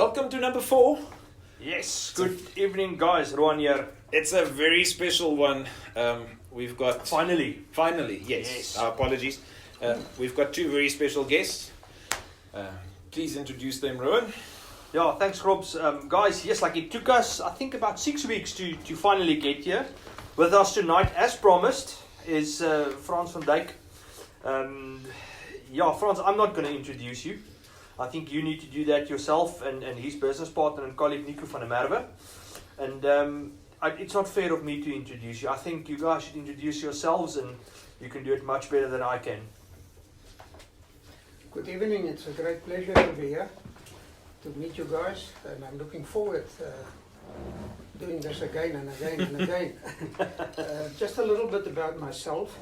Welcome to number 4. Yes, good evening guys, Rowan here. It's a very special one. We've got... Finally, yes. Our apologies. We've got 2 very special guests. Please introduce them, Rowan. Yeah, thanks Robs. Guys, yes, like it took us, I think about 6 weeks to finally get here. With us tonight, as promised, is Frans van Dyk. Frans, I'm not going to introduce you. I think you need to do that yourself and his business partner and colleague Nico van der Merwe. And it's not fair of me to introduce you. I think you guys should introduce yourselves and you can do it much better than I can. Good evening, it's a great pleasure to be here, to meet you guys, and I'm looking forward doing this again and again and again. Just a little bit about myself.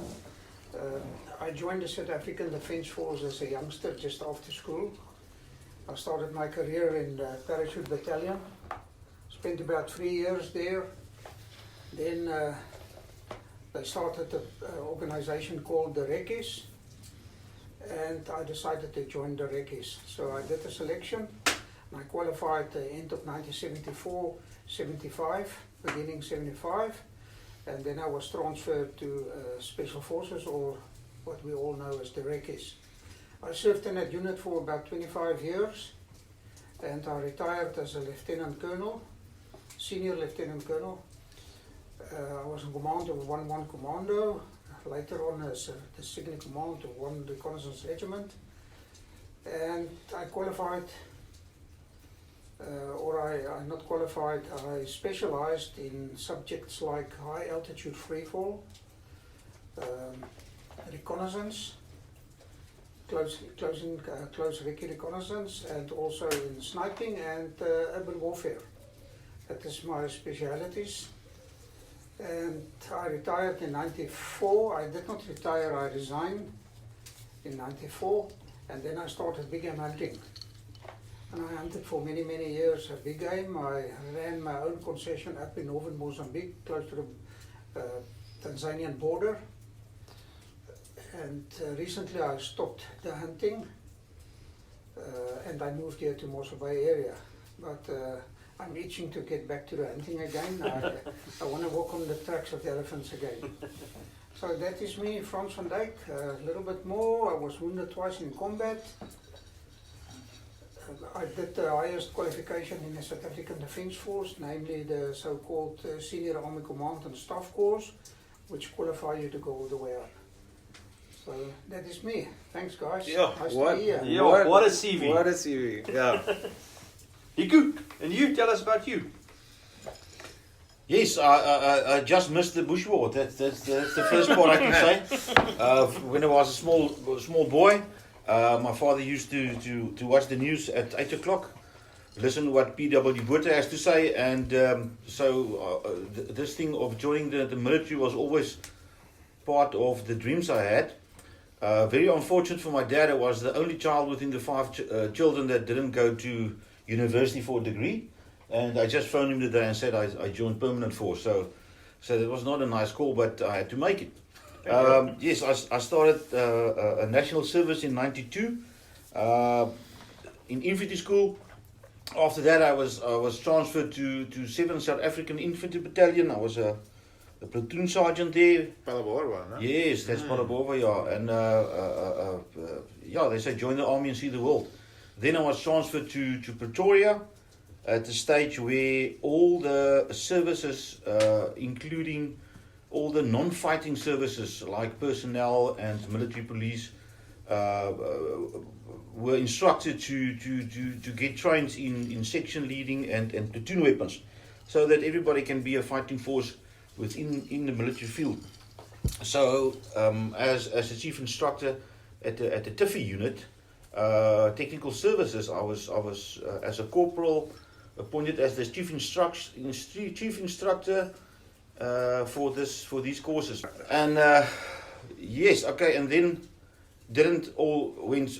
I joined the South African Defence Force as a youngster just after school. I started my career in the Parachute Battalion, spent about 3 years there. Then they started an organization called the Recce, and I decided to join the Recce. So I did a selection, and I qualified at the end of 1974, 75, beginning 75, and then I was transferred to Special Forces, or what we all know as the Recce. I served in that unit for about 25 years, and I retired as a Lieutenant Colonel, Senior Lieutenant Colonel. I was in command of 1 Commando, later on as the second command of 1 Reconnaissance Regiment. And I qualified, I not qualified, I specialized in subjects like high altitude freefall, reconnaissance, close recce reconnaissance, and also in sniping and urban warfare. That is my specialities. And I retired in 94. I did not retire, I resigned in 94, and then I started big game hunting. And I hunted for many years a big game. I ran my own concession up in northern Mozambique, close to the Tanzanian border. And recently I stopped the hunting and I moved here to Mossel Bay area. But I'm itching to get back to the hunting again. I want to walk on the tracks of the elephants again. So that is me, Frans van Dyk. A little bit more. I was wounded twice in combat. I did the highest qualification in the South African Defence Force, namely the so-called Senior Army Command and Staff course, which qualify you to go all the way up. So that is me. Thanks guys. Yeah, nice to be here. What a CV. What a CV, yeah. Nico, and you, tell us about you. Yes, I just missed the bush war. That's the first part I can say. When I was a small boy, my father used to watch the news at 8 o'clock, listen to what P.W. Botha has to say, and this thing of joining the military was always part of the dreams I had. Very unfortunate for my dad, I was the only child within the 5 children that didn't go to university for a degree, and I just phoned him today and said I joined permanent force. So it was not a nice call, but I had to make it. Yes, I started a national service in '92 in infantry school. After that, I was transferred to 7th South African Infantry Battalion. I was a platoon sergeant there. Palaborwa, no? Yes, that's Palaborwa, yeah. And they say join the army and see the world. Then I was transferred to Pretoria at the stage where all the services, including all the non-fighting services like personnel and military police, were instructed to get trained in section leading and platoon weapons, so that everybody can be a fighting force within the military field. So as a chief instructor at the TIFI unit, technical services, I was as a corporal appointed as the chief instructor for these courses. And yes, okay, and then didn't all went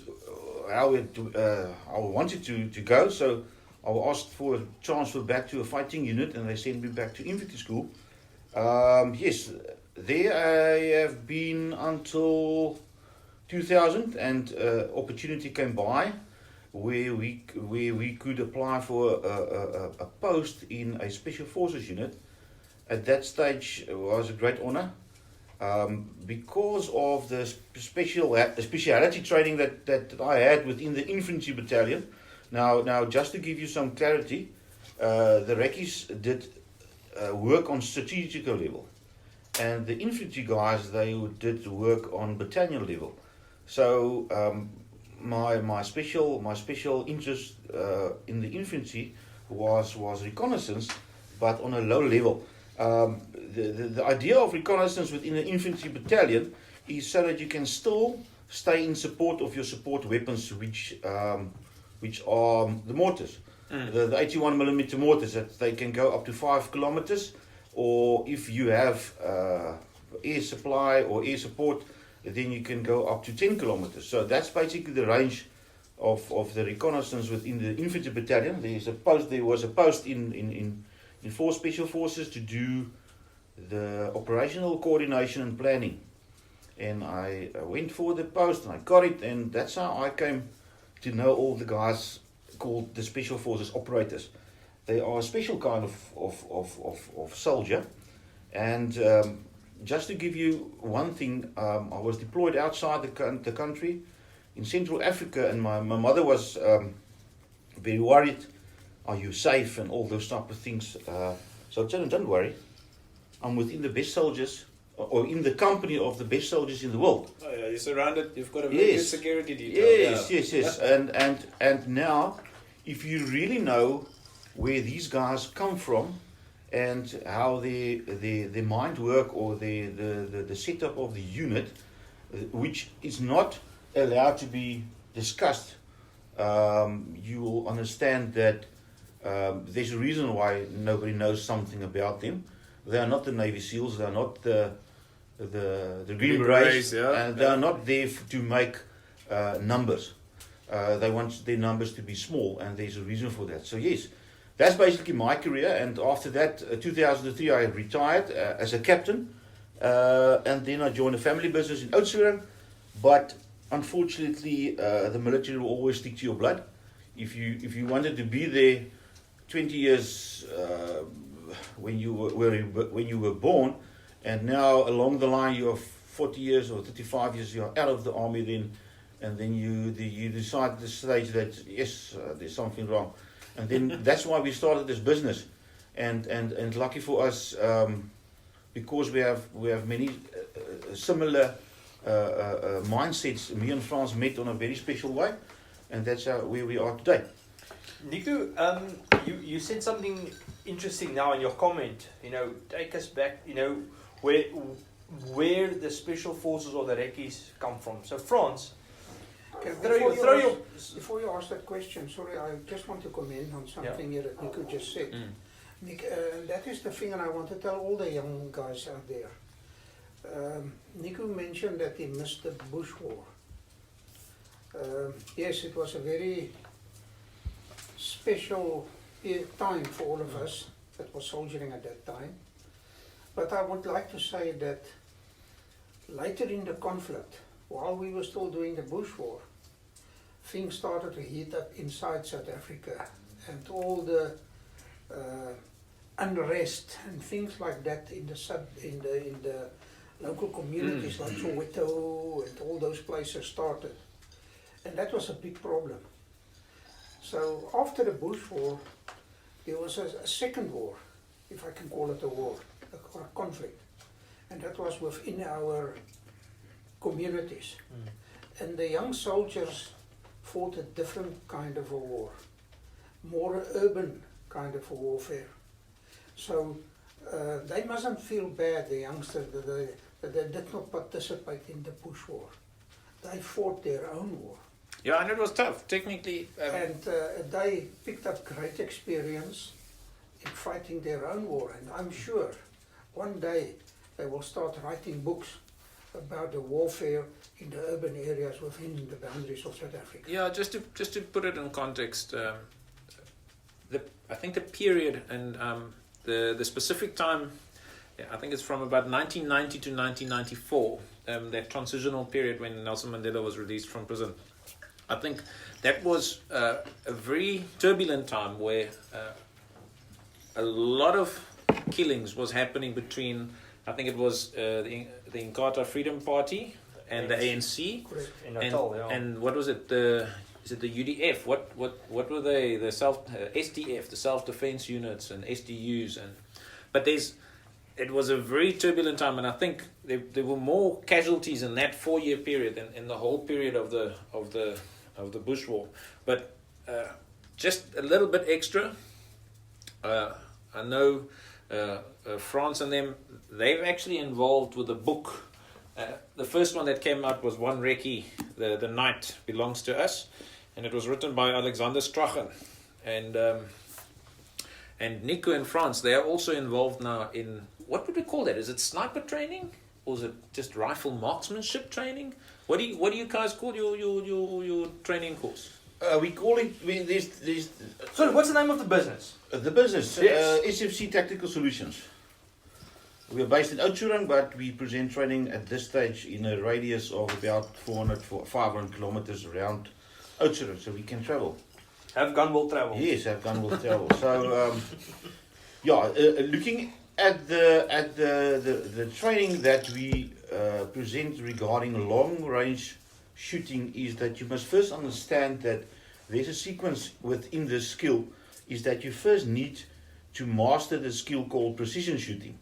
how I wanted to go, so I was asked for a transfer back to a fighting unit, and they sent me back to infantry school. Yes, there I have been until 2000, and opportunity came by where we could apply for a post in a special forces unit. At that stage, it was a great honor. Because of the speciality training that I had within the infantry battalion. Now, just to give you some clarity, the Recce's did work on strategical level, and the infantry guys, they did work on battalion level. So my special interest in the infantry was reconnaissance, but on a low level. The idea of reconnaissance within an infantry battalion is so that you can still stay in support of your support weapons, which are the mortars, the 81mm mortars, that they can go up to 5 kilometers, or if you have air supply or air support, then you can go up to 10 kilometers. So that's basically the range of the reconnaissance within the infantry battalion. There was a post in 4 special forces to do the operational coordination and planning, and I went for the post and I got it, and that's how I came to know all the guys called the special forces operators. They are a special kind of soldier, and just to give you one thing, I was deployed outside the country in Central Africa, and my mother was very worried. Are you safe, and all those type of things. So I told him, don't worry, I'm within the best soldiers, or in the company of the best soldiers in the world. Oh yeah, you're surrounded, you've got a very good security detail. Yes. And now, if you really know where these guys come from, and how their mind work, or the setup of the unit, which is not allowed to be discussed, you will understand that there's a reason why nobody knows something about them. They are not the Navy SEALs. They are not the Green Berets, and they are not there to make numbers. They want their numbers to be small, and there's a reason for that. So yes, that's basically my career. And after that, 2003, I retired as a captain, and then I joined a family business in Oudtshoorn. But unfortunately, the military will always stick to your blood. If you wanted to be there 20 years when you were born, and now along the line you're 40 years or 35 years you're out of the army, then you decide at this stage that yes, there's something wrong, and then that's why we started this business, and lucky for us, because we have many similar mindsets. Me and Frans met on a very special way, and that's where we are today. Nico, you said something interesting now in your comment. Take us back. Where the special forces or the Recce's come from. So, Frans, before you ask that question, sorry, I just want to comment on something here that Nico just said. Nick, that is the thing, and I want to tell all the young guys out there. Nico mentioned that he missed the Bush War. Yes, it was a very special time for all of us that was soldiering at that time. But I would like to say that later in the conflict, while we were still doing the Bush War, things started to heat up inside South Africa, and all the unrest and things like that in the local communities like Soweto and all those places started, and that was a big problem. So after the Bush War, there was a second war, if I can call it a war, or a conflict, and that was within our communities. And the young soldiers fought a different kind of a war, more urban kind of a warfare. So they mustn't feel bad, the youngsters, that they did not participate in the Bush War. They fought their own war. Yeah, and it was tough, technically. And they picked up great experience in fighting their own war. And I'm sure one day they will start writing books about the warfare in the urban areas within the boundaries of South Africa. Yeah, just to put it in context, I think the period and the specific time, I think it's from about 1990 to 1994, that transitional period when Nelson Mandela was released from prison. I think that was a very turbulent time where a lot of killings was happening between, I think it was the Inkatha Freedom Party and the ANC. Correct. In Natal, And what was it? Is it the UDF? What were they? The SDF, the self-defense units, and SDUs, but it was a very turbulent time, and I think there were more casualties in that 4-year period than in the whole period of the Bush War. But just a little bit extra. I know France and them, they've actually involved with a book. The first one that came out was One Recce, the Night Belongs to Us, and it was written by Alexander Strachen. And Nico and France, they are also involved now in, what would we call that? Is it sniper training? Or is it just rifle marksmanship training? What do you guys call your training course? We call it, there's So, what's the name of the business? the business, Yes. SFC Tactical Solutions. We are based in Oudtshoorn, but we present training at this stage in a radius of about 500 kilometers around Oudtshoorn, so we can travel. Have gun will travel. Yes, have gun will travel. So, looking at the training that we present regarding long range shooting is that you must first understand that there's a sequence within this skill, is that you first need to master the skill called precision shooting.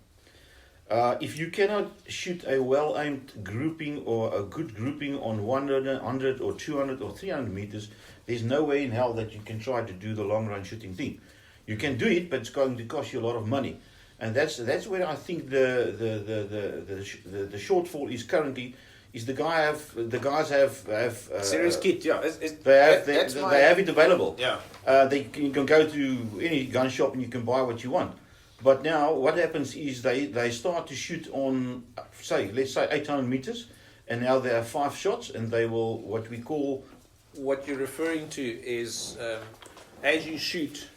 If you cannot shoot a well-aimed grouping or a good grouping on 100 or 200 or 300 meters, there's no way in hell that you can try to do the long-range shooting thing. You can do it, but it's going to cost you a lot of money. And that's where I think the shortfall is currently. Is the guys have Serious kit, yeah. They have it available. Yeah. You can go to any gun shop and you can buy what you want. But now what happens is they start to shoot on, let's say 800 meters, and now they have 5 shots, and they will, what we call... What you're referring to is, as you shoot,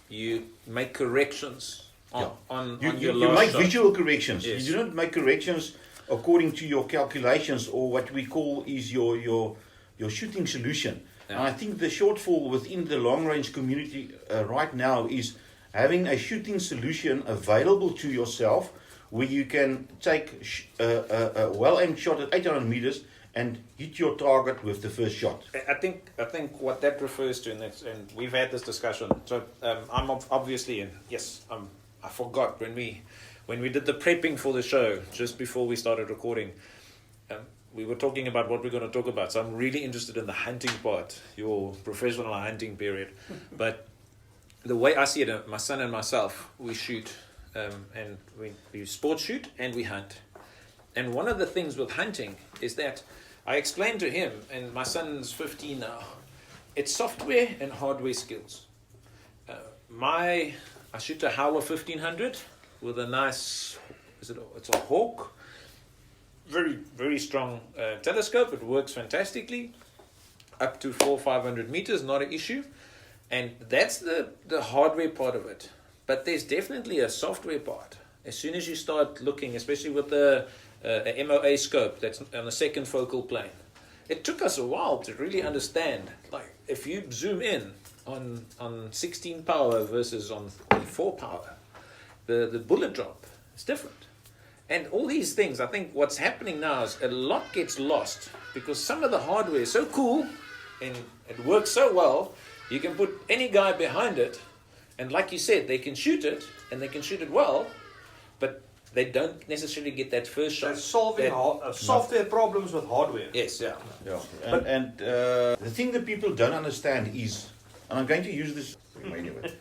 you make corrections on your you last make shot. visual corrections. Yes. You do not make corrections according to your calculations or what we call is your shooting solution. Yeah. And I think the shortfall within the long range community right now is having a shooting solution available to yourself where you can take a well-aimed shot at 800 meters and hit your target with the first shot. I think what that refers to, and we've had this discussion. So I'm obviously, and yes, I forgot when we did the prepping for the show just before we started recording. We were talking about what we're going to talk about. So I'm really interested in the hunting part, your professional hunting period. But the way I see it, my son and myself, we shoot, and we sport shoot and we hunt. And one of the things with hunting is that I explained to him, and my son's 15 now, it's software and hardware skills. I shoot a Howler 1500 with a nice, it's a Hawk, very, very strong telescope. It works fantastically, up to 400-500 meters, not an issue. And that's the hardware part of it. But there's definitely a software part. As soon as you start looking, especially with the MOA scope that's on the second focal plane, it took us a while to really understand. Like, if you zoom in on 16 power versus on 4 power, the bullet drop is different. And all these things, I think what's happening now is a lot gets lost because some of the hardware is so cool and it works so well. You can put any guy behind it, and like you said, they can shoot it, and they can shoot it well, but they don't necessarily get that first shot. They're solving software problems with hardware. Yes, yeah. And the thing that people don't understand is, and I'm going to use this anyway.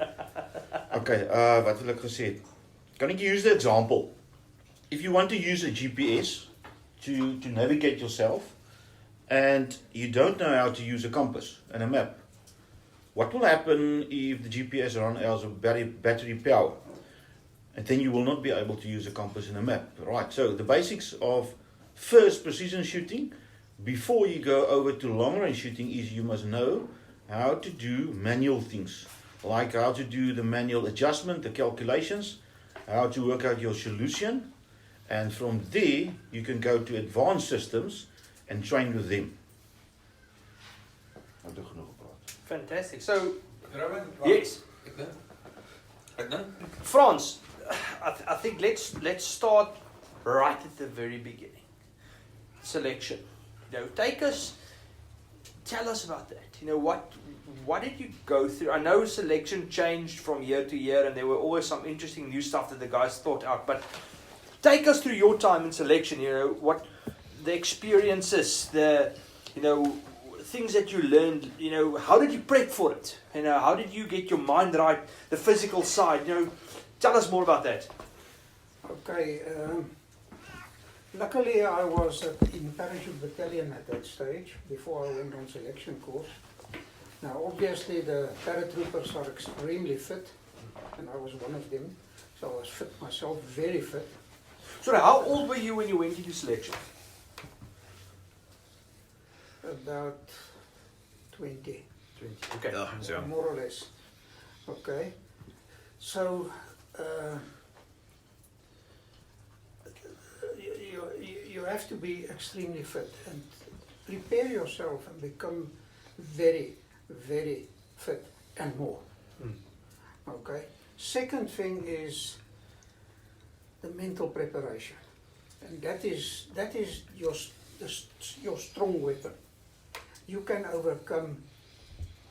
Okay, wat wil ek gesê het? Kan ek use the example? If you want to use a GPS to navigate yourself, and you don't know how to use a compass and a map, what will happen if the GPS runs out of battery power? And then you will not be able to use a compass and a map. Right, so the basics of first precision shooting, before you go over to long range shooting, is you must know how to do manual things. Like how to do the manual adjustment, the calculations, how to work out your solution. And from there, you can go to advanced systems and train with them. Nou, te genoeg gepraat. Fantastic. So, Robin? yes. Ek dink. Frans, I think let's start right at the very beginning. Selection. Tell us about that. What did you go through? I know selection changed from year to year, and there were always some interesting new stuff that the guys thought out. But take us through your time in selection. What the experiences, things that you learned. How did you prep for it? How did you get your mind right? The physical side. Tell us more about that. Okay. Luckily, I was in parachute battalion at that stage before I went on selection course. Now, obviously, the paratroopers are extremely fit, and I was one of them. So I was fit myself, very fit. So, how old were you when you went into selection? About 20. 20. Okay. Yeah, it's young. More or less. Okay. So, you have to be extremely fit and prepare yourself and become very, very fit and more. Okay. Second thing is the mental preparation, and that is your strong weapon. You can overcome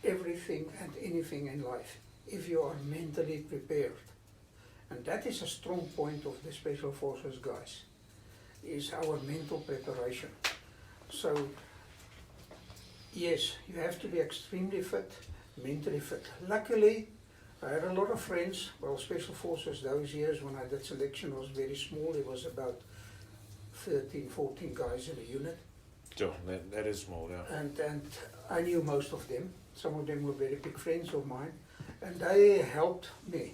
everything and anything in life if you are mentally prepared, and that is a strong point of the Special Forces guys, is our mental preparation. So yes, you have to be extremely fit, mentally fit. Luckily, I had a lot of friends. Well, Special Forces those years when I did selection was very small. It was about 13, 14 guys in a unit. Sure, that is small, yeah. And I knew most of them. Some of them were very big friends of mine. And they helped me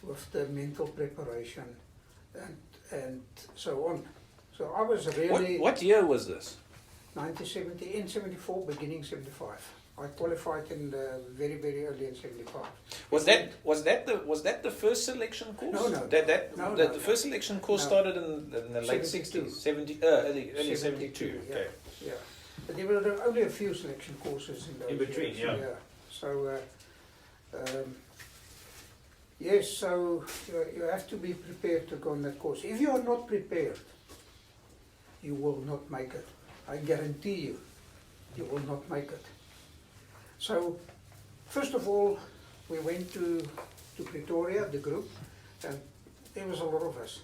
with the mental preparation and so on. So I was really... What year was this? 1970, in 74, beginning 75. I qualified in the very, very early in 75. Was that the first selection course? No. The first selection course started in the late 72. 60s, early 72. Yeah. Okay. Yeah. But there were only a few selection courses in those In between, years. yeah. So, yes, so you have to be prepared to go on that course. If you are not prepared, you will not make it. I guarantee you, you will not make it. So, first of all, we went to Pretoria, the group, and there was a lot of us.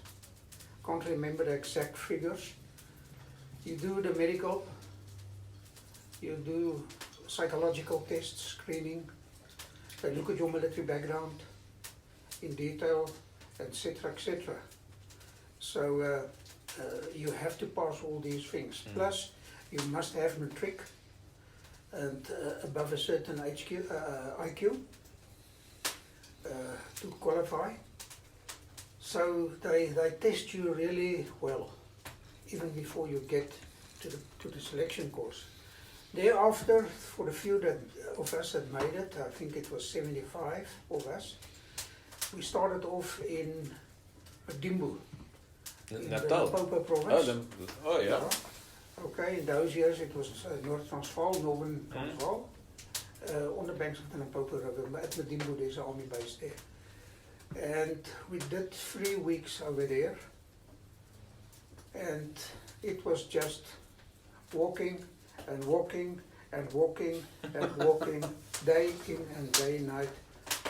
Can't remember the exact figures. You do the medical, you do psychological tests, screening, they look at your military background in detail, etc., etc. So you have to pass all these things. Plus, you must have matric and above a certain IQ to qualify. So they test you really well, even before you get to the selection course. Thereafter, for the few of us that made it, I think it was 75 of us, we started off in Dimbu, in the Limpopo province. Oh, yeah. Okay, in those years it was North Transvaal, Northern Transvaal, on the banks of the Limpopo River. At Medimbo there's an army base there. And we did 3 weeks over there, and it was just walking and walking and walking and walking, day in and day night,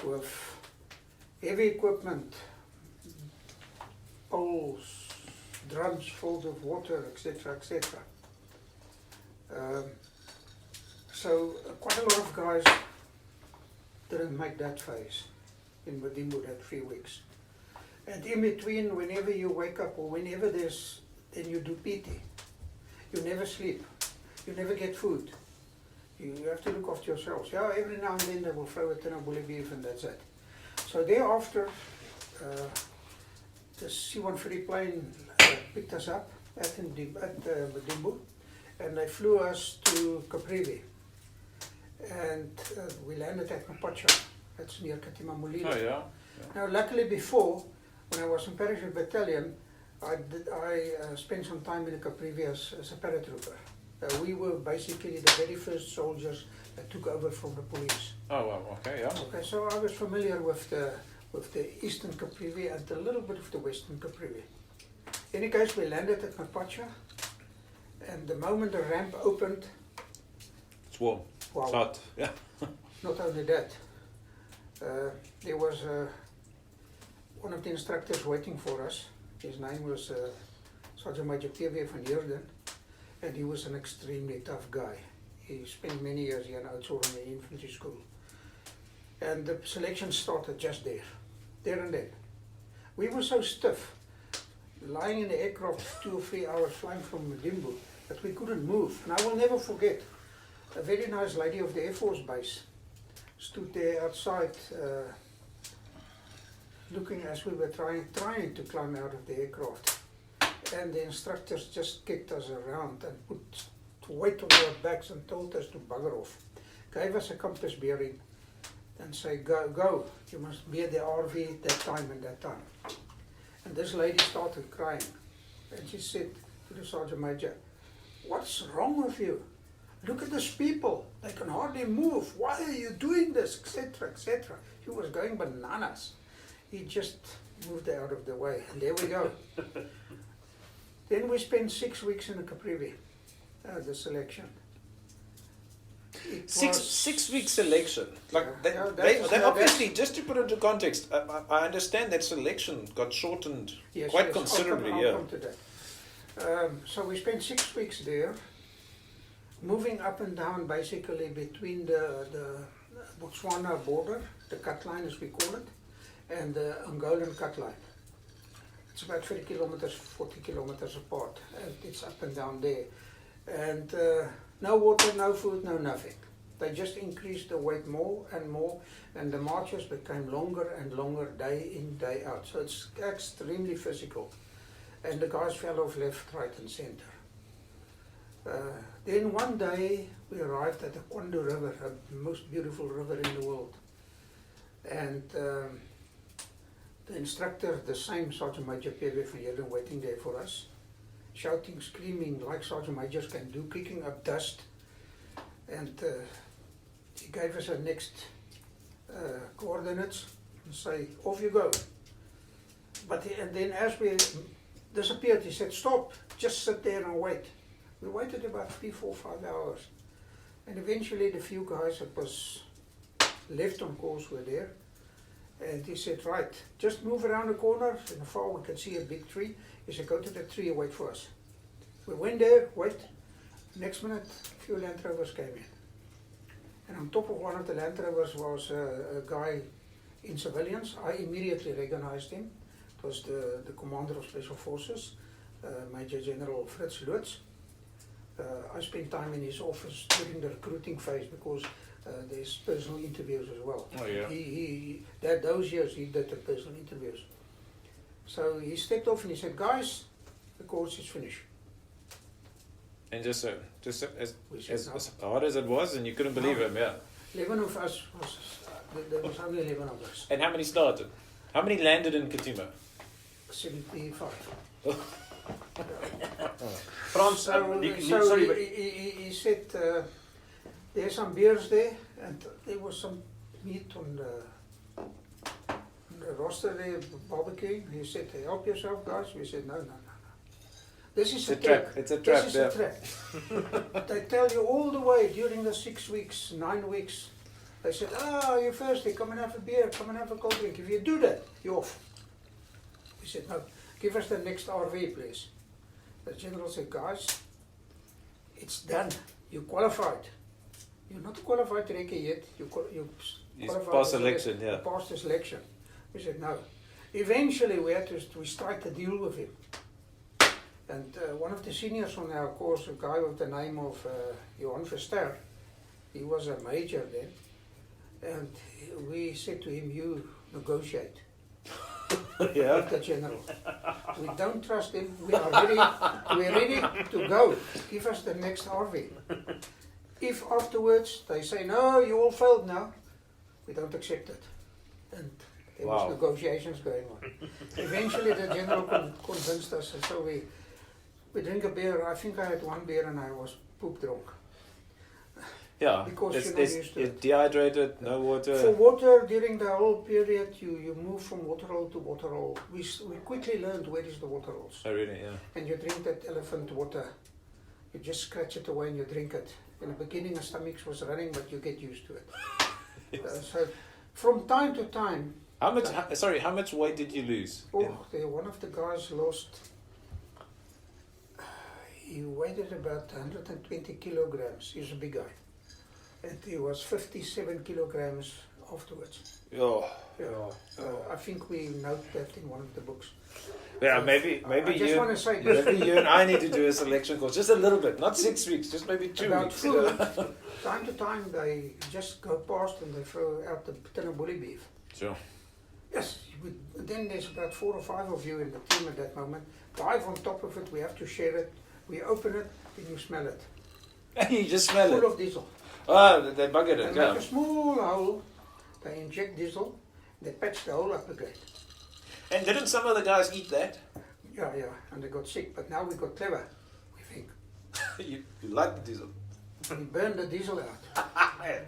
with heavy equipment, poles, drums full of water, etc., etc. So quite a lot of guys didn't make that phase in Medimbo, that 3 weeks. And in between, whenever you wake up or whenever then you do PT. You never sleep. You never get food. You have to look after yourselves. Yeah, every now and then they will throw it in a bully beef and that's it. So thereafter, the C-130 plane picked us up at Medimbo, and they flew us to Caprivi. And we landed at Mapacha, that's near Katima Molina. Oh, yeah. Now, luckily before, when I was in parachute battalion, I spent some time in the Caprivi as a paratrooper. We were basically the very first soldiers that took over from the police. Oh, wow, okay, yeah. Okay, so I was familiar with the Eastern Caprivi and a little bit of the Western Caprivi. In any case, we landed at Mapacha, and the moment the ramp opened, It's warm. wow, It's hot. Yeah. not only that, there was one of the instructors waiting for us. His name was Sergeant Major P.W. van Heerden, and he was an extremely tough guy. He spent many years here in Oudtshoorn in the infantry school. And the selection started just there and then. We were so stiff, lying in the aircraft 2 or 3 hours flying from Limbo, that we couldn't move. And I will never forget, a very nice lady of the Air Force Base stood there outside, looking as we were trying to climb out of the aircraft. And the instructors just kicked us around and put weight on our backs and told us to bugger off. Gave us a compass bearing and say, go, you must be at the RV that time and that time. And this lady started crying. And she said to the Sergeant Major, what's wrong with you? Look at these people, they can hardly move. Why are you doing this, etc., etc. He was going bananas. He just moved out of the way, and there we go. Then we spent 6 weeks in the Caprivi, the selection. It was- 6 week selection. Like Yeah, they obviously, just to put into context, I understand that selection got shortened Yes, quite yes, considerably. I'll Yeah. come to that. So we spent 6 weeks there, moving up and down basically between the Botswana border, the cut line as we call it, and the Angolan cut line. It's about 30 kilometers, 40 kilometers apart, and it's up and down there. And no water, no food, no nothing. They just increased the weight more, and the marches became longer and longer, day in, day out. So it's extremely physical. And the guys fell off left, right and center. Then one day we arrived at the Kwandu River, the most beautiful river in the world. And the instructor, the same Sergeant Major P.W. van Heerden, waiting there for us, shouting, screaming like Sergeant Majors can do, kicking up dust. And he gave us our next coordinates and say, off you go. And then as we disappeared, he said, stop, just sit there and wait. We waited about 3, 4, 5 hours. And eventually the few guys that was left on course were there. And he said, right, just move around the corner. In the far we can see a big tree. He said, go to the tree and wait for us. We went there, wait. Next minute, a few Land Rovers came in. And on top of one of the Land Rovers was a guy in civilians. I immediately recognized him. It was the commander of Special Forces, Major General Fritz Lutz. I spent time in his office during the recruiting phase because there's personal interviews as well. Oh, yeah. Those years he did the personal interviews. So he stepped off and he said, guys, the course is finished. And just as We said, no. as hard as it was, and you couldn't believe No. him, yeah. 11 of us, there was only 11 of us. And how many started? How many landed in Katima? 75. Frans, He said, there's some beers there, and there was some meat on the roster there, barbecuing. He said, hey, help yourself, guys. We said, no. This is It's a trap. It's a trap. This is a trap. They tell you all the way during the 6 weeks, 9 weeks. They said, you're thirsty, come and have a beer, come and have a cold drink. If you do that, you're off. We said, no, give us the next RV, please. The general said, guys, it's done. You qualified. You're not qualified to Recce yet. You qualified passed to selection, yeah. You passed the selection. We said, no. Eventually, we strike a deal with him. And one of the seniors on our course, a guy with the name of Johan Verster, he was a major then. And we said to him, you negotiate. Yeah. With the general. We don't trust him. We're ready to go. Give us the next RV. If afterwards they say, no, you all failed now, we don't accept it. And there was negotiations going on. Eventually the general convinced us, and so we drink a beer. I think I had one beer and I was poop drunk. Yeah, Because it's, you're not it's, used to it's it. dehydrated, no water. For water, during the whole period, you move from waterhole to waterhole. We quickly learned where is the waterholes. Oh, really? Yeah. And you drink that elephant water. You just scratch it away and you drink it. In the beginning, the stomach was running, but you get used to it. So, from time to time, How much weight did you lose? one of the guys lost. He weighed about 120 kilograms. He's a big guy. And he was 57 kilograms afterwards. Oh. Yeah. I think we note that in one of the books. Yeah, maybe I just want to say maybe you and I need to do a selection course, just a little bit, not 6 weeks, just maybe 2 about weeks. food. Time to time, they just go past and they throw out the bully beef. Sure. Yes, then there's about 4 or 5 of you in the team at that moment. Dive on top of it, we have to share it. We open it, then you smell it. You just smell Full it. of diesel. Oh, they buggered They it, make yeah. a small hole, they inject diesel, they patch the hole up again. And didn't some of the guys eat that? Yeah, and they got sick, but now we got clever, we think. you like the diesel. We burn the diesel out,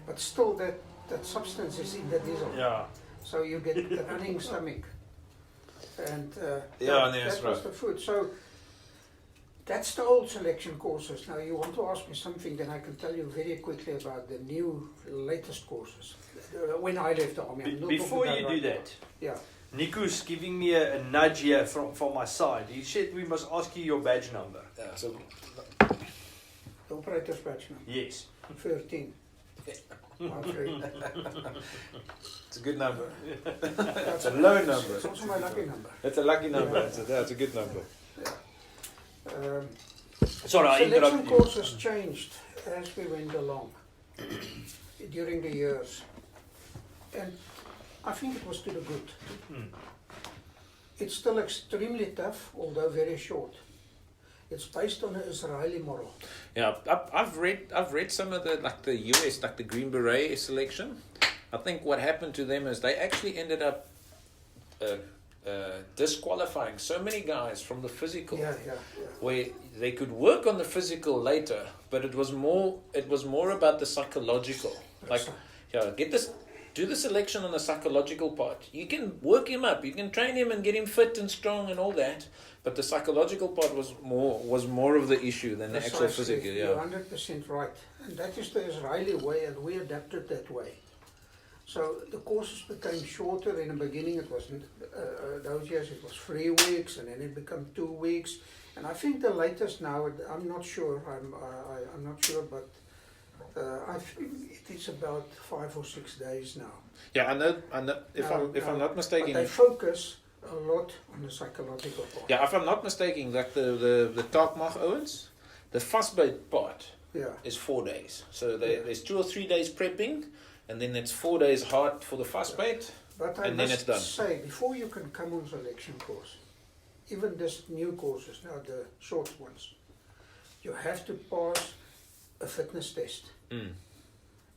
but still that substance is in the diesel. Yeah. So you get the running stomach. And Yeah, that that's was right. the food. So that's the old selection courses. Now you want to ask me something, then I can tell you very quickly about the new, latest courses. When I left the army. I'm not Before talking you about do right that, now. Yeah. Nico's giving me a nudge here from my side. He said we must ask you your badge number. Yeah, so The operator's badge number. Yes. 13. My friend. it's a good number. That's a low number. It's also my lucky number. It's a lucky number. It's a good number. Sorry, I Selection interrupted you. courses changed as we went along during the years. And I think it was to the good. Hmm. It's still extremely tough, although very short. It's based on an Israeli model. Yeah, I've read some of the US, like the Green Beret selection. I think what happened to them is they actually ended up disqualifying so many guys from the physical, Yeah. where they could work on the physical later, but it was more about the psychological. Like, do the selection on the psychological part. You can work him up, you can train him and get him fit and strong and all that, but the psychological part was more of the issue than the actual Precisely. physical. You're Yeah. 100% right. And that is the Israeli way, and we adapted that way. So the courses became shorter. In the beginning, it wasn't, those years it was 3 weeks, and then it became 2 weeks. And I think the latest now, I'm not sure, I'm not sure, but I think it is about 5 or 6 days now. Yeah, I know. If I'm not mistaken, But they focus a lot on the psychological part. yeah, if I'm not mistaken, like the Takmach Owens, the fastbait part Yeah. is 4 days. So there's 2 or 3 days prepping, and then it's 4 days hard for the fastbait. But I And then it's done. must say, before you can come on selection course, even this new courses, now the short ones, you have to pass a fitness test. Mm.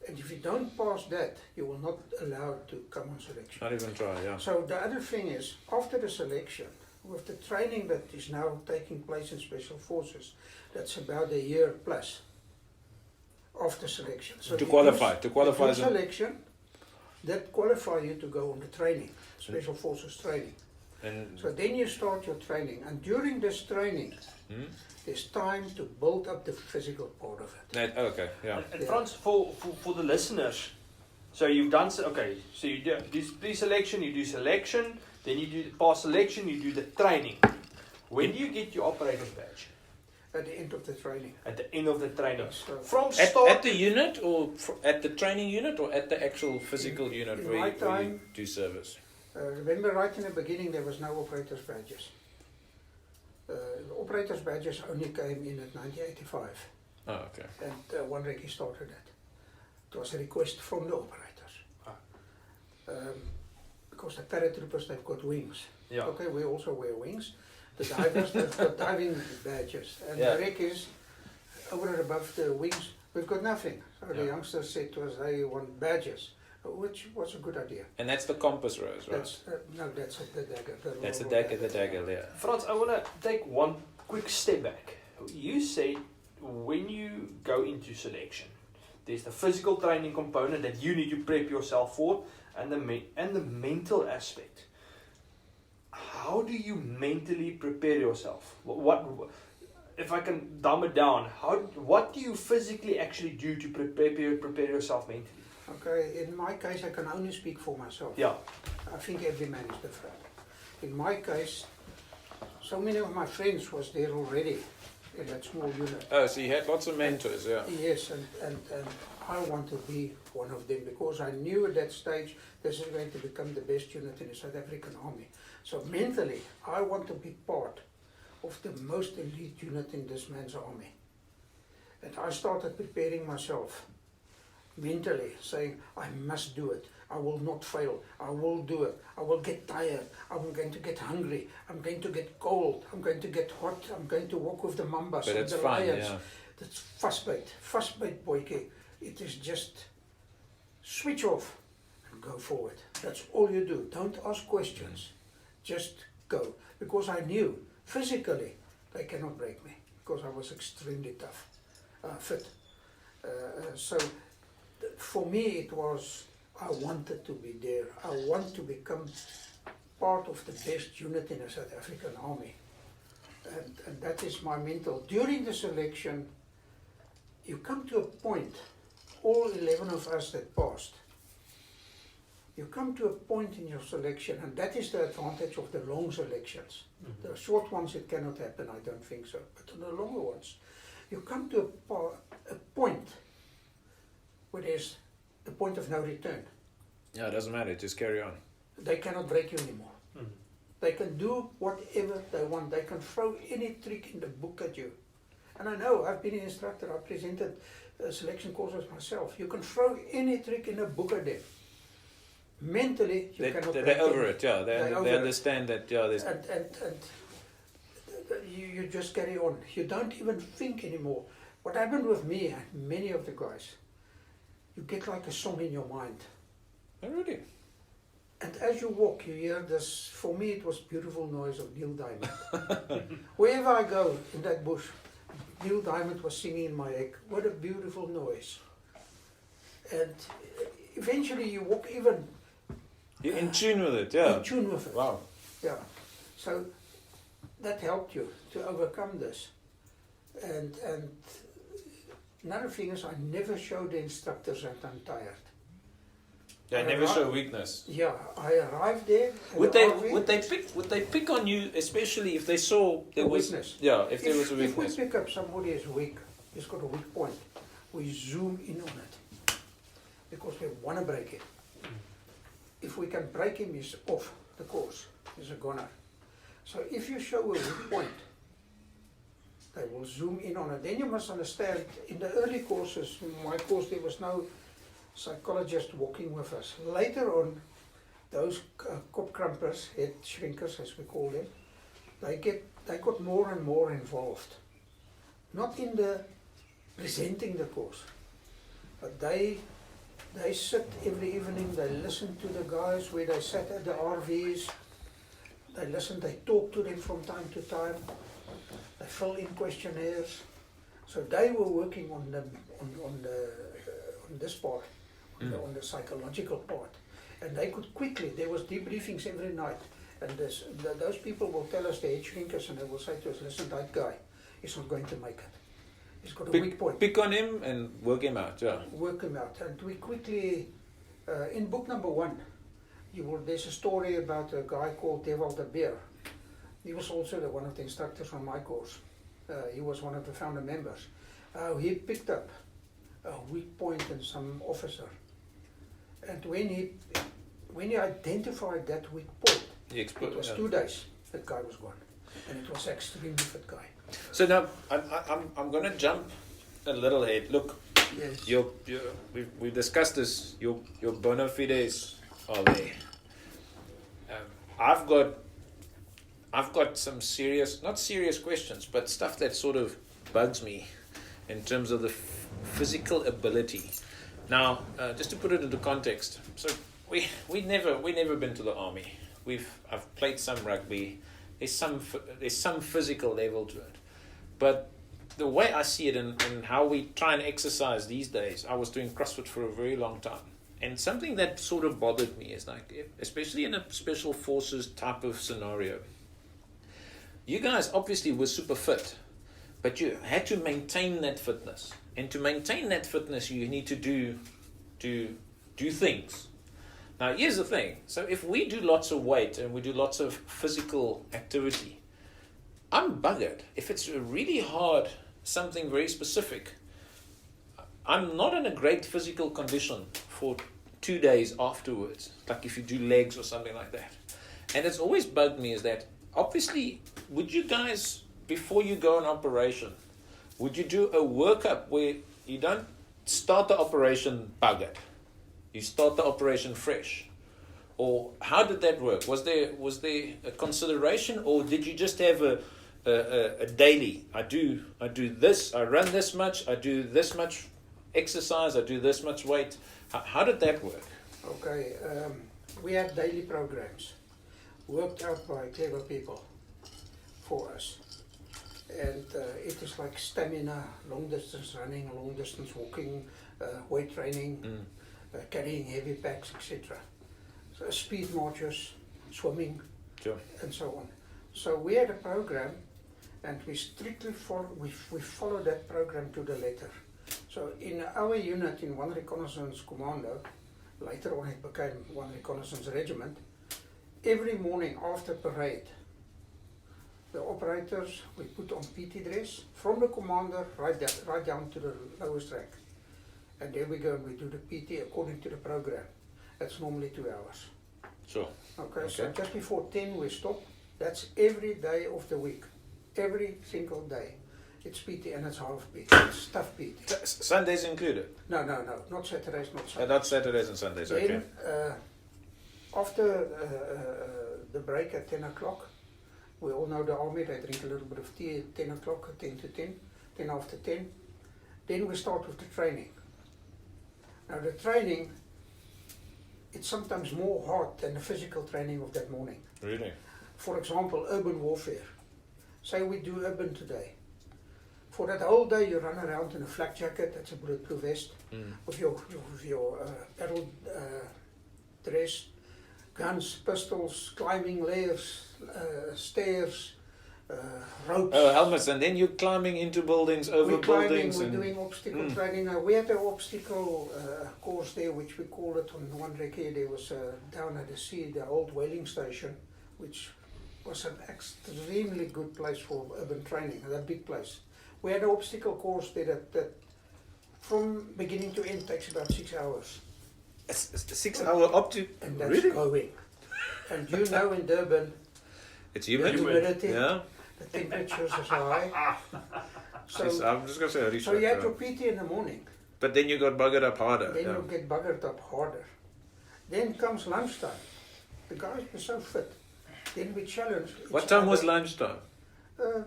And if you don't pass that, you will not allowed to come on selection. Not even try, yeah. So the other thing is, after the selection, with the training that is now taking place in Special Forces, that's about a year plus after selection. So To you qualify do as a- selection, that qualify you to go on the training, Special Forces training. And So then you start your training, and during this training, Hmm? there's time to build up the physical part of it. Okay, yeah. And Yeah. Frans, for the listeners, so you've done, so you do pre-selection, you do selection, then you do pass selection, you do the training. When do you get your operator's badge? At the end of the training. At the end of the training. So From start At the unit, or at the training unit, or at the actual physical unit in where my you time- do service? remember, right in the beginning, there was no operator's badges. The operator's badges only came in at 1985, Oh, okay. and one Recce started that. It was a request from the operators. Because the paratroopers, they've got wings. Yeah. Okay, we also wear wings. The divers, they've got diving badges. And Yeah. the Recce's, over and above the wings, we've got nothing. So the Yeah. youngsters said to us, they want badges, which was a good idea. And that's the compass rose, right? That's that's the dagger. That's the roll dagger, yeah. Frans, I want to take one quick step back. You said when you go into selection, there's the physical training component that you need to prep yourself for, and the mental aspect. How do you mentally prepare yourself? What if I can dumb it down? What do you physically actually do to prepare yourself mentally? Okay, in my case, I can only speak for myself. Yeah. I think every man is different. In my case, so many of my friends was there already in that small unit. Oh, so you had lots of mentors, yeah. Yes, and I want to be one of them because I knew at that stage this is going to become the best unit in the South African Army. So mentally, I want to be part of the most elite unit in this man's army. And I started preparing myself mentally, saying, I must do it. I will not fail. I will do it. I will get tired. I'm going to get hungry. I'm going to get cold. I'm going to get hot. I'm going to walk with the mambas But and it's the fun, lions. yeah. That's fastbait, boyke. It is just switch off and go forward. That's all you do. Don't ask questions. Just go. Because I knew physically they cannot break me because I was extremely tough, fit. So for me it was, I wanted to be there. I want to become part of the best unit in the South African Army. And that is my mental. During the selection, you come to a point, all 11 of us that passed, you come to a point in your selection, and that is the advantage of the long selections. Mm-hmm. The short ones, it cannot happen, I don't think so. But on the longer ones, you come to a point where there's the point of no return. Yeah, it doesn't matter, just carry on. They cannot break you anymore. Mm-hmm. They can do whatever they want. They can throw any trick in the book at you. And I know, I've been an instructor, I presented selection courses myself. You can throw any trick in a book at them. Mentally, you cannot break They're them. over it, yeah. They over it. understand that, yeah, there's... And you just carry on. You don't even think anymore. What happened with me and many of the guys, you get like a song in your mind. Oh, really? And as you walk, you hear this, for me it was beautiful noise of Neil Diamond. Wherever I go in that bush, Neil Diamond was singing in my head. What a beautiful noise. And eventually you walk even... You're in tune with it, yeah. In tune with it. Wow. Yeah. So that helped you to overcome this. And another thing is, I never show the instructors that I'm tired. They never show weakness. Yeah, I arrived there. Would they pick on you, especially if they saw there was weakness? Yeah, if there was a If weakness. we pick up somebody as weak, he's got a weak point, we zoom in on it because we want to break it. If we can break him, he's off the course. He's a goner. So if you show a weak point, they will zoom in on it. Then you must understand, in the early courses, in my course, there was no psychologist walking with us. Later on, those kop krumpers, head shrinkers as we call them, they got more and more involved. Not in the presenting the course, but they sit every evening, they listen to the guys where they sat at the RVs, they listen, they talk to them from time to time, they fill in questionnaires. So they were working on this part, on the psychological part. And they could quickly, there was debriefings every night, and those people will tell us, the head shrinkers, and they will say to us, listen, that guy is not going to make it. He's got a weak point. Pick on him and work him out, yeah. Work him out. And we quickly, in book number 1, there's a story about a guy called Devil the Bear. He was also one of the instructors on my course. He was one of the founder members. He picked up a weak point in some officer. And when he identified that weak point, it was 2 days, that guy was gone. And it was an extremely fit guy. So now, I'm going to jump a little ahead. Look, Yes. we've discussed this. Your bona fides are there. I've got some serious, not serious questions, but stuff that sort of bugs me in terms of the physical ability. Now, just to put it into context, so we never been to the army. I've played some rugby. There's some physical level to it, but the way I see it and how we try and exercise these days, I was doing CrossFit for a very long time. And something that sort of bothered me is like, especially in a special forces type of scenario, you guys obviously were super fit, but you had to maintain that fitness. And to maintain that fitness, you need to do things. Now, here's the thing. So if we do lots of weight and we do lots of physical activity, I'm buggered. If it's really hard, something very specific, I'm not in a great physical condition for 2 days afterwards, like if you do legs or something like that. And it's always bugged me is that, obviously, would you guys, before you go on operation, would you do a workup where you don't start the operation buggered? You start the operation fresh? Or how did that work? Was there a consideration, or did you just have a daily? I do this, I run this much, I do this much exercise, I do this much weight. How did that work? Okay, we had daily programs worked out by clever people for us. And it is like stamina, long distance running, long distance walking, weight training, carrying heavy packs, etc. So speed marches, swimming, Sure. and so on. So we had a program, and we strictly followed that program to the letter. So in our unit, in 1 Reconnaissance Commando, later on it became 1 Reconnaissance Regiment, every morning after parade, the operators, we put on PT dress, from the commander right down to the lowest rank. And there we go, and we do the PT according to the program. That's normally 2 hours. Sure. Okay, so Okay. just before 10 we stop. That's every day of the week. Every single day. It's PT and it's half PT. It's tough PT. Sundays included? No, not Saturdays, not Sundays. Not Saturdays and Sundays, okay. Then, after the break at 10 o'clock, we all know the army, they drink a little bit of tea at 10 o'clock, 10 to 10, 10 after 10. Then we start with the training. Now the training, it's sometimes more hard than the physical training of that morning. Really? For example, urban warfare. Say we do urban today. For that whole day you run around in a flak jacket, that's a bulletproof vest, with your battle dress, guns, pistols, climbing layers, stairs, ropes. Oh, helmets, and then you're climbing into buildings, over We're climbing, buildings. we're And doing obstacle training. We had an obstacle course there, which we call it on one Recce. There was down at the sea, the old whaling station, which was an extremely good place for urban training, a big place. We had an obstacle course there that from beginning to end takes about 6 hours. It's 6 hour up to... And that's Really? going. And you know in Durban, It's the humid? humidity, Yeah. the temperatures is high. So, So, I'm just going to say a so you had research. your PT in the morning. But then you got buggered up harder. Then Yeah. you get buggered up harder. Then comes lunchtime. The guys were so fit. Then we challenged each What time was other. lunchtime?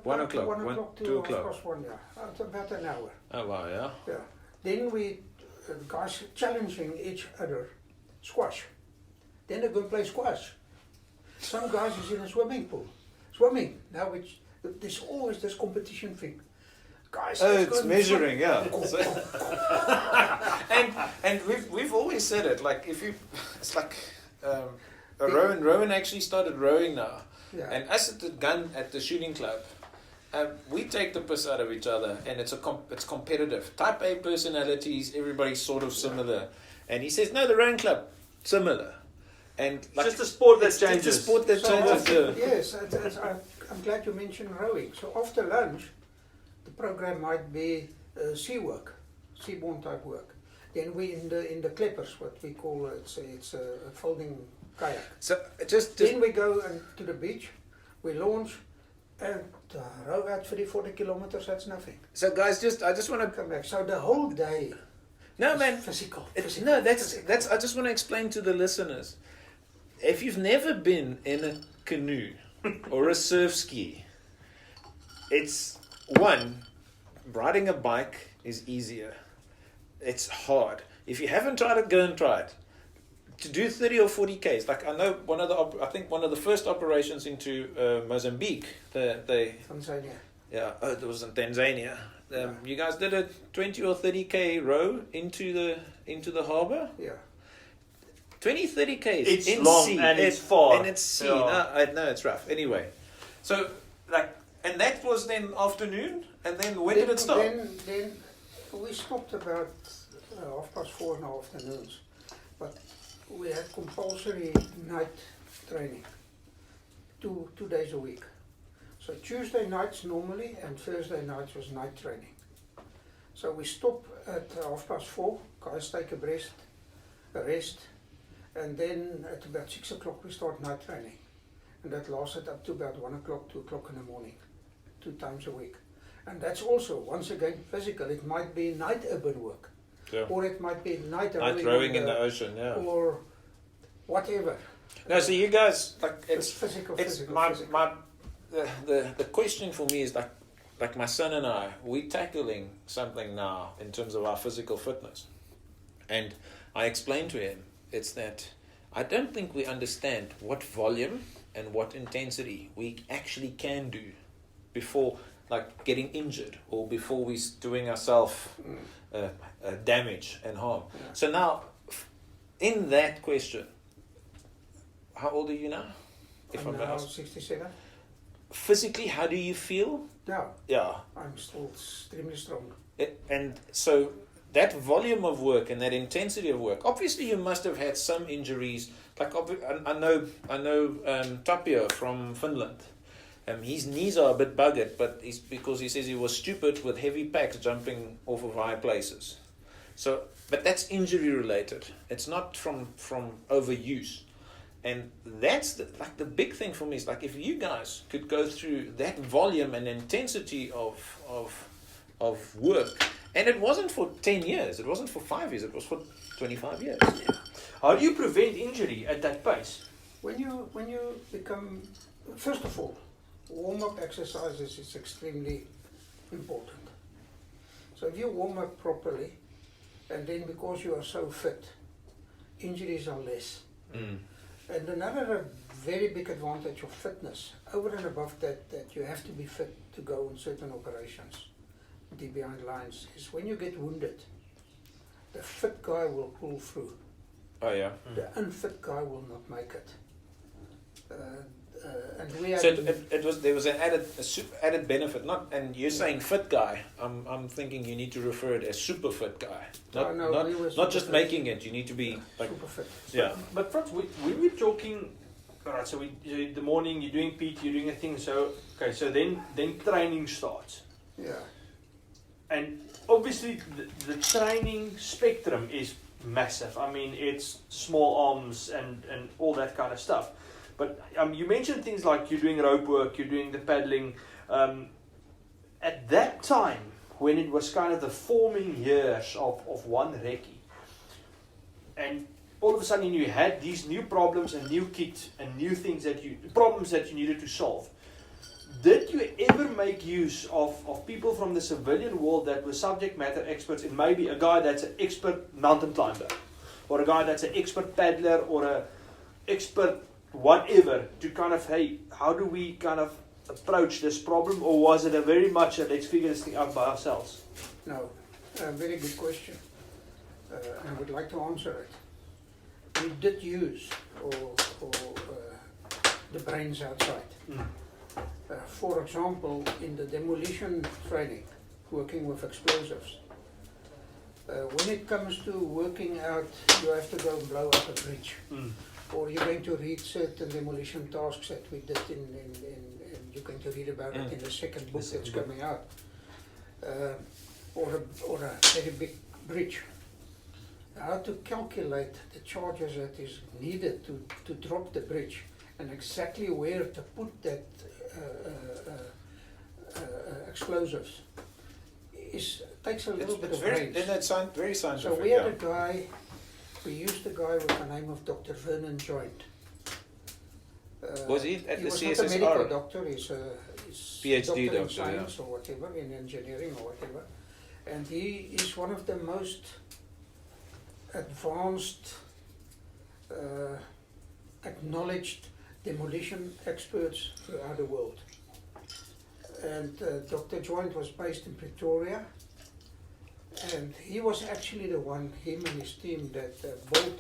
1 o'clock, 1 1, o'clock to 2 o'clock. 1:30, yeah. It's about an hour. Oh, wow, yeah. Yeah. Then we guys challenging each other. Squash. Then they're going to play squash. Some guys is in a swimming pool. Swimming. Now there's always this competition thing. Guys, Oh, let's it's go and measuring, swim. yeah. So- and we've always said it, like if you, it's like Rowan actually started rowing now, Yeah. and us at the shooting club, we take the piss out of each other, and it's competitive. Type A personalities, everybody's sort of similar, and he says no, the rowing club similar, and It's like, just a sport that it's just changes. a sport that So changes. after, yes, I'm glad you mentioned rowing. So after lunch, the program might be sea work, seaborne type work. Then we in the clippers, what we call it's a folding kayak. So just Then we go to the beach, we launch, and row out 30-40 kilometers. That's nothing. so guys, I just want to Come back. So the whole day. no is man. Physical. No, that's. I just want to explain to the listeners. If you've never been in a canoe or a surf ski, it's riding a bike is easier. It's hard. If you haven't tried it, go and try it. To do 30 or 40 Ks, like I know one of the first operations into Mozambique, they Tanzania. yeah, it was in Tanzania. You guys did a 20 or 30k row into the harbour. Yeah. 20, 30k. It's in long sea, and it's far. And it's sea. Yeah. No, it's rough. Anyway, so like, and that was then afternoon, and then when did it stop? Then we stopped about 4:30 in the afternoons, but we had compulsory night training, two days a week. So Tuesday nights normally and Thursday nights was night training. So we stop at 4:30, guys take a rest, and then at about 6 o'clock we start night training. And that lasted up to about 1 o'clock, 2 o'clock in the morning, 2 times a week. And that's also, once again, physical. It might be night urban work, Yeah. or it might be night Rowing in the ocean, yeah. or whatever. No, so you guys, like, It's physical. The question for me is like my son and I, we're tackling something now in terms of our physical fitness. And I explained to him, it's that I don't think we understand what volume and what intensity we actually can do before like getting injured or before we're doing ourselves damage and harm. Yeah. So now, in that question, how old are you now? I'm now 67. Physically, how do you feel? Now, Yeah. I'm still extremely strong. And so that volume of work and that intensity of work, obviously you must have had some injuries. Like I know Tapio from Finland. His knees are a bit buggered, but it's because he says he was stupid with heavy packs jumping off of high places. So, but that's injury related. It's not from overuse. And that's the big thing for me is like if you guys could go through that volume and intensity of work, and it wasn't for 10 years, it wasn't for 5 years, it was for 25 years. Yeah. How do you prevent injury at that pace? When you become, first of all, warm-up exercises is extremely important. So if you warm up properly, and then because you are so fit, injuries are less. Mm. And another very big advantage of fitness, over and above that you have to be fit to go on certain operations, deep behind lines, is when you get wounded, the fit guy will pull through. Oh yeah. The unfit guy will not make it. And we had So there was an added benefit. Not, and you're saying fit guy. I'm thinking you need to refer it as super fit guy. Not just fit. making it. You need to be like Super fit. yeah. But Frans, we were talking. Alright, so in the morning you're doing PT, you're doing a thing. So okay, so then training starts, Yeah. and obviously the training spectrum is massive. I mean, it's small arms and all that kind of stuff. But you mentioned things like you're doing rope work, you're doing the paddling. At that time, when it was kind of the forming years of one Recce, and all of a sudden you had these new problems and new kits and new things problems that you needed to solve. Did you ever make use of people from the civilian world that were subject matter experts in maybe a guy that's an expert mountain climber, or a guy that's an expert paddler, or a expert whatever, to kind of, hey, how do we kind of approach this problem, or was it a very much a let's figure this thing out by ourselves? No, very good question. I would like to answer it. We did use the brains outside. Mm. For example, in the demolition training, working with explosives, when it comes to working out, you have to go and blow up a bridge. Mm. Or you're going to read certain demolition tasks that we did you're going to read about it in the second book that's coming out. Or a very big bridge. How to calculate the charges that is needed to drop the bridge, and exactly where to put that explosives takes a little bit of brains. That's very scientific. So we had a guy. We used a guy with the name of Dr. Vernon Joint. Was he at the was CSSR? not a medical doctor, he's PhD doctor in doctor, science or whatever, in engineering or whatever. And he is one of the most advanced, acknowledged demolition experts throughout the world. And Dr. Joint was based in Pretoria. And he was actually the one, him and his team, that built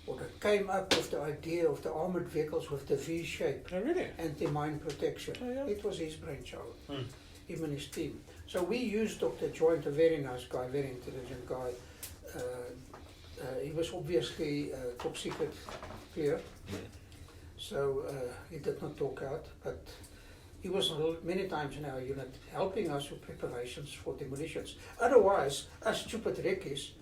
or that came up with the idea of the armored vehicles with the V-shape Oh, really? anti-mine protection. Oh, yeah. It was his brainchild, him and his team. So we used Dr. Joint, a very nice guy, very intelligent guy. He was obviously top secret clear, so he did not talk out, but he was many times in our unit helping us with preparations for demolitions. Otherwise, us stupid recce's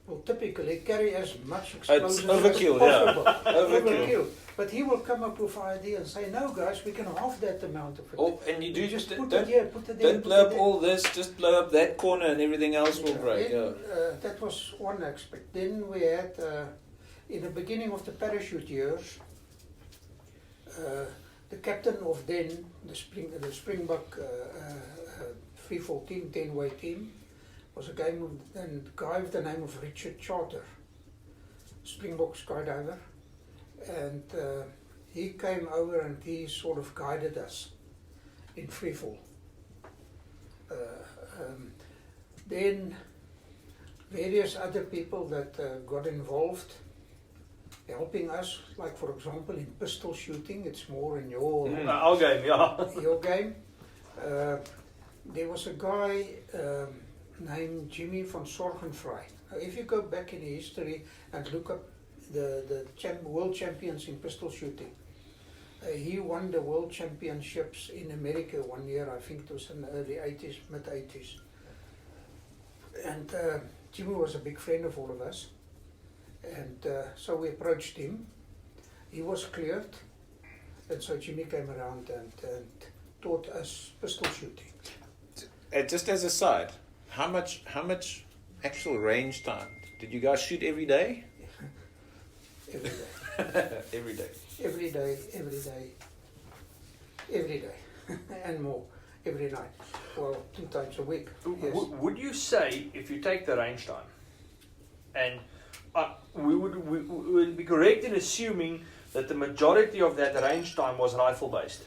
will typically carry as much explosives overkill, as possible. yeah. Overkill. But he will come up with an idea and say, no guys, we can halve that amount of it. Oh, and you do just just put don't, it here, put it there. don't put blow it up there. all this, just blow up that corner and everything else will break. Then, Yeah. that was one aspect. Then we had, in the beginning of the parachute years, the captain of then, the Springbok freefall team, 10-way team, was a guy with the name of Richard Charter, Springbok skydiver, and he came over and he sort of guided us in freefall. Then various other people that got involved helping us, like for example in pistol shooting, it's more in your Our game, yeah. your game. There was a guy named Jimmy van Sorgenfrey. Now, if you go back in history and look up the world champions in pistol shooting, he won the world championships in America one year, I think it was in the early 80s, mid 80s. And Jimmy was a big friend of all of us. And so we approached him. He was cleared. And so Jimmy came around and taught us pistol shooting. Just as a side, how much actual range time did you guys shoot every day? Every day. Every day. Every day, every day, every day, and more, every night. Well, 2 times a week. Yes. Would you say, if you take the range time, and we would be correct in assuming that the majority of that range time was rifle based?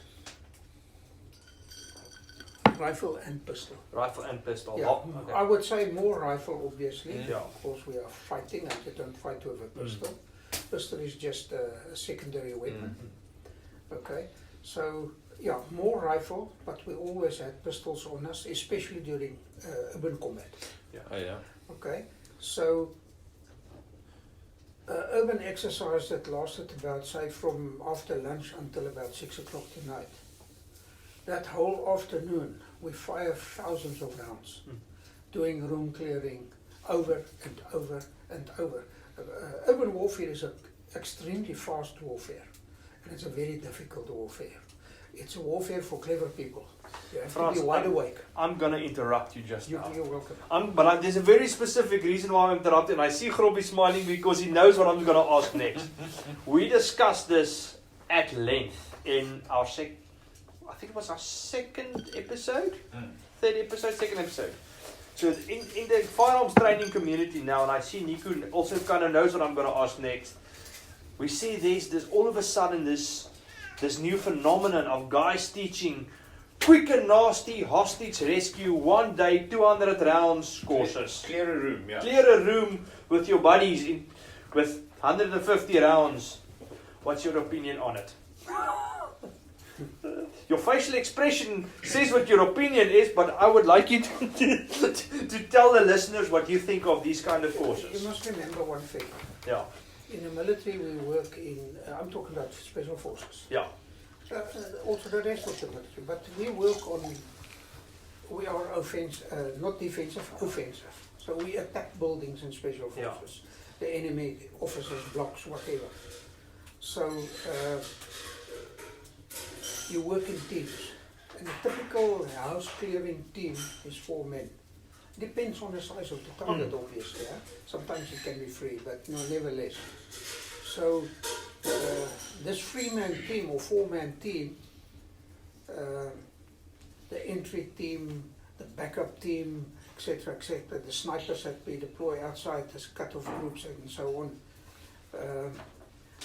Rifle and pistol. Rifle and pistol. Yeah, Oh, okay. I would say more rifle, obviously. Yeah. Of course, we are fighting, and you don't fight with a pistol. Pistol is just a secondary weapon. Okay, so yeah, more rifle, but we always had pistols on us, especially during urban combat. Oh yeah. Okay, so urban exercise that lasted about, say, from after lunch until about 6 o'clock tonight. That whole afternoon, we fired thousands of rounds, doing room clearing over and over and over. Urban warfare is an extremely fast warfare, and it's a very difficult warfare. It's a warfare for clever people. You have Frans, to be wide awake. I'm going to interrupt you just now. You're welcome. There's a very specific reason why I'm interrupting. I see Grobby smiling because he knows what I'm going to ask next. We discussed this at length in our I think it was our second episode? Third episode, second episode. So in the firearms training community now, and I see Nico also kind of knows what I'm going to ask next, we see there's all of a sudden this new phenomenon of guys teaching quick and nasty hostage rescue, 1 day, 200 rounds courses. Clear a room, yeah. Clear a room with your buddies with 150 rounds. What's your opinion on it? Your facial expression says what your opinion is, but I would like you to tell the listeners what you think of these kind of You courses. must remember one thing. Yeah, In the military, we work in, I'm talking about special forces. yeah, Also the rest of the military, but we are not defensive, offensive. So we attack buildings in special forces. The enemy, officers, blocks, whatever. So you work in teams. And a typical house clearing team is 4 men. Depends on the size of the target, obviously. Yeah? Sometimes it can be 3, but nevertheless. So this 3-man team or 4-man team, the entry team, the backup team, etc., the snipers that we deploy outside as cut-off groups and so on,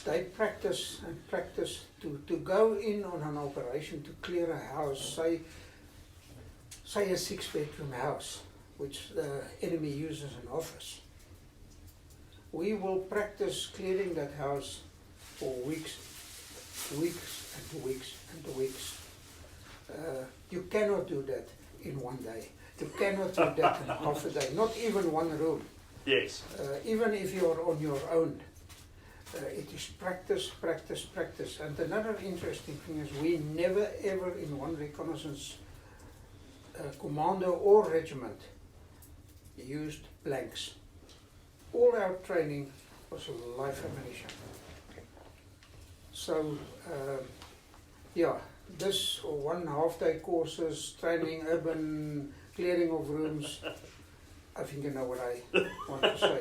they practice and practice to go in on an operation to clear a house, say say a 6-bedroom house, which the enemy uses as an office. We will practice clearing that house for weeks and weeks and weeks. You cannot do that in one day. You cannot do that in half a day, not even one room. Yes. Even if you're on your own, it is practice, practice, practice. And another interesting thing is we never ever in one reconnaissance commando or regiment used blanks. All our training was live ammunition. So, yeah, this 1.5 day courses, training, urban clearing of rooms, I think you know what I want to say.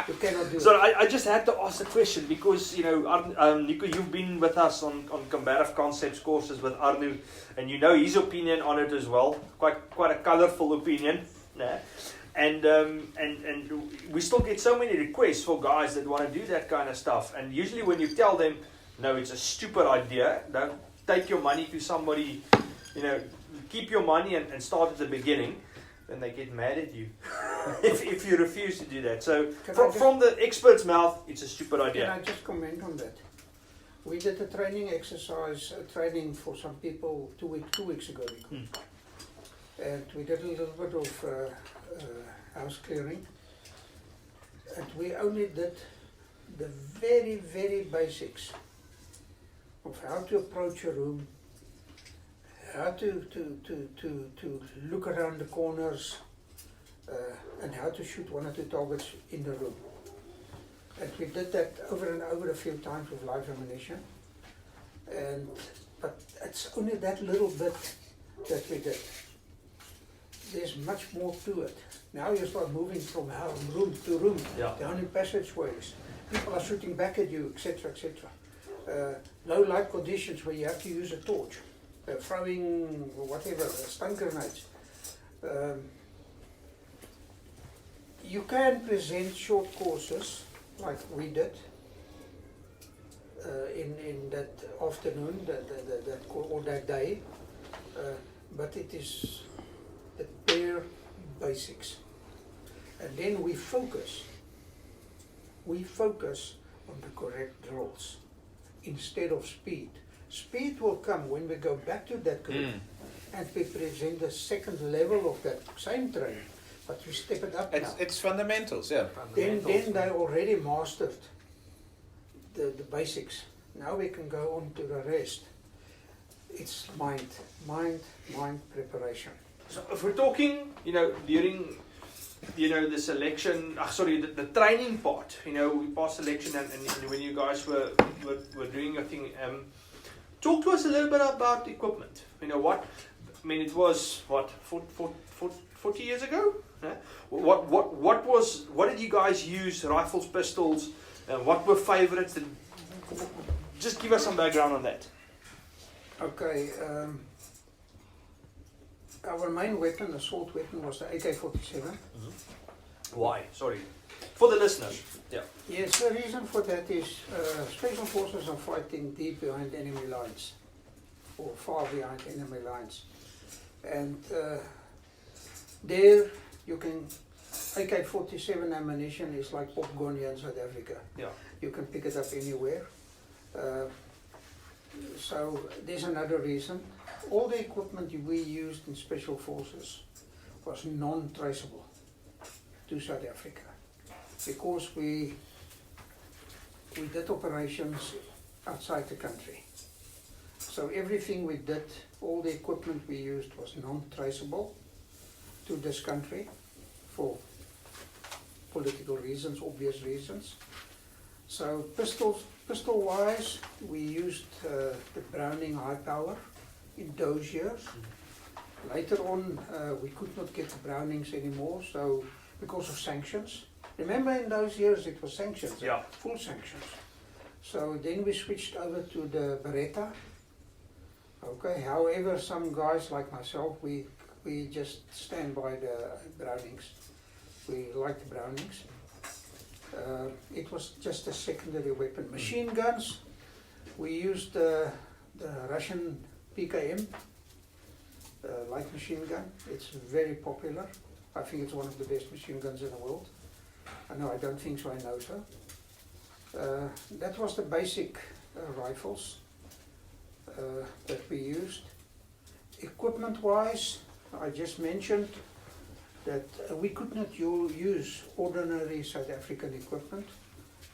You cannot do So it. I just had to ask the question because, you know, Nico, you've been with us on combative concepts courses with Arnu, and you know his opinion on it as well. Quite a colourful opinion. Nah? And we still get so many requests for guys that want to do that kind of stuff. And usually when you tell them, no, it's a stupid idea, don't take your money to somebody, you know, keep your money and start at the beginning, then they get mad at you if you refuse to do that. So from the expert's mouth, it's a stupid idea. Can I just comment on that? We did a training exercise, training for some people 2 weeks ago. And we did a little bit of house clearing. And we only did the very, very basics of how to approach a room, how to look around the corners, and how to shoot 1 or 2 targets in the room. And we did that over and over a few times with live ammunition. But it's only that little bit that we did. There's much more to it. Now you start moving from room to room, down in passageways. People are shooting back at you, etc., etc. Low light conditions where you have to use a torch, throwing whatever, stun grenades. You can present short courses like we did in that afternoon, or that day, but it is the bare basics. And then we focus on the correct drills instead of speed. Speed will come when we go back to that group and we present the second level of that same training, but we step it up now. It's fundamentals, yeah. Then they already mastered the basics. Now we can go on to the rest. It's mind preparation. So if we're talking, you know, during, you know, the selection, the training part, you know, we passed selection and when you guys were doing your thing, talk to us a little bit about equipment. You know what, I mean, it was, 40 years ago? Yeah? What did you guys use, rifles, pistols, and what were favorites? And just give us some background on that. Okay, our main weapon, assault weapon, was the AK-47. Why? Sorry. For the listeners. Yeah. Yes, the reason for that is special forces are fighting deep behind enemy lines, or far behind enemy lines. And there you can, AK-47 ammunition is like popcorn here in South Africa. Yeah. You can pick it up anywhere. So there's another reason. All the equipment we used in special forces was non-traceable to South Africa because we did operations outside the country. So everything we did, all the equipment we used was non-traceable to this country for political reasons, obvious reasons. So pistol-wise, we used the Browning high power in those years. Later on, we could not get the Brownings anymore, so because of sanctions. Remember in those years it was sanctions, full sanctions. So then we switched over to the Beretta. Okay, however, some guys like myself, we just stand by the Brownings. We like the Brownings. It was just a secondary weapon. Machine guns, we used the Russian PKM, light machine gun. It's very popular. I think it's one of the best machine guns in the world. No, I don't think so, I know so. That was the basic rifles that we used. Equipment-wise, I just mentioned that we could not use ordinary South African equipment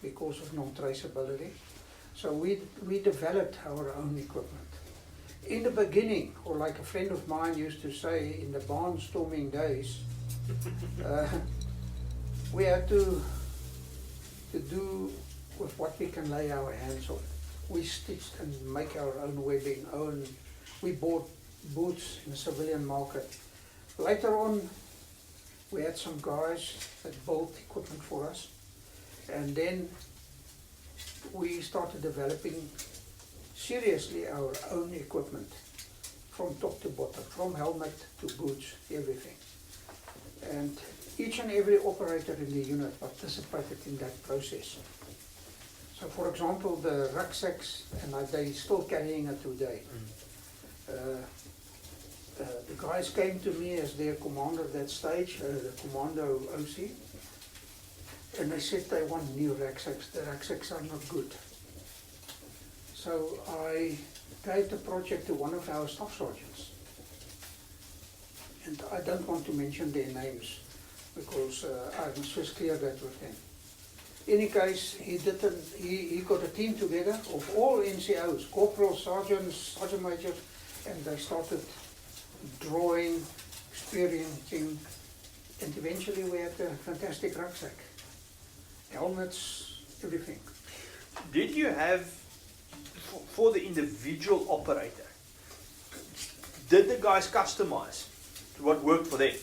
because of non-traceability. So we developed our own equipment. In the beginning, or like a friend of mine used to say, in the barnstorming days, we had to do with what we can lay our hands on. We stitched and make our own webbing, we bought boots in the civilian market. Later on, we had some guys that built equipment for us, and then we started developing seriously our own equipment from top to bottom, from helmet to boots, everything. And each and every operator in the unit participated in that process. So for example, the rucksacks, and they're still carrying it today. The guys came to me as their commander at that stage, the commando OC, and they said they want new rucksacks. The rucksacks are not good. So I gave the project to one of our staff sergeants. And I don't want to mention their names because I must just clear that with them. In any case, he got a team together of all NCOs, corporals, sergeants, sergeant majors, and they started drawing, experiencing, and eventually we had a fantastic rucksack. Helmets, everything. Did you have, for the individual operator, did the guys customize what worked for them?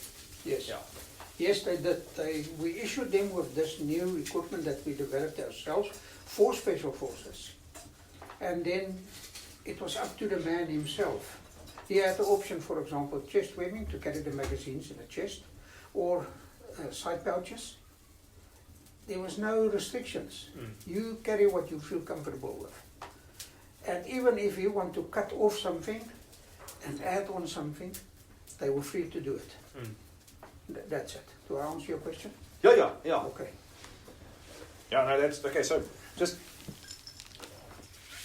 Yes. Yeah. Yes, they did. We issued them with this new equipment that we developed ourselves for Special Forces. And then it was up to the man himself. He had the option, for example, chest webbing to carry the magazines in the chest, or side pouches. There was no restrictions. You carry what you feel comfortable with. And even if you want to cut off something and add on something, they were free to do it. That's it. Do I answer your question? Yeah. Okay. Yeah, no, that's okay. So just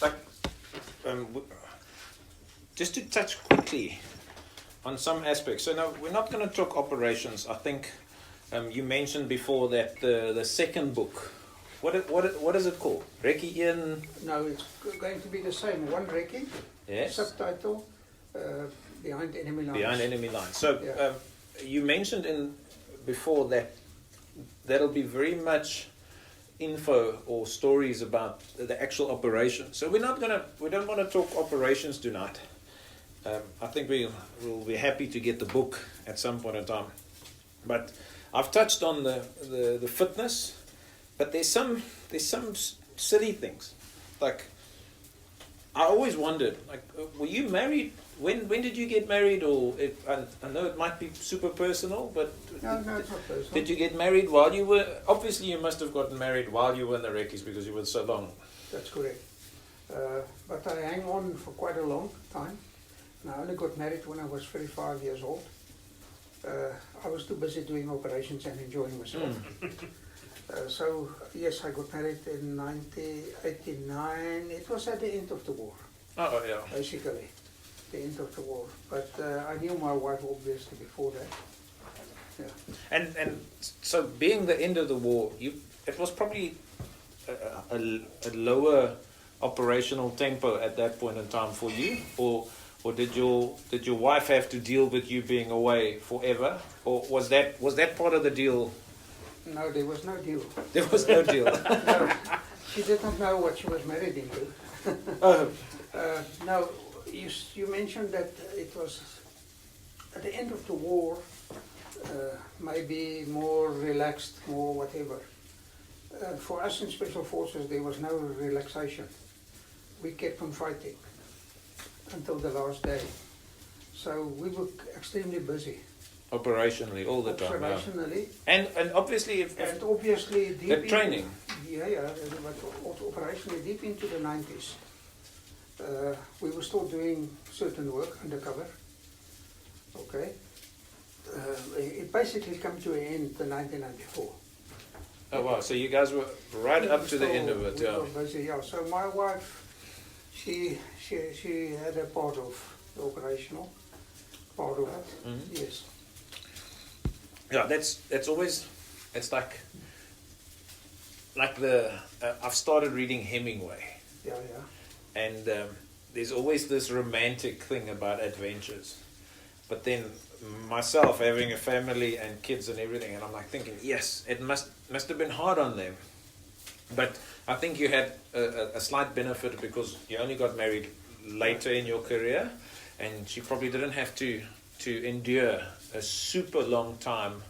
like just to touch quickly on some aspects. So now we're not going to talk operations. I think you mentioned before that the second book. What is it called? Recce in? No, it's going to be the same. One Recce. Yes. Subtitle: Behind Enemy Lines. Behind enemy lines. So Yeah. you mentioned before that that'll be very much info or stories about the actual operation. So we don't want to talk operations tonight. I think we'll be happy to get the book at some point in time. But I've touched on the fitness, but there's some silly things. Like I always wondered, like, were you married? When did you get married? Or I know it might be super personal, but No, it's not personal. did you get married while you were? Obviously, you must have gotten married while you were in the Recces because you were so long. That's correct. But I hang on for quite a long time. And I only got married when I was 35 years old. I was too busy doing operations and enjoying myself. So, yes, I got married in 1989. It was at the end of the war, Oh yeah. basically, the end of the war. But I knew my wife obviously before that. Yeah. And so being the end of the war, it was probably a lower operational tempo at that point in time for you, or did your wife have to deal with you being away forever, or was that part of the deal? No, there was no deal. There was no deal. No, she did not know what she was married into. Now, you mentioned that it was at the end of the war, maybe more relaxed, more whatever. For us in Special Forces, there was no relaxation. We kept on fighting until the last day. So we were extremely busy. Operationally, all the time. Yeah. Operationally. And obviously, And obviously deep the training. But operationally deep into the 90s. We were still doing certain work undercover. Okay. It basically came to an end in 1994. Oh wow! So you guys were right up to the end of it, We yeah. were busy, yeah. So my wife, she had a part of the operational part of it. Mhm. Yes. Yeah, that's always, it's like the I've started reading Hemingway, Yeah, yeah. and there's always this romantic thing about adventures, but then myself having a family and kids and everything, and I'm like thinking, yes, it must have been hard on them, but I think you had a slight benefit because you only got married later in your career, and she probably didn't have to endure a super long time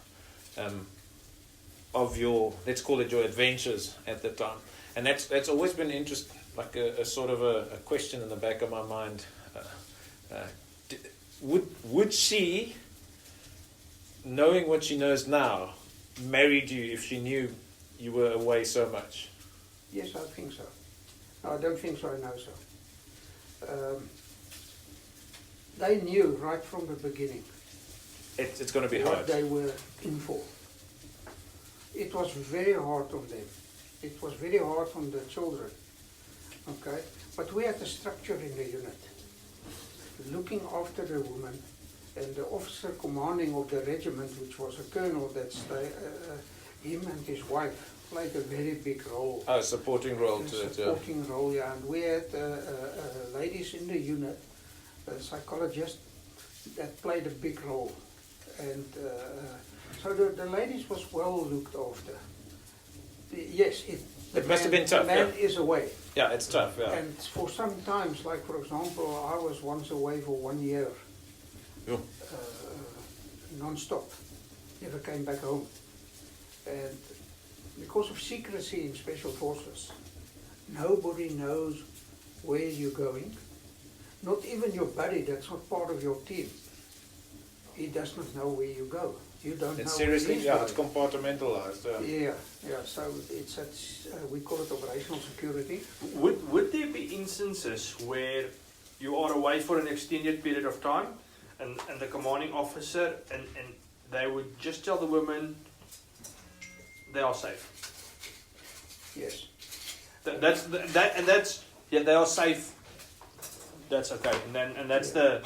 of your, let's call it your adventures at the time. And that's always been interesting, like a sort of a question in the back of my mind. Would she, knowing what she knows now, married you if she knew you were away so much? Yes, I think so. No, I don't think so, I know so. They knew right from the beginning It's going to be what hard. they were in for. It was very hard on them. It was very hard on the children. Okay? But we had a structure in the unit. Looking after the woman, and the officer commanding of the regiment, which was a colonel, him and his wife played a very big role. Oh, supporting role to it, yeah. Supporting role, yeah. And we had ladies in the unit, psychologists, that played a big role. And so the ladies was well looked after. Yes, It must have been tough, The man yeah. is away. Yeah, it's tough, yeah. And for some times, like for example, I was once away for 1 year, Yeah. non-stop, never came back home. And because of secrecy in special forces, nobody knows where you're going. Not even your buddy that's not part of your team. He does not know where you go. You don't know It's where seriously, he's yeah, going. it's compartmentalized, yeah. Yeah. So it's we call it operational security. Would there be instances where you are away for an extended period of time and the commanding officer and they would just tell the women they are safe? Yes. That's they are safe. That's okay. And that's the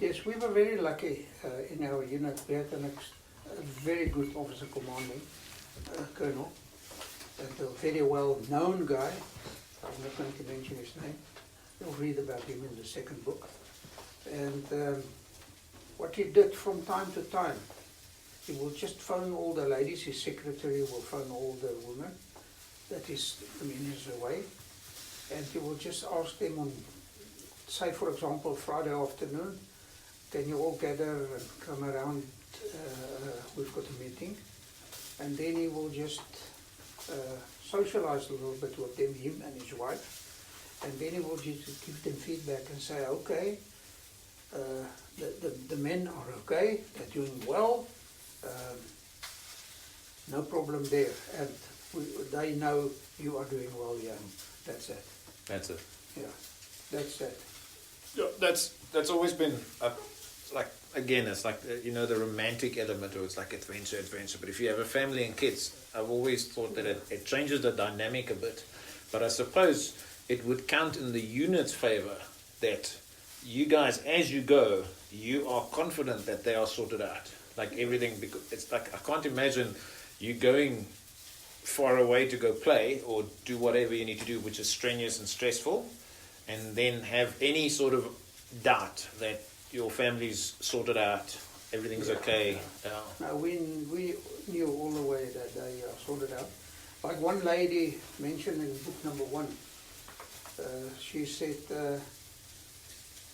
Yes, we were very lucky in our unit. We had a very good officer commanding, colonel, and a very well-known guy. I'm not going to mention his name. You'll read about him in the second book. And what he did from time to time, he will just phone all the ladies. His secretary will phone all the women that is away, and he will just ask them on, say for example, Friday afternoon, can you all gather and come around, we've got a meeting. And then he will just socialize a little bit with them, him and his wife. And then he will just give them feedback and say, okay, the men are okay, they're doing well, no problem there. And they know you are doing well, yeah, that's it. That's it. Yeah, that's it. Yeah, that's always been like, again, it's like the romantic element, or it's like adventure. But if you have a family and kids, I've always thought that it changes the dynamic a bit. But I suppose it would count in the unit's favor that you guys, as you go, you are confident that they are sorted out, like everything. Because it's like, I can't imagine you going far away to go play or do whatever you need to do, which is strenuous and stressful, and then have any sort of doubt that your family's sorted out, everything's okay. No, we knew all the way that they are sorted out. Like one lady mentioned in book number 1, she said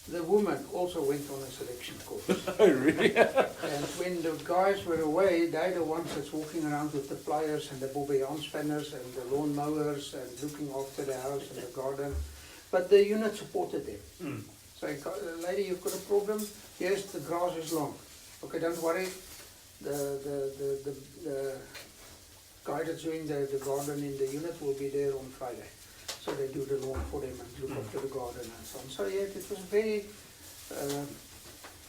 the woman also went on a selection course. Oh, really? And when the guys were away, they're the ones that's walking around with the pliers and the bobbejaan spanners and the lawn mowers and looking after the house and the garden. But the unit supported them. So, lady, you've got a problem? Yes, the grass is long. Okay, don't worry. The guy that's doing the garden in the unit will be there on Friday. So they do the lawn for them and look after the garden and so on. So yeah, it was very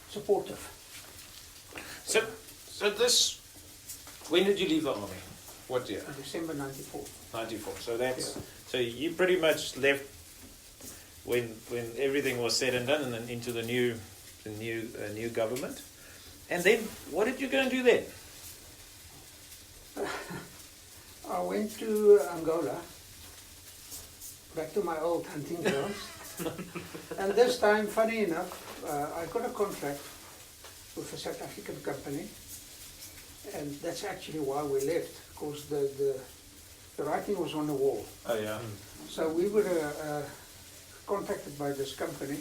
supportive. So this, when did you leave the army? What year? In December 94. 94. So that's, Yeah. so you pretty much left when everything was said and done, and then into the new government. And then what did you go and do then? I went to Angola, back to my old hunting grounds. And this time, funny enough, I got a contract with a South African company, and that's actually why we left, because the writing was on the wall. Oh yeah. So we were contacted by this company,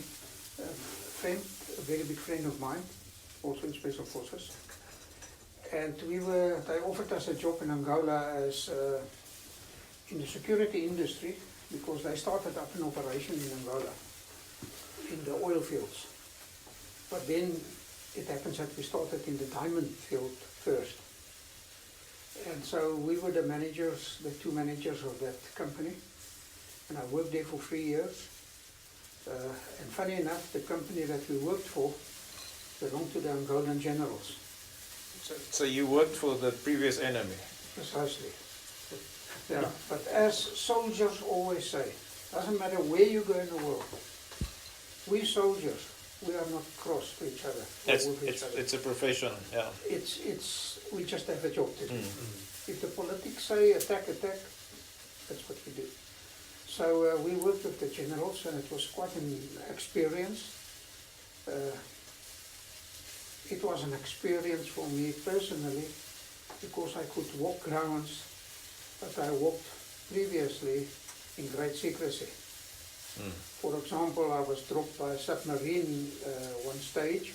a friend, a very big friend of mine, also in Special Forces. And they offered us a job in Angola as in the security industry, because they started up an operation in Angola, in the oil fields. But then it happens that we started in the diamond field first. And so we were the managers, the two managers of that company. And I worked there for 3 years. And funny enough, the company that we worked for belonged to the Angolan generals. So you worked for the previous enemy. Precisely. Yeah, but as soldiers always say, doesn't matter where you go in the world, we soldiers, we are not cross to each other. Or with each other. It's a profession, yeah. We just have a job to do. If the politics say attack, that's what we do. So we worked with the generals, and it was quite an experience. It was an experience for me personally, because I could walk grounds that I walked previously in great secrecy. For example, I was dropped by a submarine one stage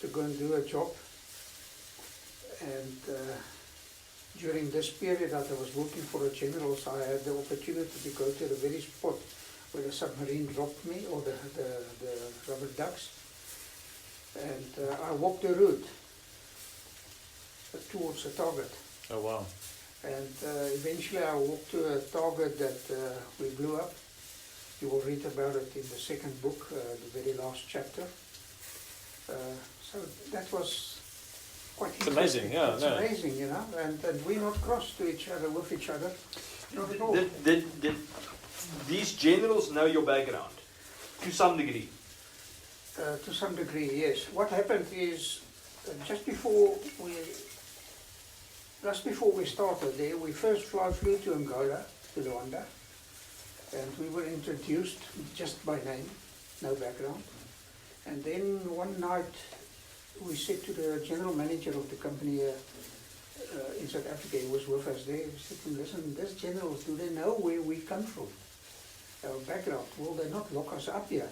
to go and do a job, and during this period that I was working for the generals, I had the opportunity to go to the very spot where the submarine dropped me, or the rubber ducks, and I walked the route towards the target. Oh wow. And eventually I walked to a target that we blew up. You will read about it in the second book, the very last chapter. So that was quite interesting. Amazing, yeah. It's amazing, you know, and we're not cross to each other, with each other. Not at all. Did these generals know your background to some degree? To some degree, yes. What happened is, just before we started there, we first flew to Angola, to Luanda, and we were introduced just by name, no background. And then one night we said to the general manager of the company in South Africa, he was with us there, we said to him, listen, these generals, do they know where we come from, our background? Will they not lock us up here?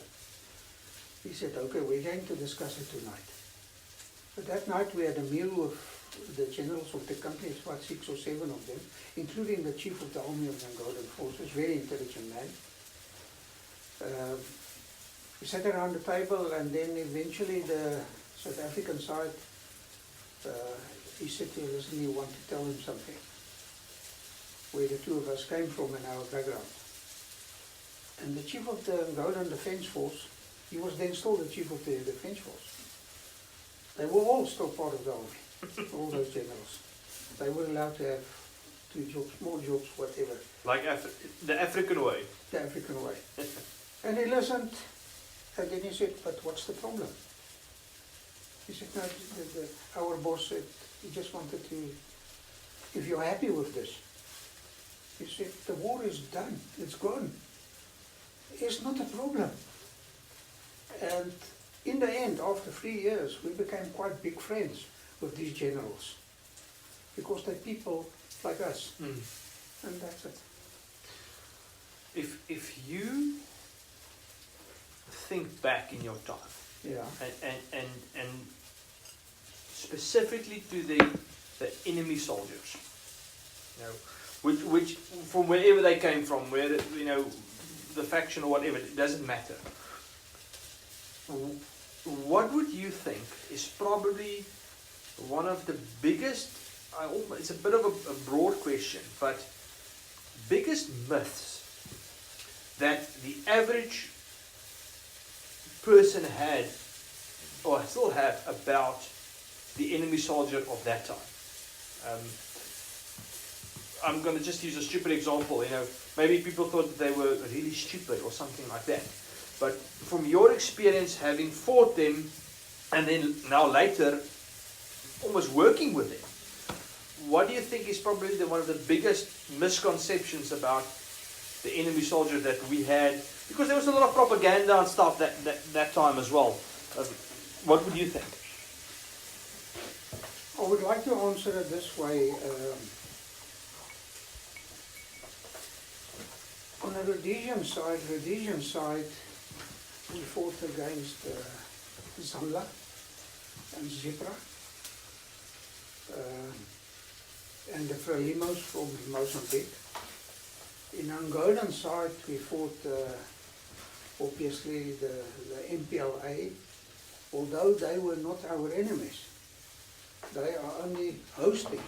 He said, okay, we're going to discuss it tonight. But that night we had a meal with the generals of the company, it's about 6 or 7 of them, including the chief of the Army of the Angolan Forces, very intelligent man. We sat around the table, and then eventually the South African side, he said to us, listen, you want to tell him something, where the two of us came from and our background. And the chief of the Angolan Defence Force, he was then still the chief of the Defence Force. They were all still part of the army, all those generals. They were allowed to have 2 jobs, small jobs, whatever. Like the African way. The African way. And he listened, and then he said, but what's the problem? He said, no, our boss said, he just wanted to, if you're happy with this. He said, the war is done, it's gone. It's not a problem. And in the end, after 3 years, we became quite big friends with these generals, because they're people like us, and that's it. If you think back in your time, Yeah. and specifically to the enemy soldiers, you know, which from wherever they came from, where the faction or whatever, it doesn't matter. What would you think is probably one of the biggest, it's a bit of a broad question, but biggest myths that the average person had, or still have, about the enemy soldier of that time? I'm going to just use a stupid example. Maybe people thought that they were really stupid or something like that. But from your experience having fought them, and then now later almost working with them, what do you think is probably one of the biggest misconceptions about the enemy soldier that we had? Because there was a lot of propaganda and stuff that time as well. What would you think? I would like to answer it this way. On the Rhodesian side, we fought against Zambla and Zebra, and the Frelimos from Mozambique. In Angolan side, we fought obviously the MPLA, although they were not our enemies. They are only hosting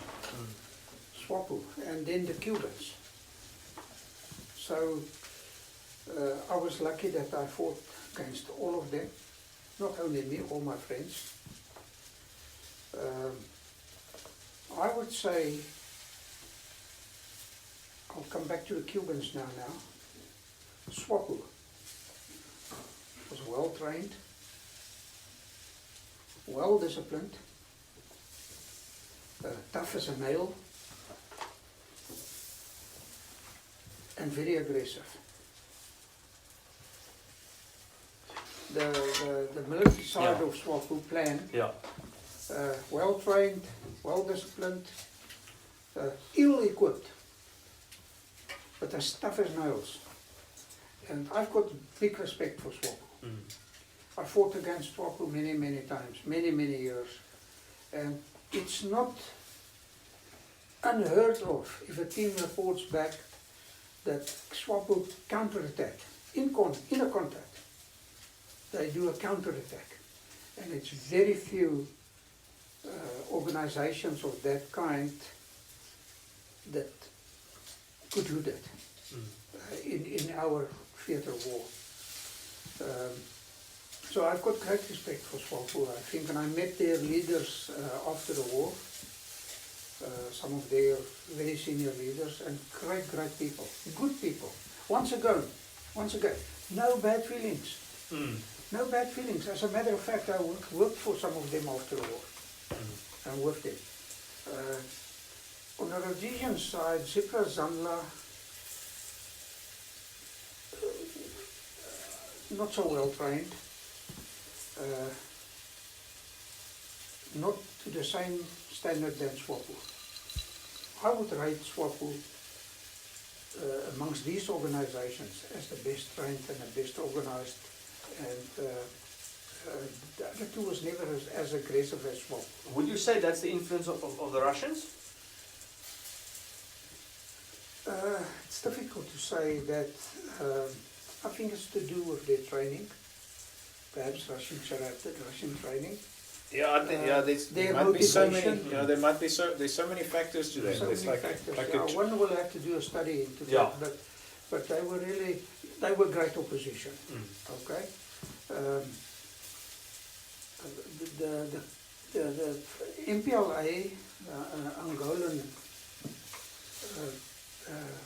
SWAPO, and then the Cubans. So I was lucky that I fought against all of them, not only me, all my friends. I would say, I'll come back to the Cubans now. SWAPO was well trained, well disciplined, tough as a nail, and very aggressive. The military side of SWAPO plan, well trained, well disciplined, ill equipped, but as tough as nails. And I've got big respect for SWAPO. I fought against SWAPO many times, many years. And it's not unheard of if a team reports back that SWAPO counterattack in a contact. They do a counterattack, and it's very few organizations of that kind that could do that in our theatre war. So I've got great respect for SWAPO, I think, and I met their leaders after the war. Some of their very senior leaders, and great people, good people. Once again, no bad feelings. No bad feelings. As a matter of fact, I worked for some of them after the war, and with them. On the Rhodesian side, Zebra Zambla, not so well trained, not to the same standard than SWAPO. I would rate SWAPO amongst these organizations as the best trained and the best organized, and the other two was never as aggressive as SWAPO. Would you say that's the influence of the Russians? It's difficult to say that. I think it's to do with their training. Perhaps Russians should have the Russian training. Yeah, I think there might be so many. There's so many factors to that. So It's many like, factors. One will have to do a study into that, but they were great opposition. Okay. The MPLA, Angolan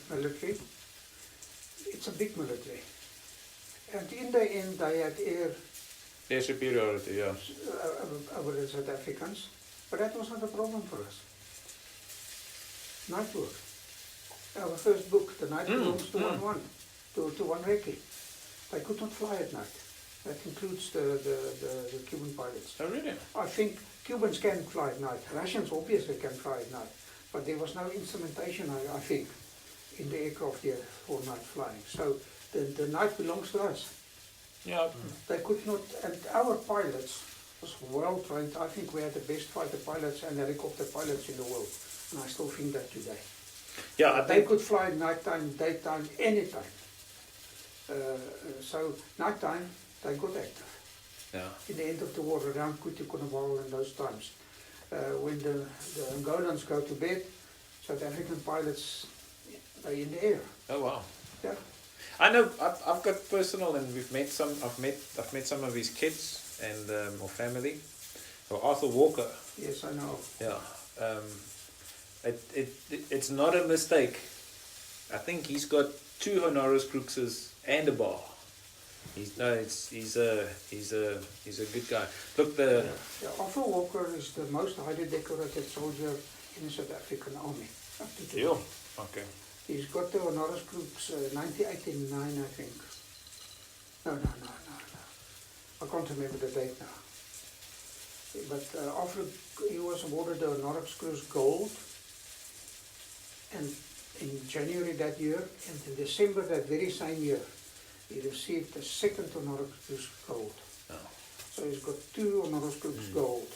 military, it's a big military, and in the end they had their superiority, yeah. over the South Africans, but that was not a problem for us. Night work. Our first book, The Night Belongs to one Recce. They could not fly at night. That includes the Cuban pilots. Oh, really? I think Cubans can fly at night. Russians obviously can fly at night, but there was no instrumentation, I think, in the aircraft here for night flying. So the night belongs to us. Yeah. They could not, and our pilots was well trained. I think we had the best fighter pilots and helicopter pilots in the world, and I still think that today. Yeah, They could fly nighttime, daytime, anytime. So nighttime, they got active. Yeah. In the end of the war, around Kutikonaval and those times. When the Angolans go to bed, South African pilots are in the air. Oh, wow. Yeah. I know I've got personal, and we've met some. I've met some of his kids and or family. Or Arthur Walker. Yes, I know. Yeah. It's not a mistake. I think he's got 2 Honoris Cruxes and a bar. He's a good guy. Look, Yeah, Arthur Walker is the most highly decorated soldier in the South African Army. Up to today. Okay. He's got the Honoris Cruxes 1989, I think. No. I can't remember the date now. But after he was awarded the Honoris Cruxes Gold, and in January that year, and in December that very same year, he received the 2nd Honoris Cruxes Gold. Oh. So he's got 2 Honoris Cruxes Gold.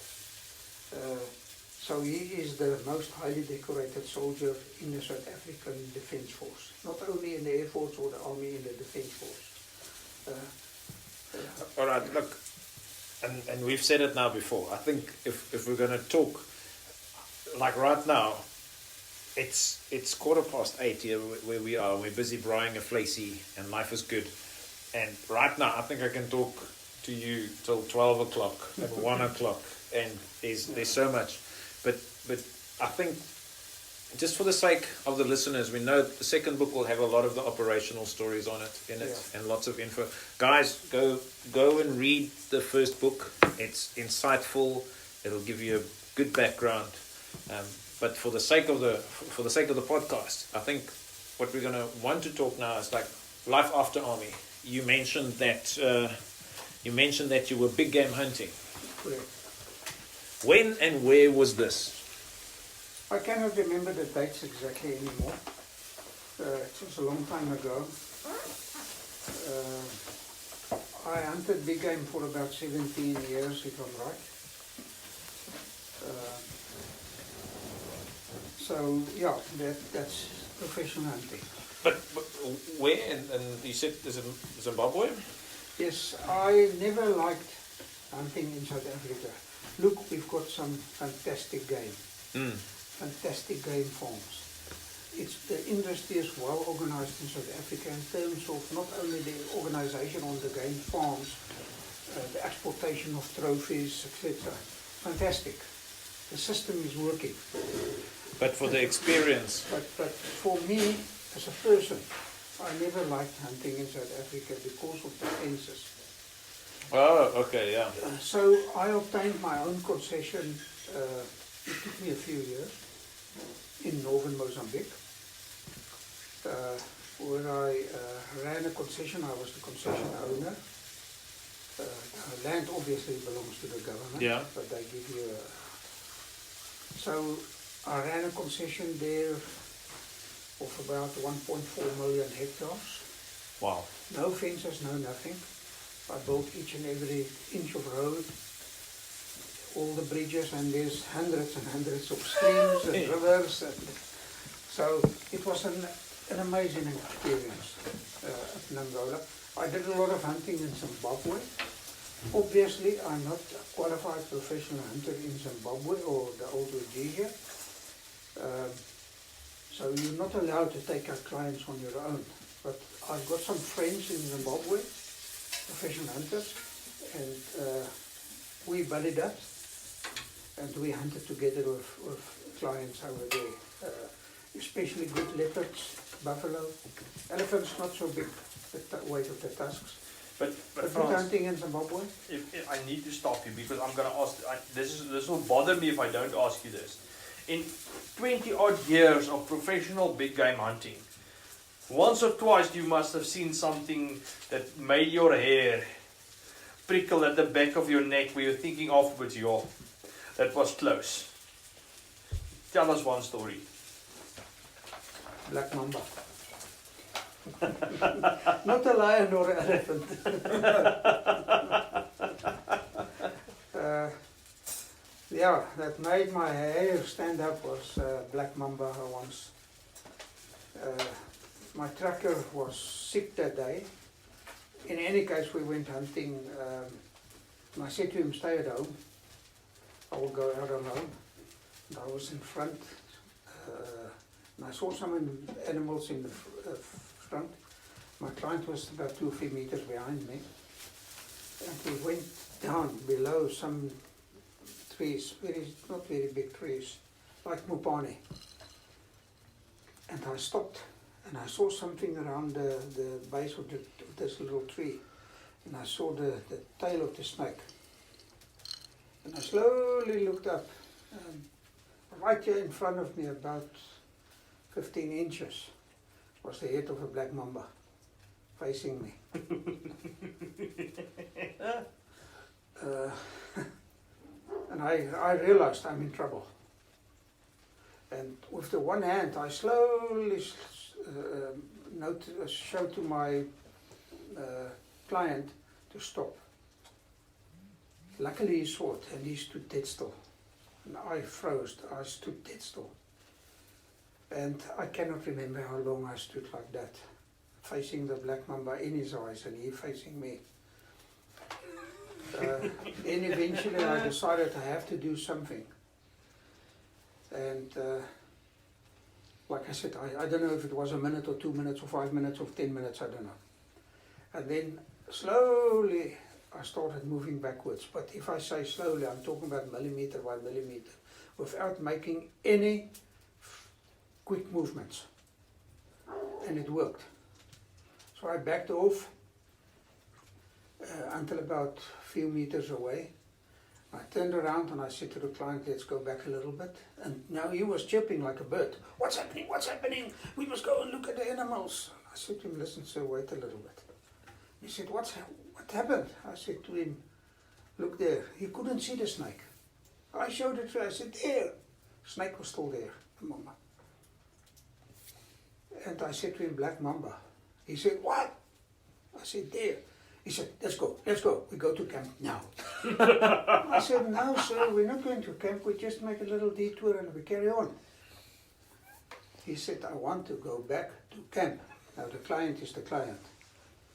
So he is the most highly decorated soldier in the South African Defence Force. Not only in the Air Force or the Army, in the Defence Force. All right. Look, and we've said it now before. I think if we're going to talk, like right now, it's 8:15 here where we are. We're busy brying a flacey, and life is good. And right now, I think I can talk to you till 12 o'clock and 1 o'clock, and there's so much. But I think, just for the sake of the listeners, we know the second book will have a lot of the operational stories in it, and lots of info. Guys, go and read the first book. It's insightful. It'll give you a good background. But for the sake of the podcast, I think what we're going to want to talk now is like life after Army. You mentioned that you were big game hunting. Correct. When and where was this? I cannot remember the dates exactly anymore. It was a long time ago. I hunted big game for about 17 years, if I'm right. So yeah, that's professional hunting. But where? And you said Zimbabwe? Yes, I never liked hunting in South Africa. Look, we've got some fantastic game. Fantastic game farms. The industry is well organized in South Africa in terms of not only the organization on the game farms, the exportation of trophies, etc. Fantastic. The system is working. But for the experience. But for me, as a person, I never liked hunting in South Africa because of the fences. Oh, okay, yeah. So I obtained my own concession. It took me a few years in northern Mozambique, where I ran a concession. I was the concession owner. Land obviously belongs to the government, Yeah. but they give you a... So I ran a concession there of about 1.4 million hectares. Wow. No fences, no nothing. I built each and every inch of road, all the bridges, and there's hundreds and hundreds of streams and rivers. And so it was an amazing experience at Nangola. I did a lot of hunting in Zimbabwe. Obviously, I'm not a qualified professional hunter in Zimbabwe or the old Rhodesia. So you're not allowed to take out clients on your own. But I've got some friends in Zimbabwe, professional hunters, and we buddied up and we hunted together with clients over there, especially good leopards, buffalo, elephants not so big, the weight of the tusks. But Good Frans, hunting in Zimbabwe? if I need to stop you because I'm going to ask, this will bother me if I don't ask you this. In 20 odd years of professional big game hunting, once or twice you must have seen something that made your hair prickle at the back of your neck where you're thinking afterwards, yo, that was close. Tell us one story. Black mamba. Not a lion or an elephant. Yeah, that made my hair stand up was black mamba once. My tracker was sick that day. In any case, we went hunting. And I said to him, stay at home. I will go out alone. And I was in front. And I saw some animals in the front. My client was about 2 or 3 meters behind me. And we went down below some trees, not very big trees, like Mupane. And I stopped and I saw something around the base of this little tree. And I saw the tail of the snake. And I slowly looked up. Right here in front of me, about 15 inches, was the head of a black mamba facing me. And I realized I'm in trouble. And with the one hand, I slowly showed to my client to stop. Luckily he saw it and he stood dead still. And I froze, I stood dead still. And I cannot remember how long I stood like that, facing the black mamba in his eyes and he facing me. Then eventually I decided I have to do something. And like I said, I don't know if it was a minute or 2 minutes or 5 minutes or 10 minutes, I don't know. And then slowly I started moving backwards. But if I say slowly, I'm talking about millimeter by millimeter, without making any quick movements. And it worked. So I backed off until about a few meters away. I turned around and I said to the client, let's go back a little bit. And now he was chirping like a bird. What's happening? What's happening? We must go and look at the animals. I said to him, listen, sir, wait a little bit. He said, what happened? I said to him, look there. He couldn't see the snake. I showed it to him. I said, there. Snake was still there, the mamba. And I said to him, black mamba. He said, what? I said, there. He said, let's go. We go to camp now. I said, no, sir, we're not going to camp. We just make a little detour and we carry on. He said, I want to go back to camp. Now, the client is the client.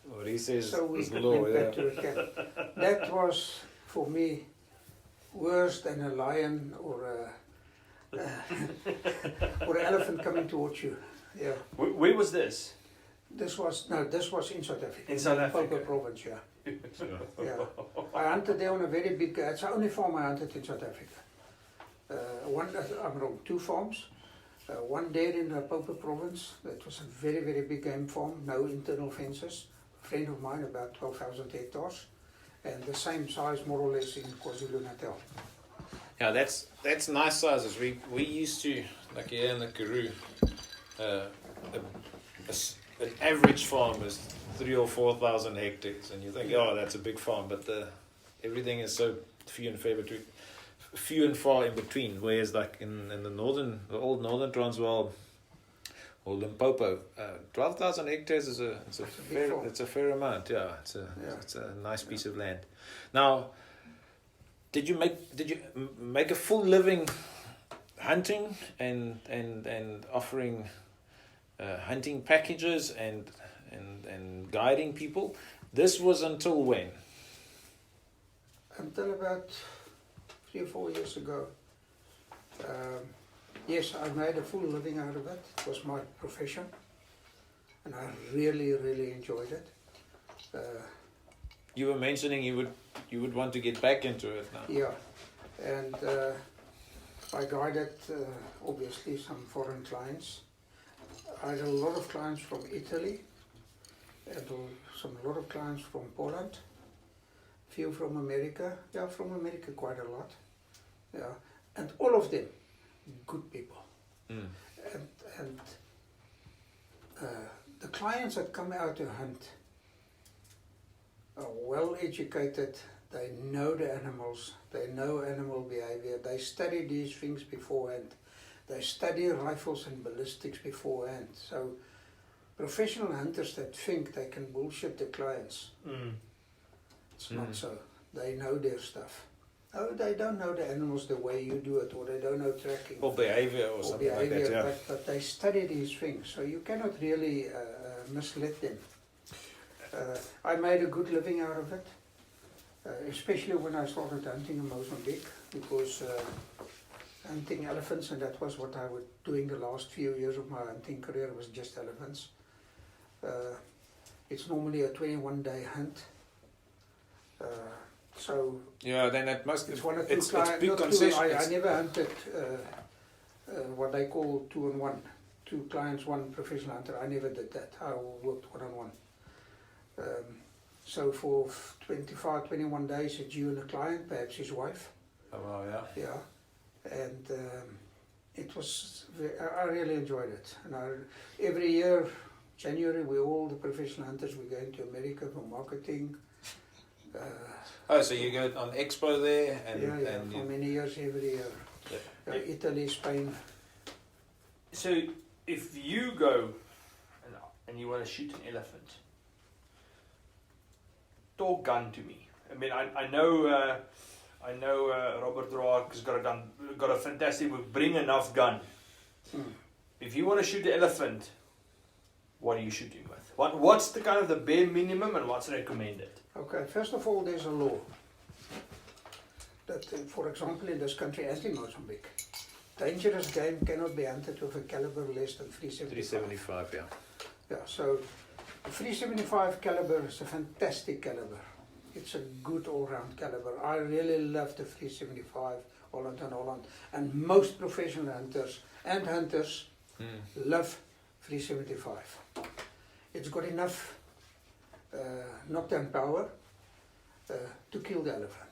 What he says So we is law, went yeah. back to the camp. That was, for me, worse than a lion or an elephant coming towards you. Yeah. Where was this? This was in South Africa. In South Africa. Limpopo province, yeah. Yeah. I hunted there on a very big, it's the only farm I hunted in South Africa. I'm wrong, 2 farms. One there in the Limpopo province, that was a very, very big game farm, no internal fences. A friend of mine, about 12,000 hectares. And the same size, more or less, in KwaZulu-Natal. Yeah, that's nice sizes. We used to, like here in the Karoo, an average farm is 3,000 or 4,000 hectares, and you think, oh, that's a big farm, but everything is so few and far in between. Whereas, like in the old northern Transvaal or Limpopo, 12,000 hectares is a fair amount. Yeah, it's a nice piece of land. Now, did you make a full living hunting and offering hunting packages and guiding people? This was until when? Until about 3 or 4 years ago. Yes, I made a full living out of it. It was my profession, and I really, really enjoyed it. You were mentioning you would want to get back into it now. Yeah, and I guided obviously some foreign clients. I had a lot of clients from Italy, and a lot of clients from Poland, few from America. Yeah, from America quite a lot. Yeah, and all of them good people. Mm. And the clients that come out to hunt are well educated. They know the animals. They know animal behavior. They study these things beforehand. They study rifles and ballistics beforehand. So professional hunters that think they can bullshit the clients, it's not so. They know their stuff. No, they don't know the animals the way you do it, or they don't know tracking. Or behavior or something like that, yeah. But they study these things, so you cannot really mislead them. I made a good living out of it, especially when I started hunting in Mozambique, because hunting elephants, and that was what I was doing the last few years of my hunting career, was just elephants. It's normally a 21-day hunt. So Yeah, then it must. it's one or two It's clients. big concession. I never hunted what they call 2-on-1. 2 clients, 1 professional hunter. I never did that. I worked 1-on-1. So for 25, 21 days, it's you and a client, perhaps his wife. Oh, well, yeah. Yeah, and it was. I really enjoyed it. And every year, January, we all the professional hunters. We go into America for marketing. Oh, so you go on expo there, and Yeah, and for you, many years, every year. Yeah. Italy, Spain. So if you go and you want to shoot an elephant, talk gun to me. I mean, I know Robert Roark has got a fantastic book, Bring Enough Gun. If you want to shoot an elephant, what are you shooting with? What's the kind of the bare minimum and what's recommended? Okay, first of all, there's a law that, for example, in this country, as in Mozambique, dangerous game cannot be hunted with a caliber less than 375. 375, yeah. Yeah, so the 375 caliber is a fantastic caliber. It's a good all-round caliber. I really love the 375 Holland and Holland, and most professional hunters and hunters love 375. It's got enough knockdown power to kill the elephant.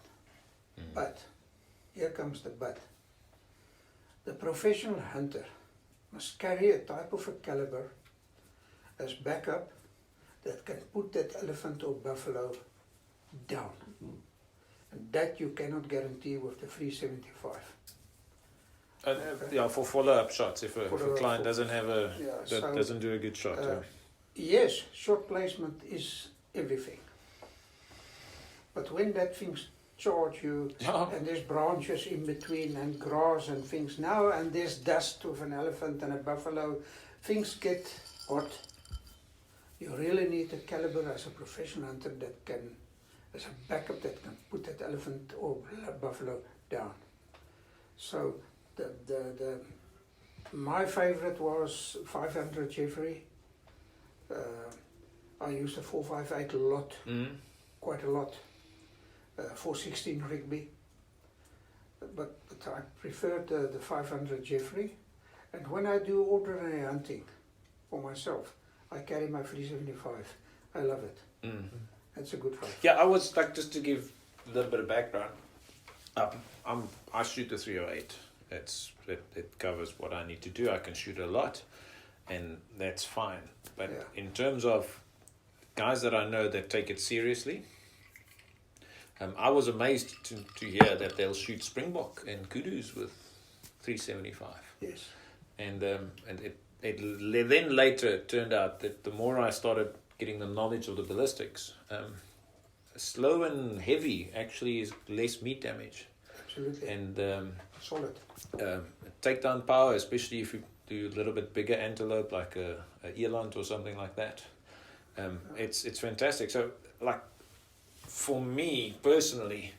But, here comes the but. The professional hunter must carry a type of a caliber as backup that can put that elephant or buffalo down. And that you cannot guarantee with the 375. And yeah, for follow-up shots, if a client doesn't have so, doesn't do a good shot. yes, shot placement is everything. But when that thing's charge you, and there's branches in between and grass and things now, and there's dust with an elephant and a buffalo, things get hot. You really need a caliber as a professional hunter that can, as a backup, that can put that elephant or buffalo down. So my favorite was 500 Jeffrey. I used a 458 a lot, quite a lot. 416 Rigby, but I prefer the 500 Jeffrey. And when I do ordinary hunting for myself, I carry my 375. I love it. It's a good rifle. Yeah, I was like, just to give a little bit of background. I shoot the 308. It covers what I need to do. I can shoot a lot, and that's fine. But in terms of guys that I know that take it seriously, I was amazed to hear that they'll shoot springbok and kudus with 375. Yes. And then later it turned out that the more I started getting the knowledge of the ballistics, slow and heavy actually is less meat damage. Absolutely. And solid. Takedown power, especially if you do a little bit bigger antelope like a eland or something like that, it's fantastic. So like, for me personally,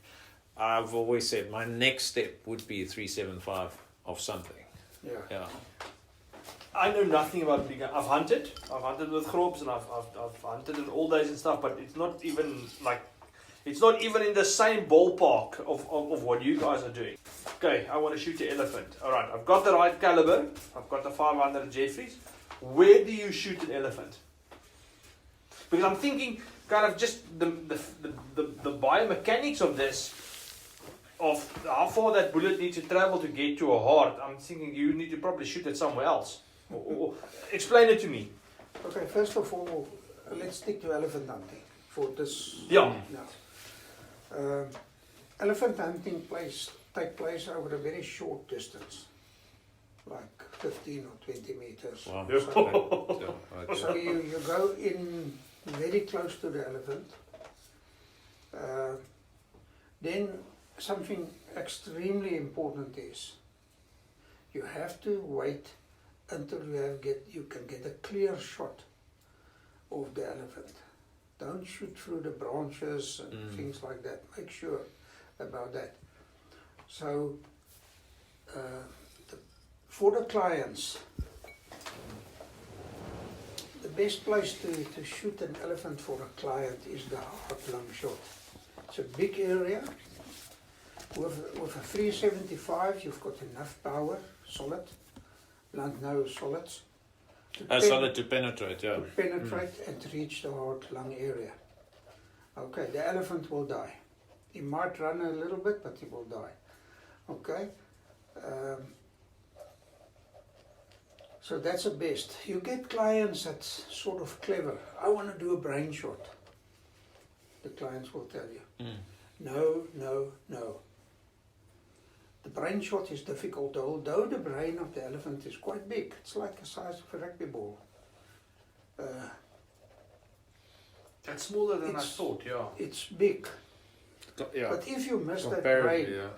I've always said my next step would be a 375 of something. Yeah. I know nothing about big gun. I've hunted with grobs, and I've hunted in all days and stuff, but it's not even in the same ballpark of what you guys are doing. Okay, I want to shoot the elephant. All right, I've got the right caliber. I've got the 500 Jeffries. Where do you shoot an elephant? Because I'm thinking kind of just the biomechanics of this, of how far that bullet needs to travel to get to a heart. I'm thinking you need to probably shoot it somewhere else. Or explain it to me. Okay, first of all, let's stick to elephant hunting for this. Yeah. Now, elephant hunting take place over a very short distance, like 15 or 20 meters. Wow. So you go in very close to the elephant. Then something extremely important is you have to wait until you can get a clear shot of the elephant. Don't shoot through the branches and things like that. Make sure about that. So for the clients, the best place to shoot an elephant for a client is the hard long shot. It's a big area. With a 375, you've got enough power, solid, blunt nose solids, Solid to penetrate, yeah. to penetrate and reach the hard lung area. Okay, the elephant will die. He might run a little bit, but he will die. Okay. So that's the best. You get clients that's sort of clever. I want to do a brain shot. The clients will tell you, no, no, no. The brain shot is difficult, although the brain of the elephant is quite big. It's like the size of a rugby ball. That's smaller than I It's- thought, yeah. It's big. Yeah. But if you miss that Comparatively, brain, yeah.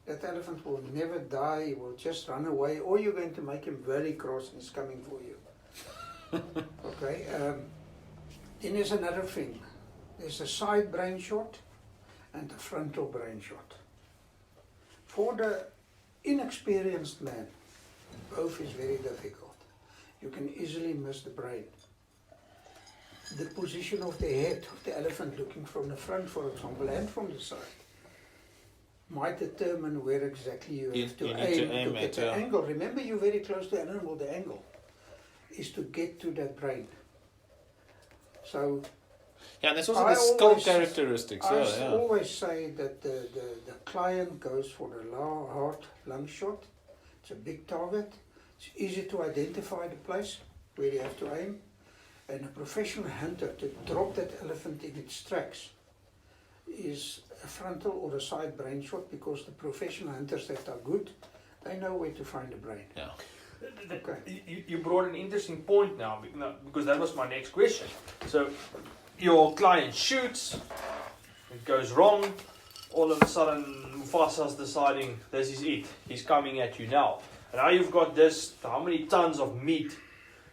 that elephant will never die, he will just run away, or you're going to make him very cross and he's coming for you. Okay, then there's another thing. There's a side brain shot and a frontal brain shot. For the inexperienced man, both is very difficult. You can easily miss the brain. The position of the head of the elephant looking from the front, for example, and from the side, might determine where exactly you have to You need aim to aim get at, the yeah. angle. Remember, you're very close to the animal. The angle is to get to that brain. So Yeah, and there's also I the skull always- characteristics, I yeah. always say that the client goes for the hard lung shot. It's a big target. It's easy to identify the place where you have to aim. And a professional hunter to drop that elephant in its tracks is a frontal or a side brain shot, because the professional hunters that are good, they know where to find the brain. Yeah. Okay. You brought an interesting point now, because that was my next question. So, your client shoots, it goes wrong, all of a sudden Mufasa's deciding this is it, he's coming at you now. And now you've got this, how many tons of meat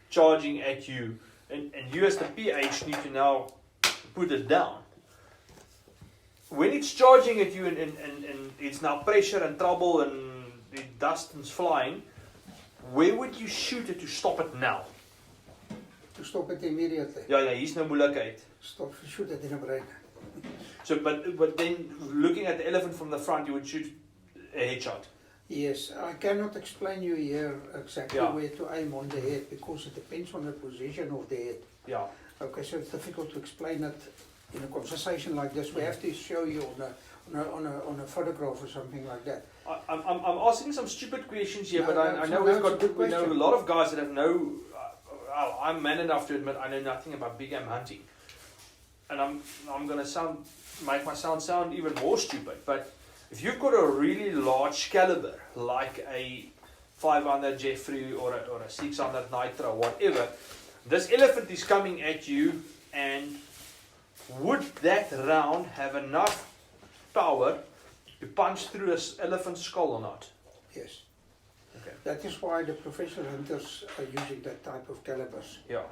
charging at you, and you as the PH need to now put it down. When it's charging at you and it's now pressure and trouble and the dust is flying, where would you shoot it to stop it now? To stop it immediately. Ja, hier's nou moeilikheid. Stop, shoot it in the brain. So, but then looking at the elephant from the front, you would shoot a headshot. Yes, I cannot explain you here exactly Yeah. where to aim on the head, because it depends on the position of the head. Yeah. Okay, so it's difficult to explain it in a conversation like this. We have to show you on a photograph or something like that. I'm asking some stupid questions here, No, but I know no, we've it's a got good we know a question. lot of guys that have no. I'm man enough to admit I know nothing about big game hunting, and I'm gonna make my sound even more stupid. But if you've got a really large caliber, like a 500 Jeffrey or a 600 Nitro, whatever, this elephant is coming at you, and would that round have enough power to punch through an elephant's skull or not? Yes. Okay. That is why the professional hunters are using that type of calibers. Yeah.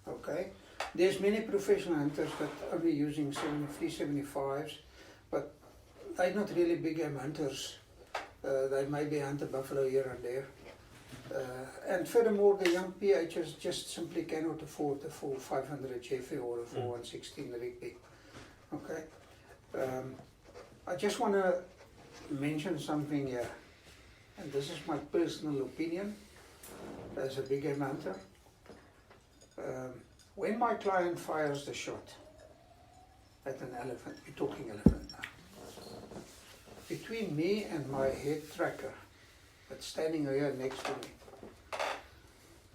Okay. There's many professional hunters that are only using 375s, but they're not really big game hunters. They maybe hunt a buffalo here and there. And furthermore, the young PHs just simply cannot afford the full 500 Jeffrey or a full 116 Rigby. Okay. I just want to mention something here, and this is my personal opinion as a big game hunter. When my client fires the shot at an elephant, we're talking elephant now, between me and my head tracker that's standing here next to me,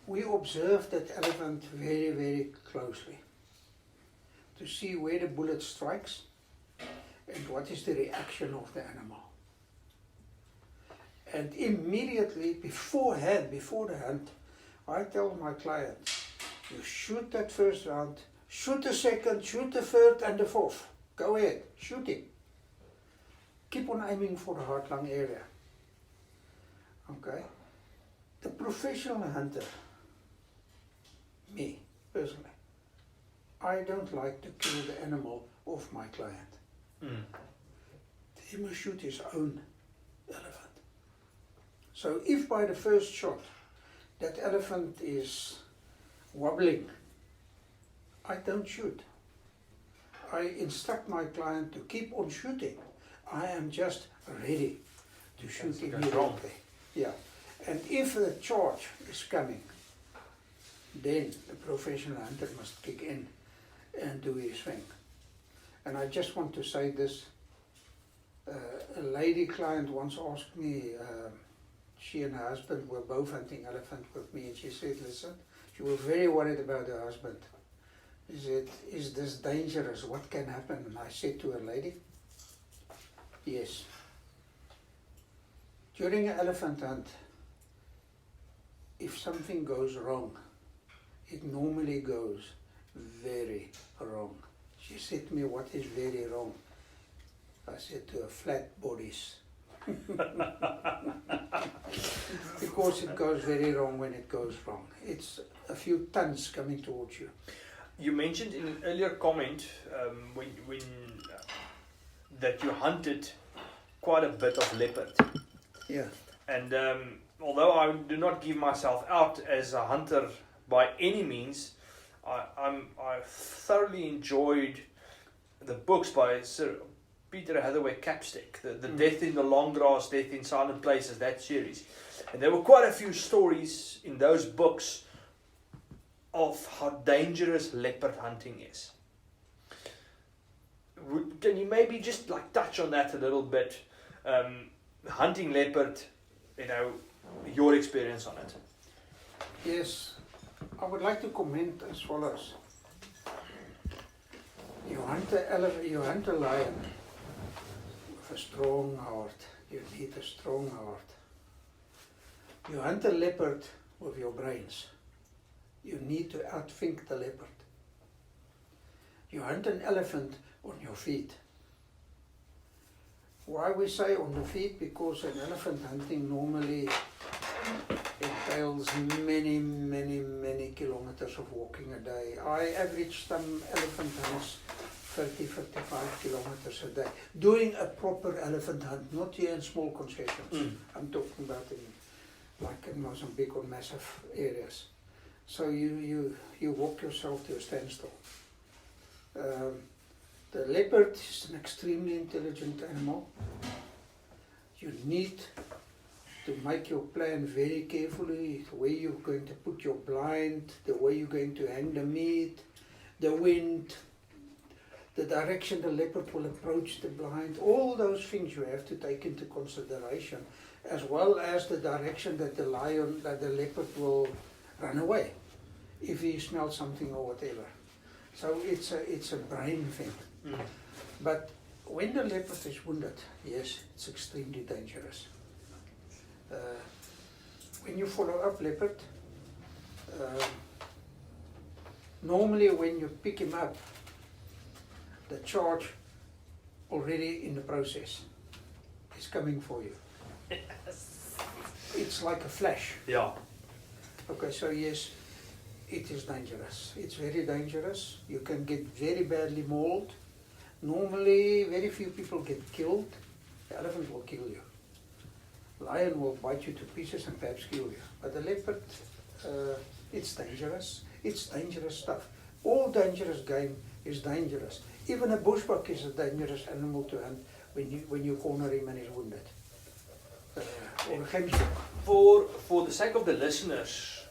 we observe that elephant very, very closely to see where the bullet strikes and what is the reaction of the animal. And immediately beforehand, before the hunt, I tell my client, you shoot that first round, shoot the second, shoot the third and the fourth. Go ahead, shoot it. Keep on aiming for the heart lung area. Okay? The professional hunter, me personally, I don't like to kill the animal of my client. He must shoot his own elephant. So if by the first shot that elephant is wobbling I don't shoot. I instruct my client to keep on shooting. I am just ready to shoot That's wrong. immediately. Yeah. And if the charge is coming, then the professional hunter must kick in and do his thing. And I just want to say this. A lady client once asked me, she and her husband were both hunting elephant with me, and she said, listen, she was very worried about her husband. She said, is this dangerous? What can happen? And I said to her, lady, yes. During an elephant hunt, if something goes wrong, it normally goes very wrong. She said to me, what is very wrong? I said to her, flat bodies. Because it goes very wrong when it goes wrong. It's a few tons coming towards you. You mentioned in an earlier comment when that you hunted quite a bit of leopard. Yeah. And although I do not give myself out as a hunter by any means, I thoroughly enjoyed the books by Sir Peter Hathaway Capstick, the Death in the Long Grass, Death in Silent Places, that series. And there were quite a few stories in those books of how dangerous leopard hunting is. Can you maybe just like touch on that a little bit? Hunting leopard, your experience on it. Yes, I would like to comment as follows. You hunt a lion with a strong heart. You need a strong heart. You hunt a leopard with your brains. You need to outthink the leopard. You hunt an elephant on your feet. Why we say on the feet? Because an elephant hunting normally entails many kilometers of walking a day. I average some elephant hunts 30-55 kilometers a day. Doing a proper elephant hunt, not here in small concessions. I'm talking about in Mozambique or massive areas. So you walk yourself to a standstill. The leopard is an extremely intelligent animal. You need to make your plan very carefully, the way you're going to put your blind, the way you're going to hang the meat, the wind, the direction the leopard will approach the blind. All those things you have to take into consideration, as well as the direction that the leopard will run away if he smells something or whatever. So it's a brain thing. But when the leopard is wounded, yes, it's extremely dangerous. When you follow up leopard, normally when you pick him up, the charge already in the process is coming for you. It's like a flash. Yeah. Okay, so yes, it is dangerous. It's very dangerous. You can get very badly mauled. Normally, very few people get killed. The elephant will kill you. Lion will bite you to pieces and perhaps kill you. But the leopard, it's dangerous. It's dangerous stuff. All dangerous game is dangerous. Even a bushbuck is a dangerous animal to hunt when you corner him and he's wounded. Or a gemsbok. For the sake of the listeners,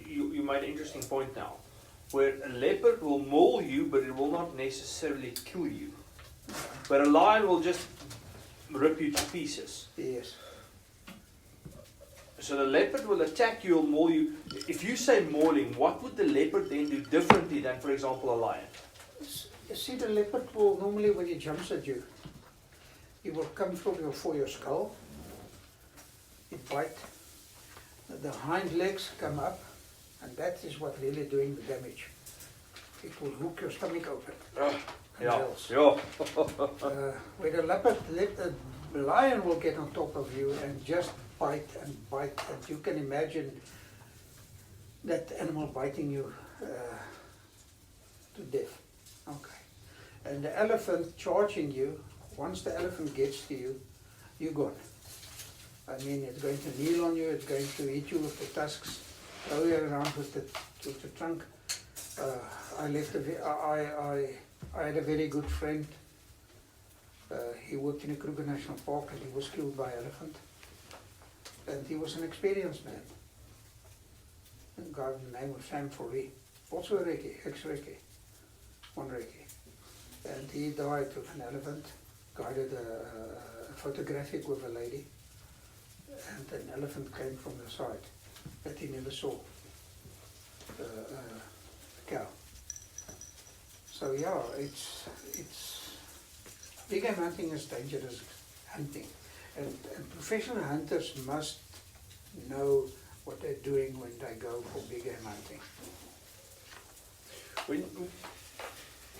you made an interesting point now, where a leopard will maul you, but it will not necessarily kill you. But a lion will just rip you to pieces. Yes. So the leopard will attack you or maul you. If you say mauling, what would the leopard then do differently than, for example, a lion? You see, the leopard will normally, when he jumps at you, he will come for your skull. He bite. The hind legs come up, and that is what really doing the damage. It will hook your stomach open. Where the leopard, the lion will get on top of you and just bite and bite, and you can imagine that animal biting you to death. Okay. And the elephant charging you, once the elephant gets to you, you're gone. I mean, it's going to kneel on you, it's going to hit you with the tusks, throw you around with the trunk, I left. I had a very good friend. He worked in a Kruger National Park and he was killed by elephant. And he was an experienced man. A guy with the name of Sam Foley, also a Recce, ex-Recce, one Recce. And he died of an elephant, guided a photographic with a lady. And an elephant came from the side that he never saw. A cow. So yeah, it's big game hunting is dangerous hunting, and professional hunters must know what they're doing when they go for big game hunting.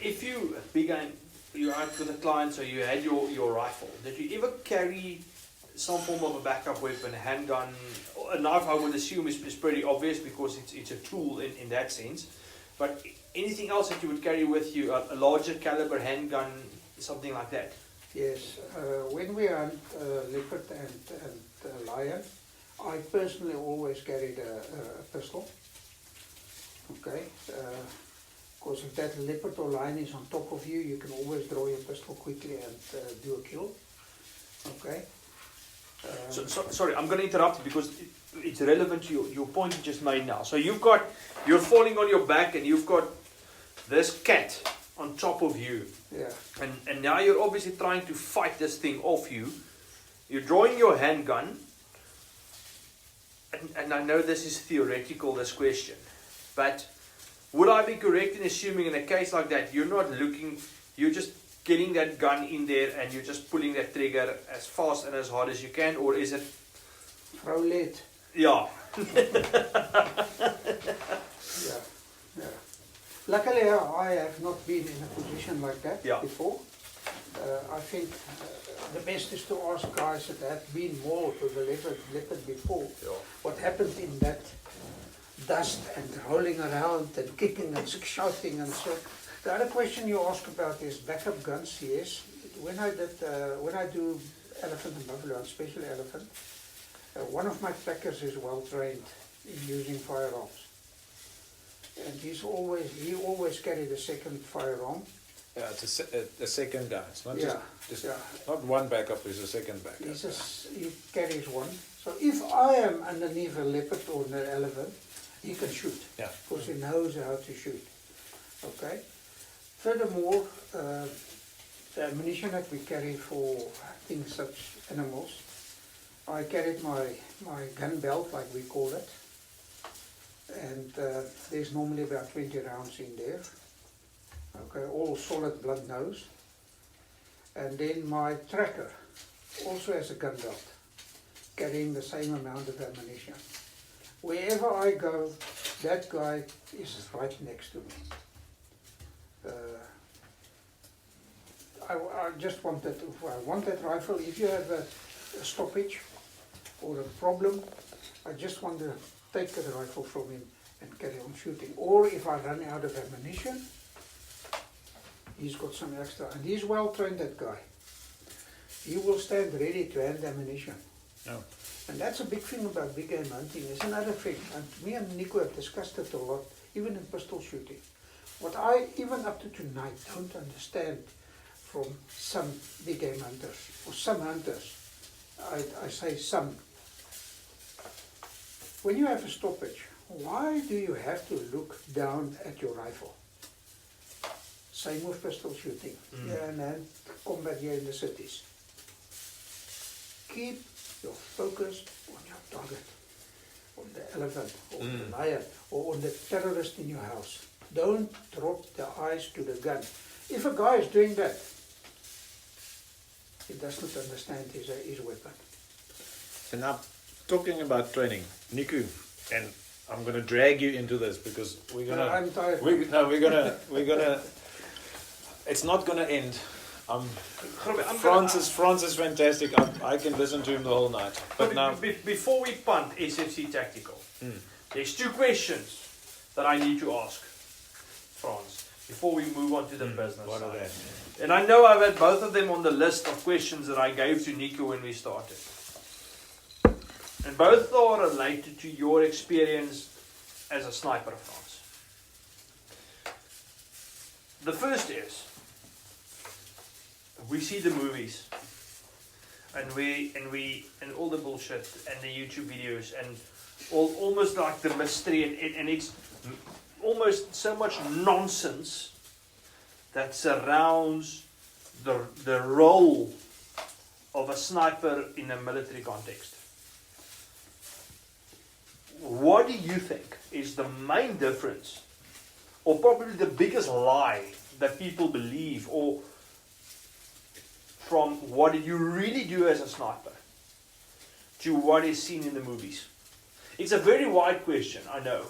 If you big game, you're out with a client, so you had your rifle. Did you ever carry some form of a backup weapon, a handgun, a knife? I would assume is pretty obvious because it's a tool in that sense. But anything else that you would carry with you, a larger caliber handgun, something like that? Yes, when we hunt leopard and lion, I personally always carried a pistol. Okay, because if that leopard or lion is on top of you, you can always draw your pistol quickly and do a kill. Okay. Sorry, I'm going to interrupt you because it's relevant to your point you just made now. So you're falling on your back and you've got this cat on top of you. Yeah. And now you're obviously trying to fight this thing off you. You're drawing your handgun. And I know this is theoretical, this question. But would I be correct in assuming in a case like that, you're not looking, you're just getting that gun in there and you're just pulling that trigger as fast and as hard as you can, or is it? Throw lead. Yeah. Yeah. Luckily, I have not been in a position like that before. I think the best is to ask guys that have been mauled with a leopard before. Yeah. What happened in that dust and rolling around and kicking and shouting and so. The other question you ask about is backup guns. Yes, when I do elephant and buffalo, especially elephant, one of my packers is well trained in using firearms, and he always carried a second firearm. Yeah, it's a second guy. It's not Yeah, just yeah. not one backup. It's a second backup. He carries one. So if I am underneath a leopard or an elephant, he can shoot. Yeah. Because he knows how to shoot. Okay. Furthermore, the ammunition that we carry for hunting such animals, I carried my gun belt, like we call it, and there's normally about 20 rounds in there. Okay, all solid blunt nose. And then my tracker also has a gun belt, carrying the same amount of ammunition. Wherever I go, that guy is right next to me. I just want that. I want that rifle. If you have a stoppage or a problem, I just want to take the rifle from him and carry on shooting. Or if I run out of ammunition, he's got some extra, and he's well trained, that guy. He will stand ready to hand ammunition. No. And that's a big thing about big game hunting. It's another thing, and me and Nico have discussed it a lot, even in pistol shooting. What I, even up to tonight, don't understand from some big game hunters, or some hunters, I say some. When you have a stoppage, why do you have to look down at your rifle? Same with pistol shooting, and then combat here in the cities. Keep your focus on your target, on the elephant, or on the lion, or on the terrorist in your house. Don't drop the eyes to the gun. If a guy is doing that, he does not understand his weapon. So now, talking about training, Niku, and I'm going to drag you into this because we're gonna. I'm tired. We're gonna. It's not going to end. Frans is fantastic. I can listen to him the whole night. But now, before we punt SFC Tactical, there's two questions that I need to ask Frans before we move on to the business what are side. they? And I know I've had both of them on the list of questions that I gave to Nico when we started. And both are related to your experience as a sniper, Frans. The first is, we see the movies, and all the bullshit, and the YouTube videos, and almost like the mystery, and it's almost so much nonsense that surrounds the role of a sniper in a military context. What do you think is the main difference, or probably the biggest lie that people believe, or from what did you really do as a sniper to what is seen in the movies? It's a very wide question, I know,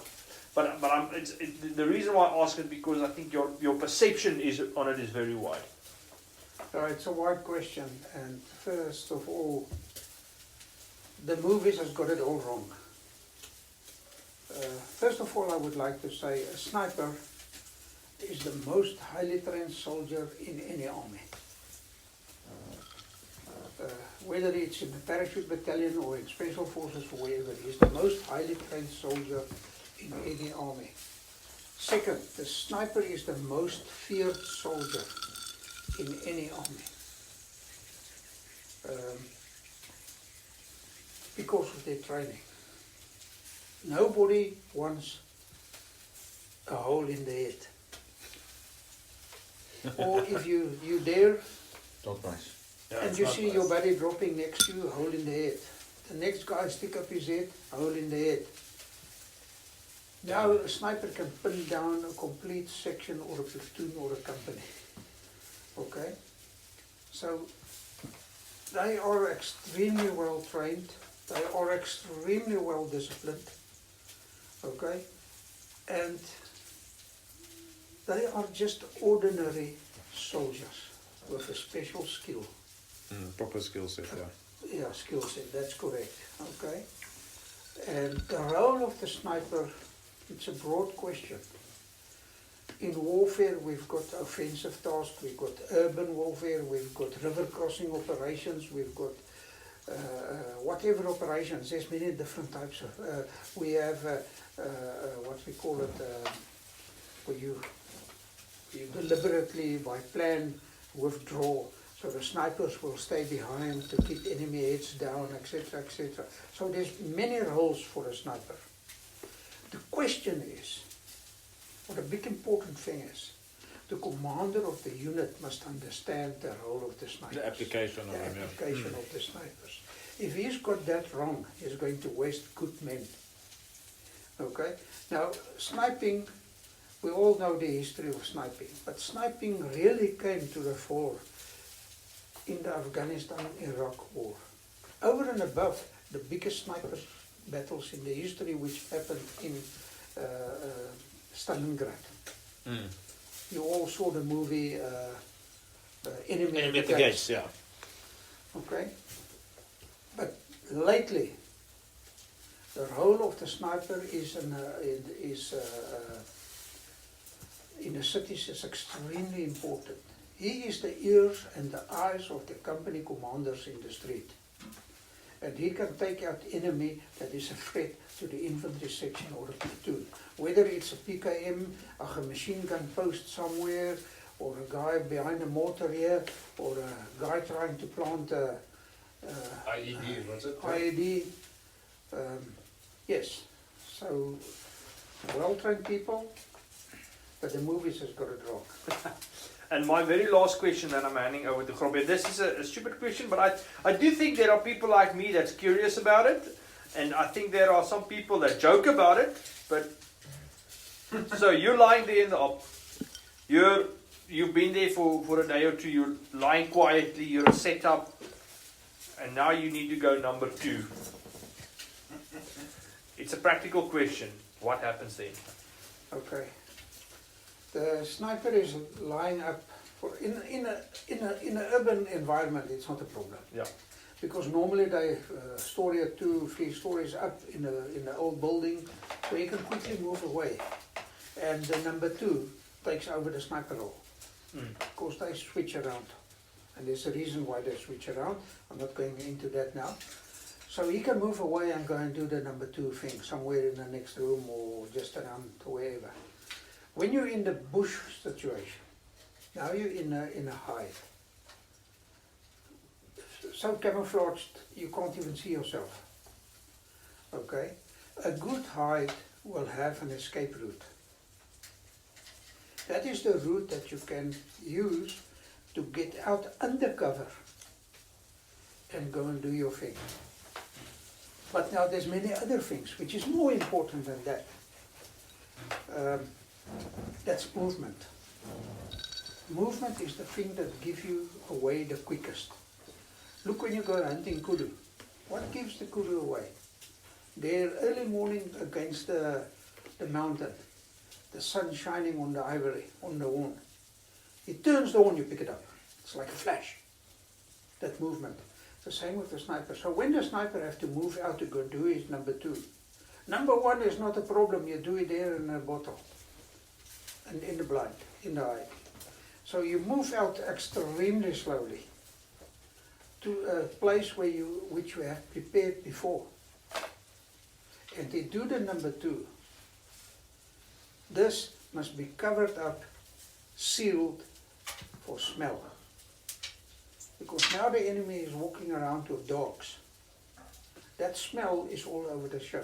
but the reason why I ask it because I think your perception on it is very wide. It's a wide question, and first of all, the movies has got it all wrong. First of all, I would like to say a sniper is the most highly trained soldier in any army. Whether it's in the parachute battalion or in special forces or wherever, he's the most highly trained soldier in any army. Second, the sniper is the most feared soldier in any army. Because of their training. Nobody wants a hole in the head. Or if you dare, Not nice. and you see your buddy dropping next to you, a hole in the head. The next guy stick up his head, a hole in the head. Now a sniper can pin down a complete section or a platoon or a company. Okay? So they are extremely well trained. They are extremely well disciplined. Okay? And they are just ordinary soldiers with a special skill. Proper skill set, yeah. Yeah, skill set, that's correct. Okay? And the role of the sniper, it's a broad question. In warfare, we've got offensive tasks, we've got urban warfare, we've got river crossing operations, we've got whatever operations. There's many different types of. We have what we call it, where you deliberately, by plan, withdraw. So the snipers will stay behind to keep enemy heads down, etc., etc. So there's many roles for a sniper. The question is, or the big important thing is, the commander of the unit must understand the role of the snipers. The application of them, The yeah. application of the snipers. If he's got that wrong, he's going to waste good men. Okay? Now, sniping, we all know the history of sniping, but sniping really came to the fore in the Afghanistan-Iraq war. Over and above the biggest sniper battles in the history which happened in Stalingrad. You all saw the movie Enemy at the Gates. Yeah. Okay? But lately, the role of the sniper is in the cities is extremely important. He is the ears and the eyes of the company commanders in the street. And he can take out enemy that is a threat to the infantry section or the platoon. Whether it's a PKM, a machine gun post somewhere, or a guy behind a mortar here, or a guy trying to plant a IED, what's it? IED. Yes, so well-trained people, but the movies has got it wrong. And my very last question that I'm handing over to Grobbe, this is a stupid question, but I do think there are people like me that's curious about it, and I think there are some people that joke about it, but so you're lying there in the op, you've been there for a day or two, you're lying quietly, you're set up, and now you need to go number 2. It's a practical question. What happens then? Okay. The sniper is lying up for in an urban environment. It's not a problem. Yeah. Because normally they story 2, 3 stories up in the old building, so you can quickly move away. And the number 2 takes over the sniper role. Of course, they switch around, and there's a reason why they switch around. I'm not going into that now. So he can move away and go and do the number 2 thing somewhere in the next room or just around wherever. When you're in the bush situation, Now you're in a hide. So camouflaged you can't even see yourself. Okay? A good hide will have an escape route. That is the route that you can use to get out undercover and go and do your thing. But now there's many other things which is more important than that. That's movement. Movement is the thing that gives you away the quickest. Look when you go hunting kudu. What gives the kudu away? They're early morning against the mountain. The sun shining on the ivory, on the horn. It turns the horn, you pick it up. It's like a flash. That movement. The same with the sniper. So when the sniper has to move out to go do his number 2. Number 1 is not a problem. You do it there in a bottle. And in the blind, in the eye. So you move out extremely slowly to a place which you have prepared before. And they do the number 2. This must be covered up, sealed for smell. Because now the enemy is walking around with dogs. That smell is all over the show.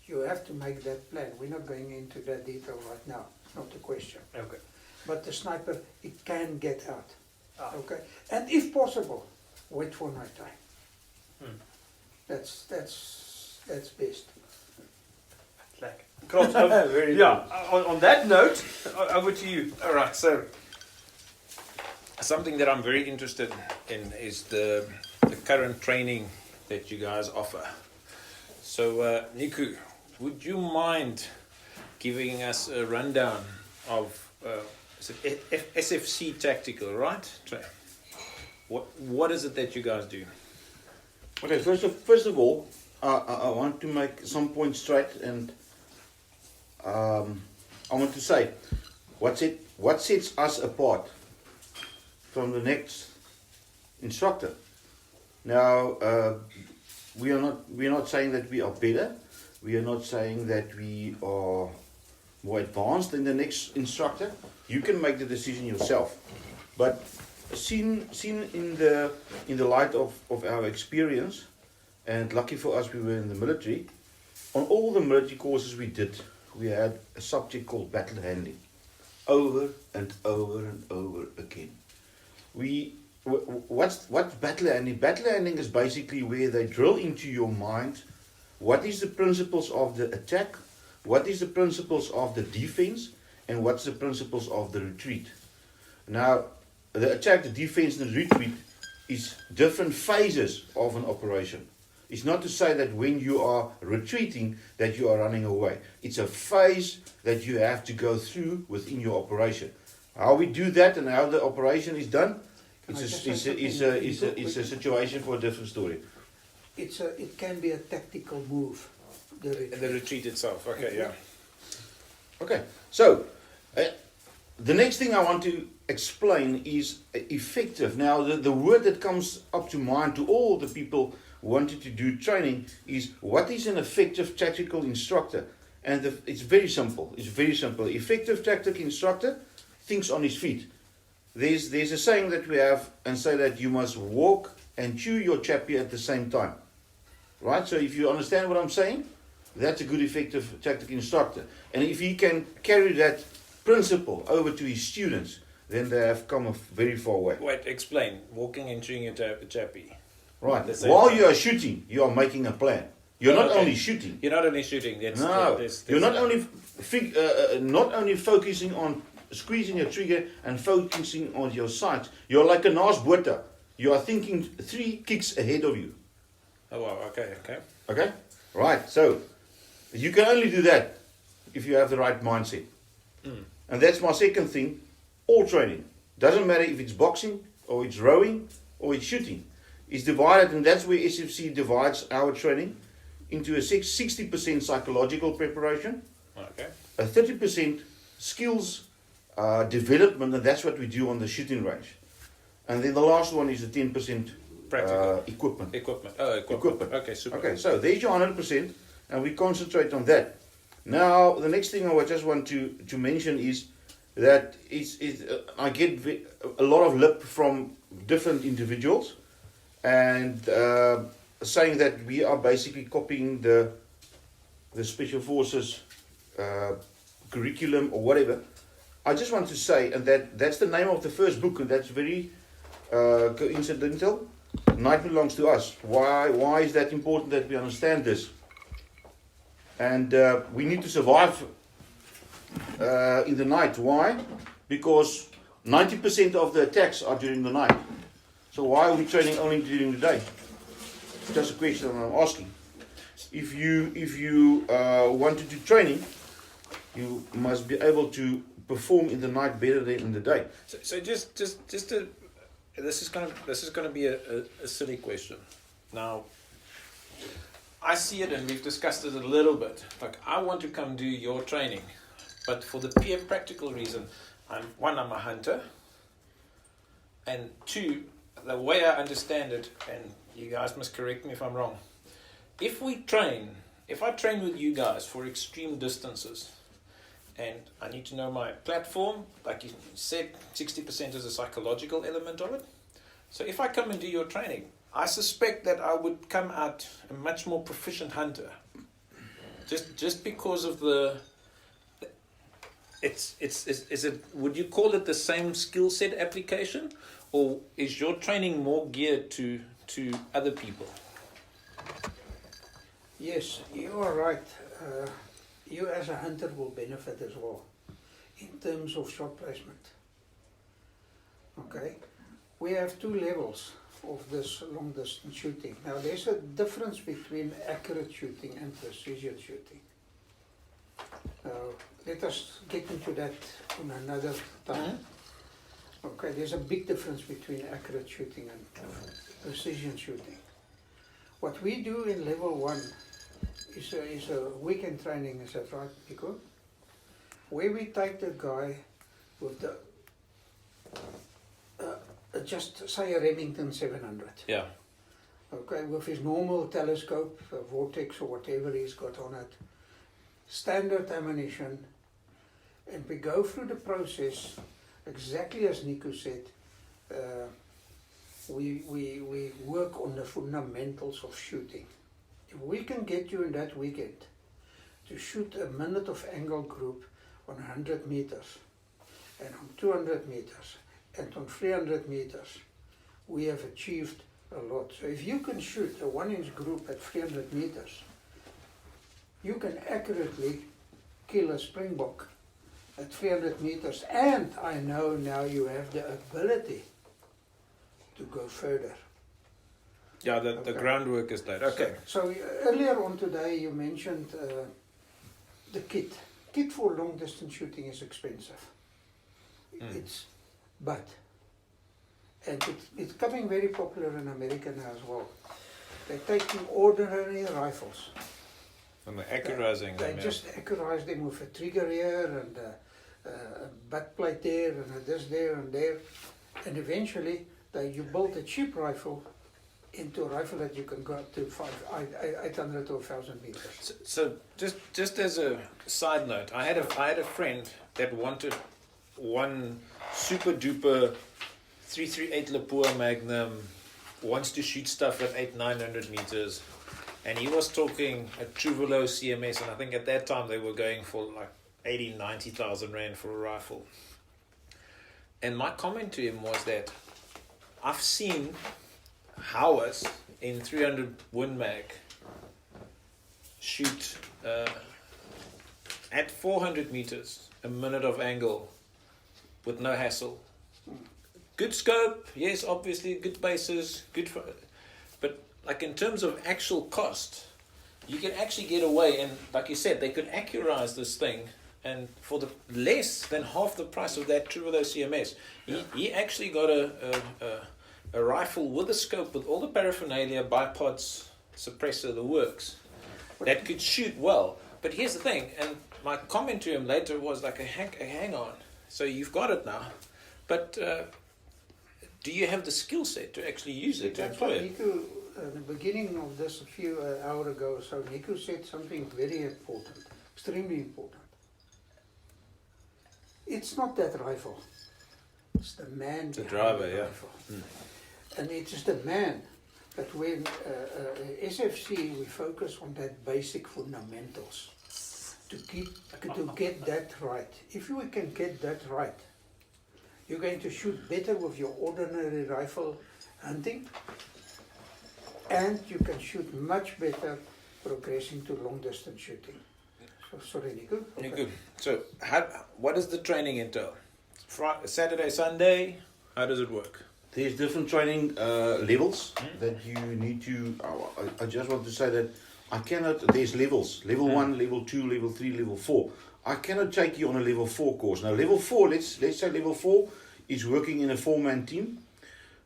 You have to make that plan. We're not going into that detail right now. It's not the question. Okay. But the sniper, it can get out. Ah. Okay? And if possible, wait for night time. That's best. Lekker. Krops, yeah, on that note, over to you. All right, so something that I'm very interested in is the current training that you guys offer. So, Niku, would you mind giving us a rundown of SFC Tactical, right? What is it that you guys do? Okay, first of all, I want to make some points straight, and I want to say what sets us apart from the next instructor. Now, we are not saying that we are better. We are not saying that we are more advanced than the next instructor. You can make the decision yourself. But seen in the light of our experience, and lucky for us we were in the military, on all the military courses we did, we had a subject called battle handling. Over and over and over again. What's battle handling? Battle handling is basically where they drill into your mind what is the principles of the attack, what is the principles of the defense, and what's the principles of the retreat. Now, the attack, the defense, and the retreat is different phases of an operation. It's not to say that when you are retreating that you are running away. It's a phase that you have to go through within your operation. How we do that and how the operation is done, it's a situation for a different story. It can be a tactical move. The retreat itself. Okay, yeah. Okay, so the next thing I want to explain is effective. Now, the word that comes up to mind to all the people wanting to do training is, what is an effective tactical instructor? And it's very simple. It's very simple. Effective tactical instructor thinks on his feet. There's a saying that we have and say that you must walk and chew your chappy at the same time. Right? So if you understand what I'm saying, that's a good effective tactical instructor. And if he can carry that principle over to his students, then they have come a very far way. Wait, explain. Walking and chewing a chappy. Right. While you are shooting, you are making a plan. You're not only shooting. You're not only shooting. You're not only focusing on squeezing your trigger and focusing on your sights. You're like a nice butter. You are thinking 3 kicks ahead of you. Oh, wow. Okay. Okay? Right. So, you can only do that if you have the right mindset. And that's my second thing. All training. Doesn't matter if it's boxing, or it's rowing, or it's shooting. It's divided, and that's where SFC divides our training into a 60% psychological preparation, Okay. a 30% skills development, and that's what we do on the shooting range. And then the last one is the 10% Practical. equipment. Equipment. Okay, super. Okay, so there's your 100%, and we concentrate on that. Now, the next thing I just want to mention is that I get a lot of lip from different individuals, and saying that we are basically copying the Special Forces curriculum or whatever. I just want to say, and that's the name of the first book, and that's very coincidental. Night belongs to us. Why is that important that we understand this? And we need to survive in the night. Why? Because 90% of the attacks are during the night. So why are we training only during the day? Just a question I'm asking. If you want to do training, you must be able to perform in the night better than in the day. So just to, this is gonna be a silly question. Now, I see it, and we've discussed it a little bit. Like, I want to come do your training, but for the pure practical reason, I'm a hunter, and two, the way I understand it, and you guys must correct me if I'm wrong. If I train with you guys for extreme distances, and I need to know my platform, like you said, 60% is a psychological element of it. So if I come and do your training, I suspect that I would come out a much more proficient hunter. Just because of would you call it the same skill set application, or is your training more geared to other people? Yes, you are right. You as a hunter will benefit as well in terms of shot placement. Okay, we have two levels of this long distance shooting. Now there's a difference between accurate shooting and precision shooting. Let us get into that on another time. Okay, there's a big difference between accurate shooting and precision shooting. What we do in level 1 is a weekend training, is that right, Nico? Where we take the guy with the just say a Remington 700. Yeah. Okay, with his normal telescope, vortex or whatever he's got on it, standard ammunition, and we go through the process exactly as Nico said. We work on the fundamentals of shooting. If we can get you in that weekend to shoot a minute of angle group on 100 meters and on 200 meters and on 300 meters, we have achieved a lot. So if you can shoot a 1-inch group at 300 meters, you can accurately kill a springbok at 300 meters, and I know now you have the ability to go further. Yeah, the groundwork is laid. Okay. So earlier on today you mentioned the kit. Kit for long distance shooting is expensive. It's becoming very popular in America now as well. They're taking ordinary rifles. And they're accurizing They them. just accurize them with a trigger here and a butt plate there and a this there and there. And eventually you build a cheap rifle into a rifle that you can go up to 800 or 1,000 meters. So just as a side note, I had a friend that wanted one super duper 338 Lapua Magnum, wants to shoot stuff at 800-900 meters, and he was talking a Truvelo CMS, and I think at that time they were going for like 80,000-90,000 rand for a rifle. And my comment to him was that I've seen Howards in 300 Win Mag shoot at 400 meters a minute of angle with no hassle. Good scope, yes, obviously good bases, but like in terms of actual cost, you can actually get away, and like you said, they could accurize this thing, and for the less than half the price of that Truvelo CMS, he actually got a rifle with a scope with all the paraphernalia, bipods, suppressor, the works, that could shoot well. But here's the thing, and my comment to him later was like, hang on, so you've got it now, but do you have the skill set to actually use it, to employ it? Nico, at the beginning of this, a few hours ago, so Nico said something very important, extremely important. It's not that rifle. It's the man The behind driver, the yeah. rifle. And it is the man. But when SFC, we focus on that basic fundamentals to get that right. If we can get that right, you're going to shoot better with your ordinary rifle hunting, and you can shoot much better progressing to long distance shooting. So, sorry, Nico. You're good. So, what does the training entail? Saturday, Sunday? How does it work? There's different training levels that you need to. I just want to say that I cannot. There's levels: level 1, level 2, level 3, level 4. I cannot take you on a level 4 course. Now, level 4. Let's say level 4 is working in a 4-man team.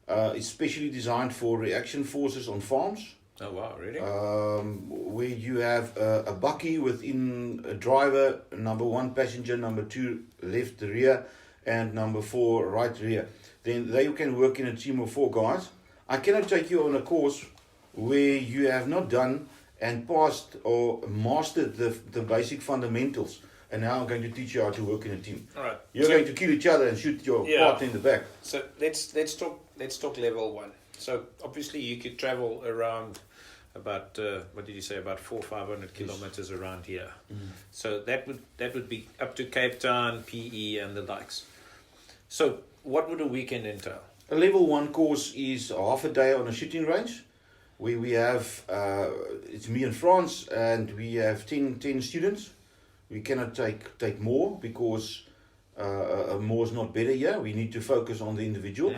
It's specially designed for reaction forces on farms. Oh wow, really? Where you have a bucky within a driver, number 1 passenger, number 2 left rear, and number 4 right rear. Then they can work in a team of 4 guys. I cannot take you on a course where you have not done and passed or mastered the basic fundamentals. And now I'm going to teach you how to work in a team. All right. You're going to kill each other and shoot your partner in the back. So let's talk level 1. So obviously you could travel around about what did you say, about 400-500 kilometers around here. So that would be up to Cape Town, PE, and the likes. So what would a weekend entail? A level 1 course is half a day on a shooting range, where we have it's me and Frans, and we have 10 students. We cannot take more because more is not better here. We need to focus on the individual.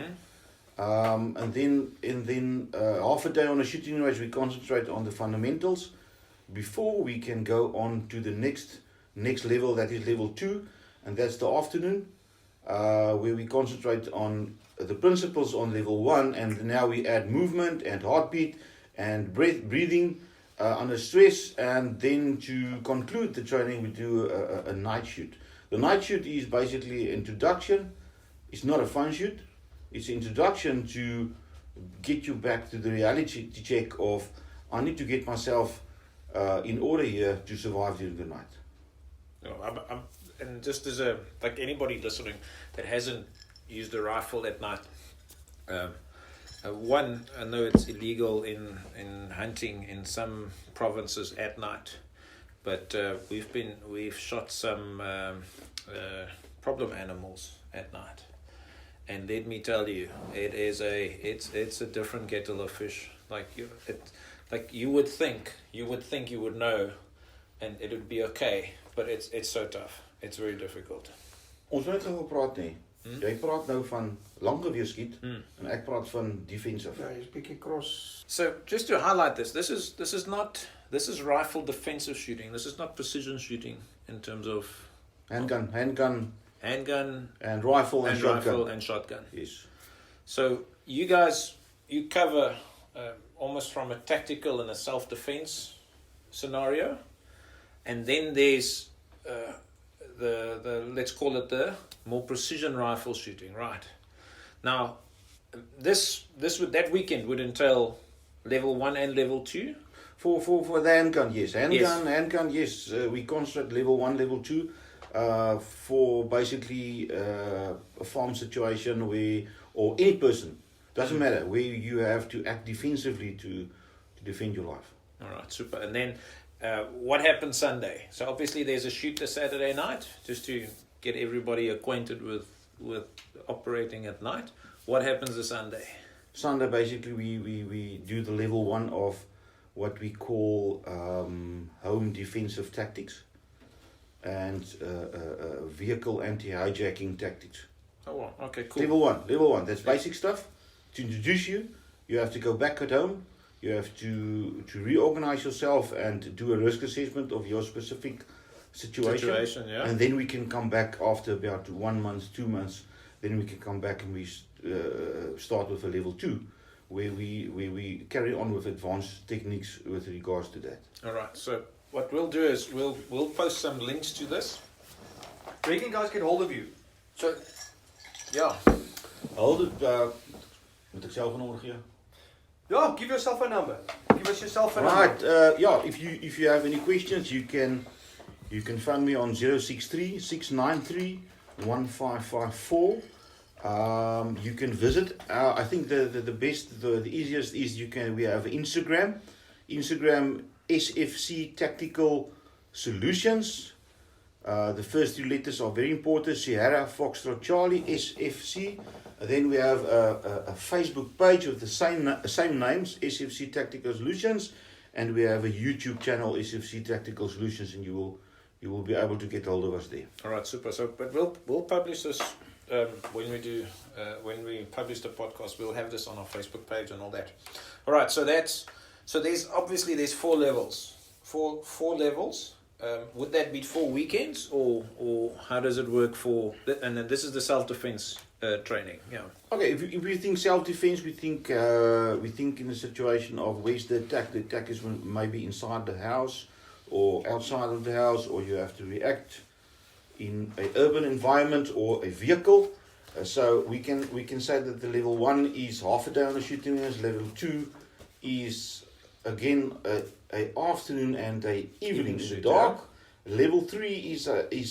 And then half a day on a shooting range, we concentrate on the fundamentals before we can go on to the next level, that is level 2, and that's the afternoon, where we concentrate on the principles on level 1, and now we add movement and heartbeat and breathing under stress, and then to conclude the training we do a night shoot. The night shoot is basically introduction. It's not a fun shoot. It's introduction to get you back to the reality check of I need to get myself in order here to survive during the night. And just as like anybody listening that hasn't used a rifle at night, one, I know it's illegal in hunting in some provinces at night, but we've shot some problem animals at night, and let me tell you, it's a different kettle of fish. You would think you would know, and it would be okay, but it's so tough. It's very difficult. Ons moet nou praat nie. Jy praat nou van lange weer skiet en ek praat van defensive. Yeah, it's big cross. So just to highlight this is rifle defensive shooting. This is not precision shooting in terms of Handgun and rifle and shotgun. Shotgun. Yes. So you guys, you cover almost from a tactical and a self-defense scenario, and then there's the let's call it the more precision rifle shooting, right? Now, that weekend would entail level 1 and level 2. For the handgun, yes. Handgun, yes. We construct level 1, level 2 for basically a farm situation or any person, doesn't matter, where you have to act defensively to defend your life. All right, super. And then what happens Sunday? So obviously there's a shoot this Saturday night, just to get everybody acquainted with operating at night. What happens this Sunday? Sunday, basically, we do the level 1 of what we call home defensive tactics and vehicle anti-hijacking tactics. Oh, wow. Okay, cool. Level 1. That's basic stuff. To introduce you, you have to go back at home. You have to reorganize yourself and do a risk assessment of your specific situation. Yeah. And then we can come back after about 1 month, 2 months. Then we can come back and we start with a level 2, where we carry on with advanced techniques with regards to that. All right. So what we'll do is we'll post some links to this. Where can guys get hold of you? So, yeah. Hold it. Moet ek self een nommer gee? Yeah, give yourself a number. Give us yourself a number. Right. If you have any questions, you can phone me on 063 693 1554. You can visit. I think the best, the easiest is we have Instagram. Instagram SFC Tactical Solutions. The first 2 letters are very important. Sierra Foxtrot Charlie SFC. Then we have a Facebook page with the same names, SFC Tactical Solutions, and we have a YouTube channel, SFC Tactical Solutions, and you will be able to get hold of us there. All right, super. So, but we'll publish this when we publish the podcast. We'll have this on our Facebook page and all that. All right, so there's 4 levels. Four levels. Would that be 4 weekends, or how does it work for? And then this is the self-defense training. Yeah. Okay, if we think self-defense, we think in the situation of where's the attack. The attack is maybe inside the house or outside of the house, or you have to react in an urban environment or a vehicle. So we can say that the level 1 is half a day on the shooting range. Level 2 is again a afternoon and a evening in the dark. Level 3 is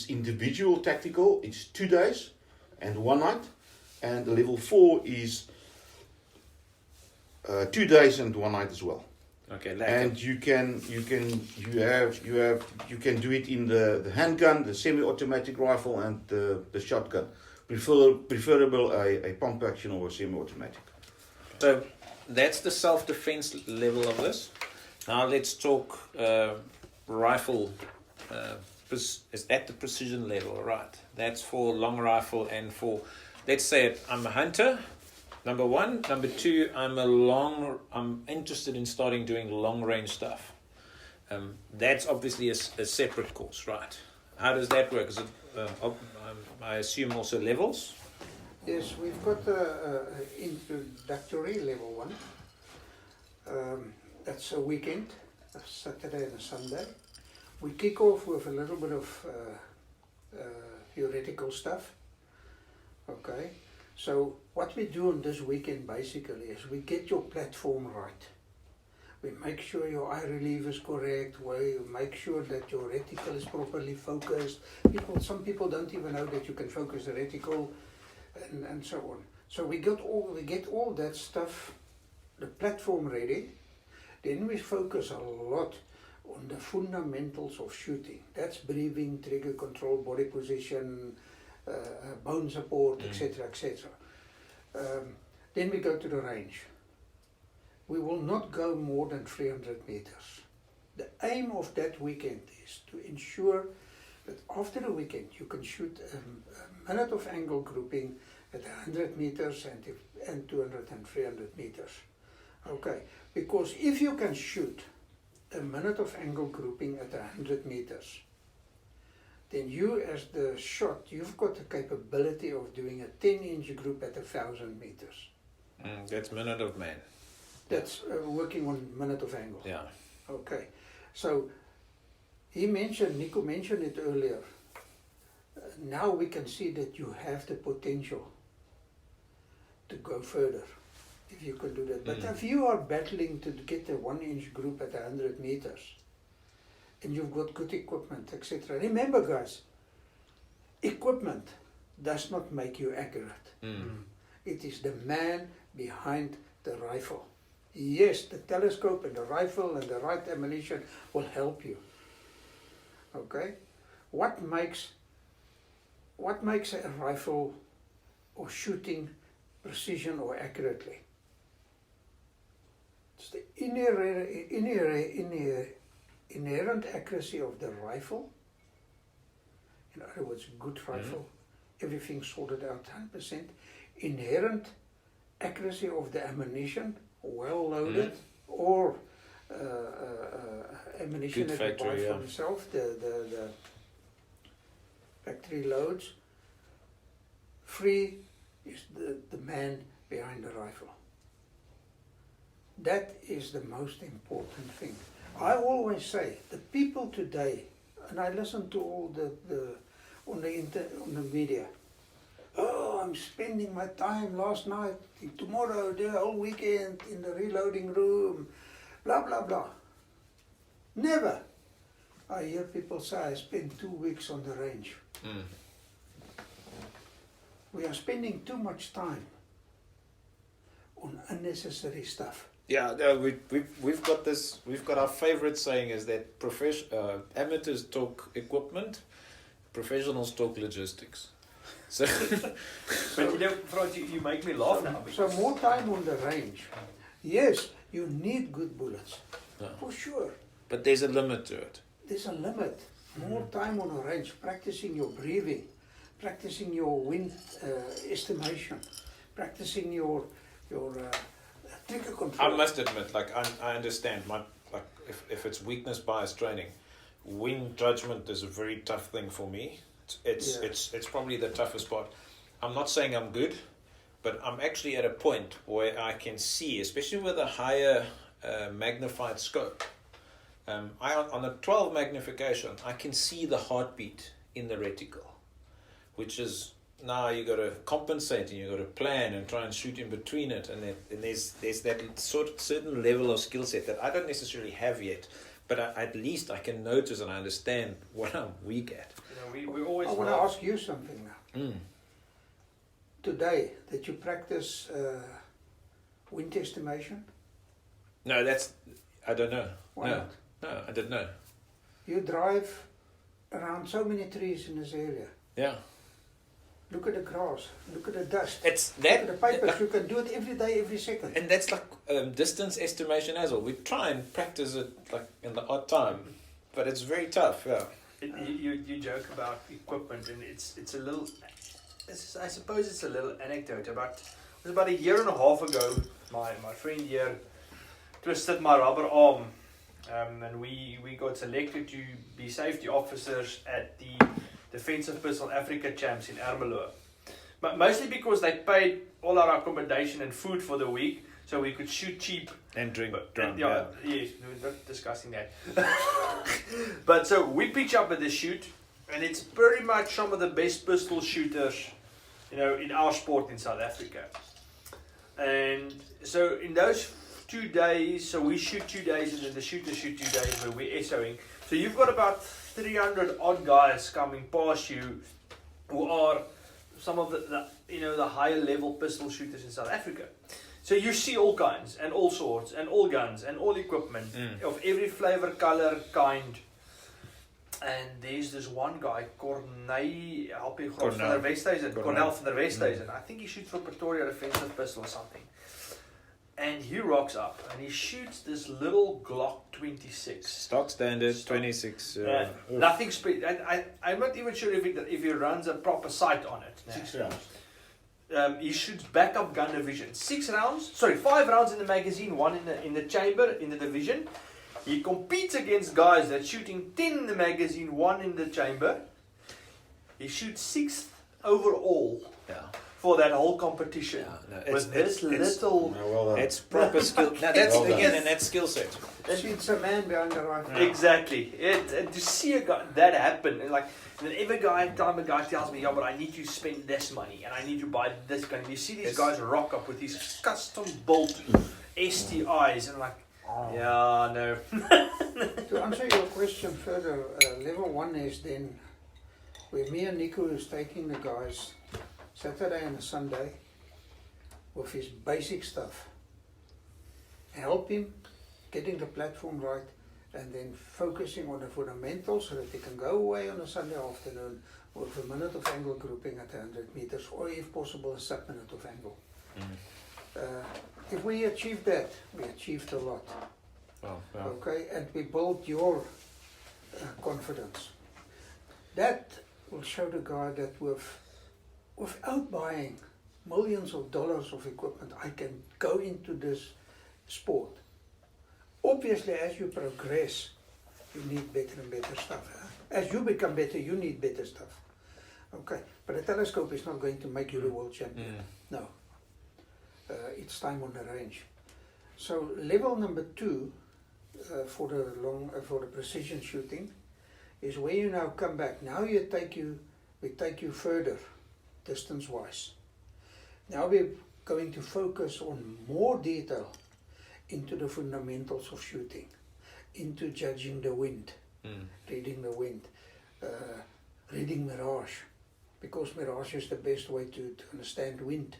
individual tactical. It's 2 days and 1 night. And level 4 is 2 days and 1 night as well. Okay. And you can do it in the handgun, the semi-automatic rifle, and the shotgun. Preferable a pump action or a semi-automatic. So that's the self-defense level of this. Now let's talk rifle. Is at the precision level, right? That's for long rifle and for, let's say I'm a hunter. Number 1. Number 2, I'm interested in starting doing long range stuff. That's obviously a separate course, right? How does that work? Is it, I assume also levels? Yes, we've got an introductory level 1. That's a weekend, a Saturday and a Sunday. We kick off with a little bit of theoretical stuff. Okay. So what we do on this weekend basically is we get your platform right. We make sure your eye relief is correct. We make sure that your reticle is properly focused. Some people don't even know that you can focus the reticle, and so on. So we get all that stuff, the platform ready. Then we focus a lot on the fundamentals of shooting. That's breathing, trigger control, body position, bone support, etc., etc. Then we go to the range. We will not go more than 300 meters. The aim of that weekend is to ensure that after the weekend you can shoot a minute of angle grouping at 100 meters and 200 and 300 meters. Okay, because if you can shoot a minute of angle grouping at 100 meters, then you as the shot, you've got the capability of doing a 10-inch group at 1,000 meters. That's minute of man. That's working on minute of angle. Yeah. Okay, so Nico mentioned it earlier. Now we can see that you have the potential to go further if you can do that. But if you are battling to get a 1-inch group at 100 meters, and you've got good equipment, etc. Remember, guys, equipment does not make you accurate. It is the man behind the rifle. Yes, the telescope and the rifle and the right ammunition will help you. Okay? What makes a rifle or shooting precision or accurately? It's the inherent accuracy of the rifle. In other words, good rifle, everything sorted out 100%. Inherent accuracy of the ammunition, well loaded, or ammunition Good that you buy factory, for yourself, the factory loads. Free is the man behind the rifle. That is the most important thing. I always say, the people today, and I listen to all on the media, oh, I'm spending my time last night, tomorrow, the whole weekend in the reloading room, blah, blah, blah. Never. I hear people say, I spent 2 weeks on the range. we are spending too much time on unnecessary stuff. Yeah, we've got this. We've got our favorite saying is that amateurs talk equipment, professionals talk logistics. So, But you know, Frans, you make me laugh now. So more time on the range. Yes, you need good bullets, Yeah. for sure. but there's a limit to it. There's a limit. More time on a range, practicing your breathing, practicing your wind estimation, practicing your trigger control. I must admit, like I understand if it's weakness bias training, wind judgment is a very tough thing for me. It's probably the toughest part. I'm not saying I'm good, but I'm actually at a point where I can see, especially with a higher magnified scope. On a 12 magnification, I can see the heartbeat in the reticle, which is now you got to compensate and you got to plan and try and shoot in between it, and there's that certain level of skill set that I don't necessarily have yet, but at least I can notice and I understand what I'm weak at. You know, we always. I want to ask you something now. Today, did you practice wind estimation? No, I don't know. Why not? No, I didn't know. You drive around so many trees in this area. Yeah. Look at the grass, look at the dust, It's look at that, the papers. You can do it every day, every second. and that's like distance estimation as well. We try and practice it like in the odd time, but it's very tough. Yeah. You joke about equipment, and it's a little. I suppose it's a little anecdote. It was about a year and a half ago. My friend here twisted my rubber arm, and we got selected to be safety officers at the Defensive Pistol Africa Champs in Ermelo. But mostly because they paid all our accommodation and food for the week, so we could shoot cheap. And drink But, drum. yeah, yes, we're not discussing that. But so we pitch up at the shoot, and it's pretty much some of the best pistol shooters, you know, in our sport in South Africa. And so in those 2 days, so we shoot 2 days, and then the shooters shoot 2 days where we're SOing. So you've got about 300 odd guys coming past you who are some of the higher level pistol shooters in South Africa. So you see all kinds and all sorts and all guns and all equipment of every flavor, color, kind. And there's this one guy, Cornell van der Westhuizen. I think he shoots for Pretoria Defensive Pistol or something. And he rocks up and he shoots this little Glock 26. Stock standard 26. Nothing I'm not even sure if he runs a proper sight on it. 6 rounds. He shoots backup gun division. 5 rounds in the magazine, 1 in the chamber, in the division. He competes against guys that shooting 10 in the magazine, 1 in the chamber. He shoots 6th overall for that whole competition. With this little... Well done. It's proper skill. Now that's Well done. again in that skill set. It's a man behind the rifle. Exactly. And to see a guy, that happen, and like, and then every time a guy tells me, yeah, but I need to spend this money, and I need to buy this gun. You see these guys rock up with these custom built STIs, and like, yeah, no. To answer your question further, level 1 is then where me and Nico is taking the guys Saturday and a Sunday with his basic stuff. Help him getting the platform right, and then focusing on the fundamentals so that he can go away on a Sunday afternoon with a minute of angle grouping at 100 meters, or if possible a sub-minute of angle. If we achieve that, we achieved a lot. Okay, and we build your confidence. That will show the guy that without buying millions of dollars of equipment, I can go into this sport. Obviously, as you progress, you need better and better stuff. As you become better, you need better stuff. Okay, but a telescope is not going to make you the world champion. No. It's time on the range. So level number 2 for the precision shooting is where you now come back. Now we take you further distance wise. Now we're going to focus on more detail into the fundamentals of shooting, into judging the wind, reading the wind, reading mirage, because mirage is the best way to understand wind.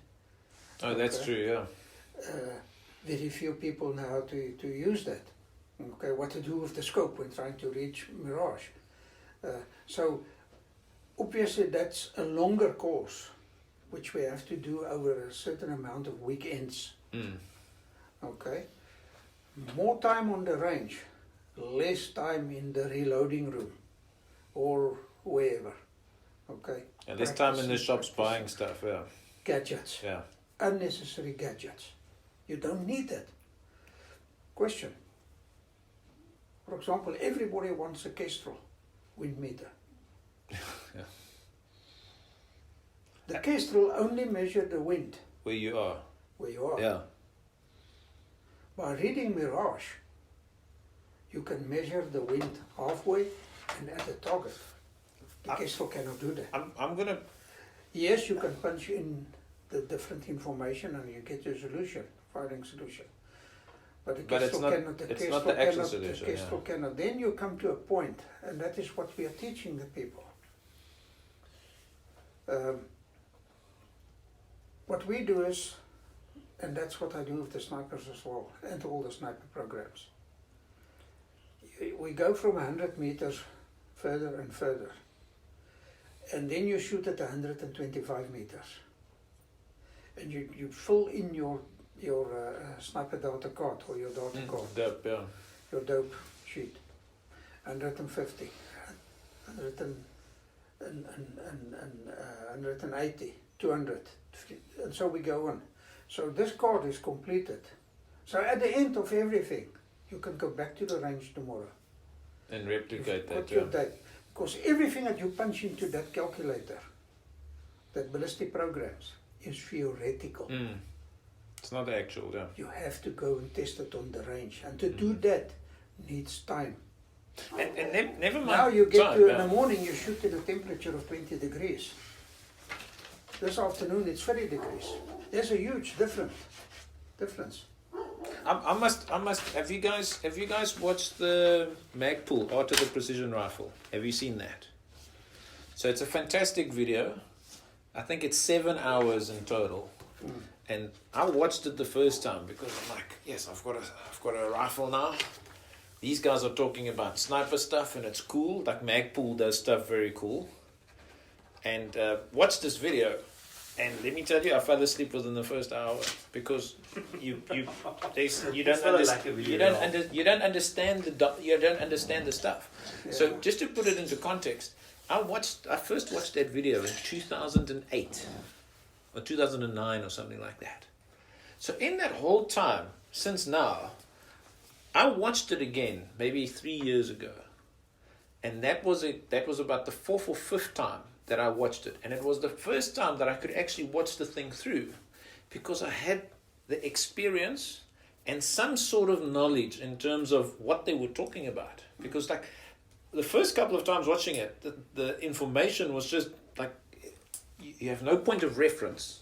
Oh, that's Okay. true. Yeah. Very few people know how to use that. Okay, what to do with the scope when trying to reach mirage. So obviously that's a longer course, which we have to do over a certain amount of weekends. Mm. Okay, more time on the range, less time in the reloading room or wherever. Okay, And this time in the Practicing, shops practicing. buying stuff. Yeah. Gadgets, Yeah. unnecessary gadgets. You don't need that. Question. For example, everybody wants a Kestrel wind meter. Yeah. The Kestrel only measures the wind Where you are. where you are. Yeah. By reading mirage, you can measure the wind halfway and at the target. The Kestrel cannot do that. I'm gonna. Yes, you can punch in the different information and you get your solution, firing solution. But the But it's Kestrel not- cannot. The it's Kestrel not the actual cannot. solution, The Kestrel cannot. Then you come to a point, and that is what we are teaching the people. What we do is, and that's what I do with the snipers as well, and all the sniper programs. We go from 100 meters further and further, and then you shoot at 125 meters, and you fill in your sniper data card or your data card, Dope, yeah. your dope sheet, 150, 180, 200, and so we go on. So this card is completed. So at the end of everything, you can go back to the range tomorrow. And replicate that. What Yeah. your date. Because everything that you punch into that calculator, that ballistic programs, is theoretical. Mm. It's not actual. Yeah. You have to go and test it on the range. And to do that needs time. And never mind. Now you get time, to, yeah. in the morning you shoot in a temperature of 20 degrees. This afternoon it's 30 degrees. There's a huge difference. I must. Have you guys watched the Magpul Art of the Precision Rifle? Have you seen that? So it's a fantastic video. I think it's 7 hours in total. And I watched it the first time because I'm like, yes, I've got a rifle now. These guys are talking about sniper stuff and it's cool. Like Magpul does stuff very cool. And watch this video. And let me tell you, I fell asleep within the first hour because you don't understand the stuff. So just to put it into context, I first watched that video in 2008 or 2009 or something like that. So in that whole time since now, I watched it again maybe 3 years ago, and that was about the fourth or fifth time that I watched it, and it was the first time that I could actually watch the thing through because I had the experience and some sort of knowledge in terms of what they were talking about. Because like the first couple of times watching it, the information was just like you have no point of reference.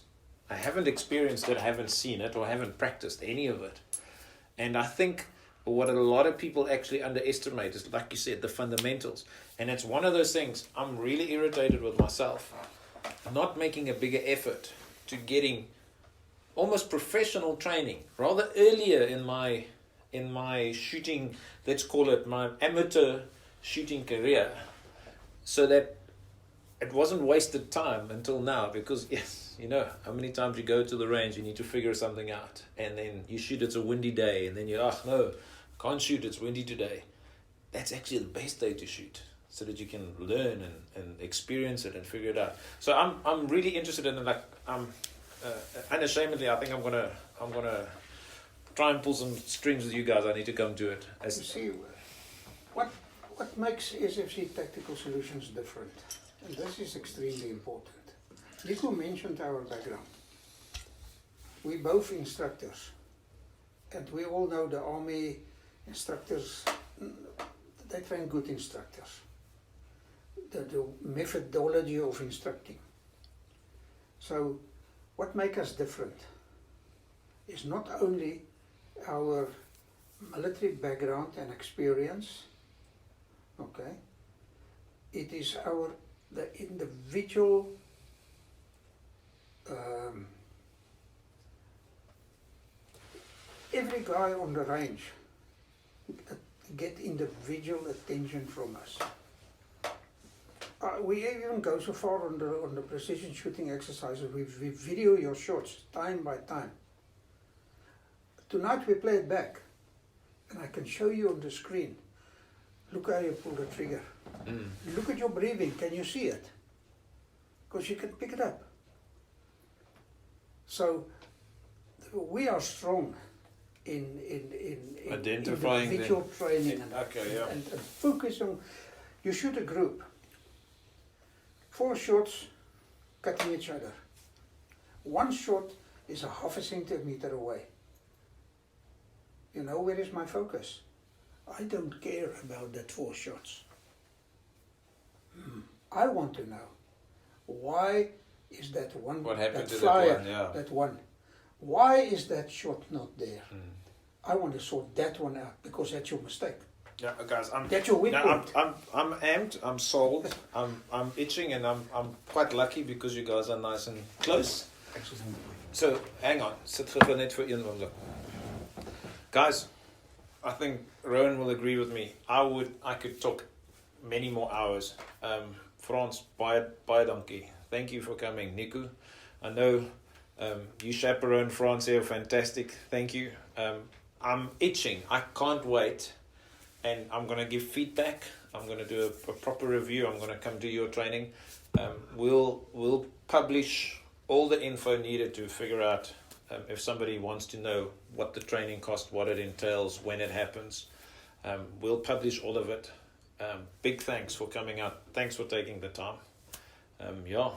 I haven't experienced it, I haven't seen it, or I haven't practiced any of it. And I think what a lot of people actually underestimate is, like you said, the fundamentals. And it's one of those things, I'm really irritated with myself, not making a bigger effort to getting almost professional training rather earlier in my shooting, let's call it my amateur shooting career, so that it wasn't wasted time until now. Because yes, you know how many times you go to the range, you need to figure something out, and then you shoot, it's a windy day, and then you no, can't shoot, it's windy today. That's actually the best day to shoot, so that you can learn and experience it and figure it out. So I'm really interested in it. Like unashamedly, I think I'm gonna try and pull some strings with you guys. I need to come to it. You see, what makes SFC Tactical Solutions different, and this is extremely important. Nico mentioned our background. We're both instructors, and we all know the Army instructors, they train good instructors. The methodology of instructing. So what makes us different is not only our military background and experience, okay, it is the individual every guy on the range get individual attention from us. We even go so far on the precision shooting exercises. We video your shots time by time. Tonight we play it back, and I can show you on the screen. Look how you pull the trigger. Look at your breathing. Can you see it? Because you can pick it up. So we are strong in identifying individual training and focus on. You shoot a group. 4 shots cutting each other. 1 shot is a half a centimeter away. You know, where is my focus? I don't care about that 4 shots. I want to know, why is that one, What happened that to flyer, that one? Yeah. that one? Why is that shot not there? I want to sort that one out, because that's your mistake. Yeah, guys, That's your weak point. I'm amped. I'm sold. I'm itching, and I'm quite lucky because you guys are nice and close. So hang on, sit gou net vir een oomblik. Guys, I think Rowan will agree with me. I could talk many more hours. Frans, baie dankie. Thank you for coming, Nico. I know you chaperone Frans here, fantastic. Thank you. I'm itching. I can't wait. And I'm going to give feedback. I'm going to do a proper review. I'm going to come do your training. We'll publish all the info needed to figure out if somebody wants to know what the training cost, what it entails, when it happens. We'll publish all of it. Big thanks for coming out. Thanks for taking the time. Yeah.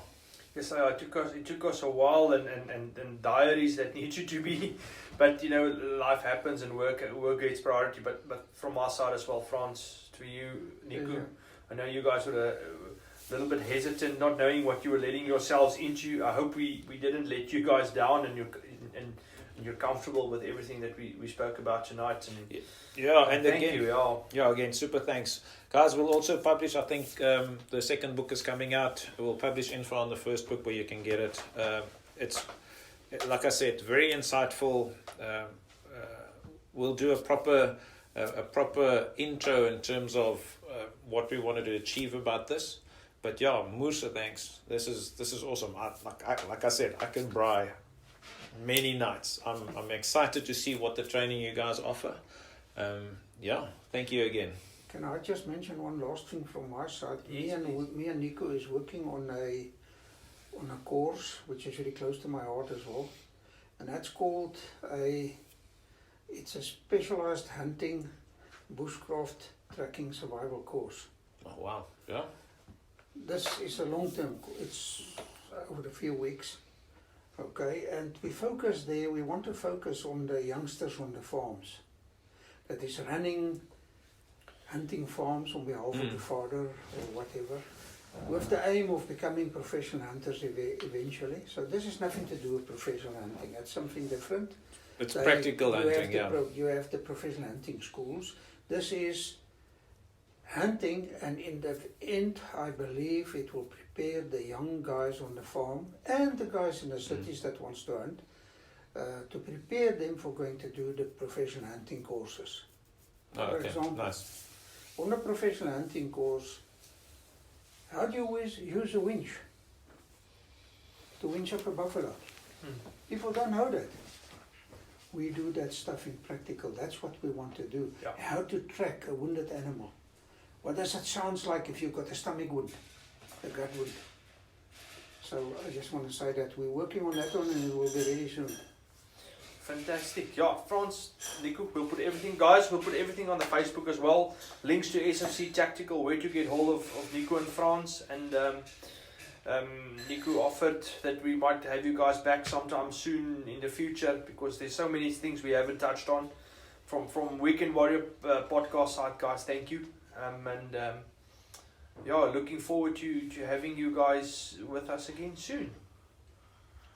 Yes, it took us a while and diaries that needed to be, but you know, life happens and work gets priority. But from our side as well, Frans, to you, Nico, Yeah. I know you guys were a little bit hesitant, not knowing what you were letting yourselves into. I hope we didn't let you guys down, and you're comfortable with everything that we spoke about tonight. And Yeah, and thank again, you. Yeah, again, super thanks. Guys, we'll also publish, I think the second book is coming out. We'll publish info on the first book where you can get it. It's, like I said, very insightful. We'll do a proper intro in terms of what we wanted to achieve about this. But yeah, Musa, thanks. This is awesome. Like I said, I can braai many nights. I'm excited to see what the training you guys offer. Yeah, thank you again. Can I just mention one last thing from my side? Yes, Me and Nico is working on a course which is very close to my heart as well, and that's called it's a specialized hunting, bushcraft, tracking, survival course. Oh, wow. Yeah. This is a long term. It's over a few weeks. Okay, and we focus there. We want to focus on the youngsters on the farms. That is running, hunting farms on behalf of the father or whatever, with the aim of becoming professional hunters eventually. So this has nothing to do with professional hunting. That's something different. It's practical hunting, yeah. You have the professional hunting schools. This is hunting, and in the end, I believe it will prepare the young guys on the farm and the guys in the cities that wants to hunt, to prepare them for going to do the professional hunting courses. Oh, For okay. example, Nice. on a professional hunting course, how do you use a winch to winch up a buffalo? People don't know that. We do that stuff in practical. That's what we want to do. Yeah. How to track a wounded animal. What does that sound like if you've got a stomach wound, a gut wound? So I just want to say that we're working on that one, and it will be ready soon. Fantastic. Yeah, Frans, Nico, we'll put everything, guys, we'll put everything on the Facebook as well. Links to SFC Tactical, where to get hold of Nico and Frans. And Nico offered that we might have you guys back sometime soon in the future, because there's so many things we haven't touched on. From Weekend Warrior podcast side, guys, thank you. Yeah, looking forward to having you guys with us again soon.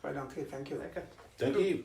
Right, okay, thank you. Okay. Thank you.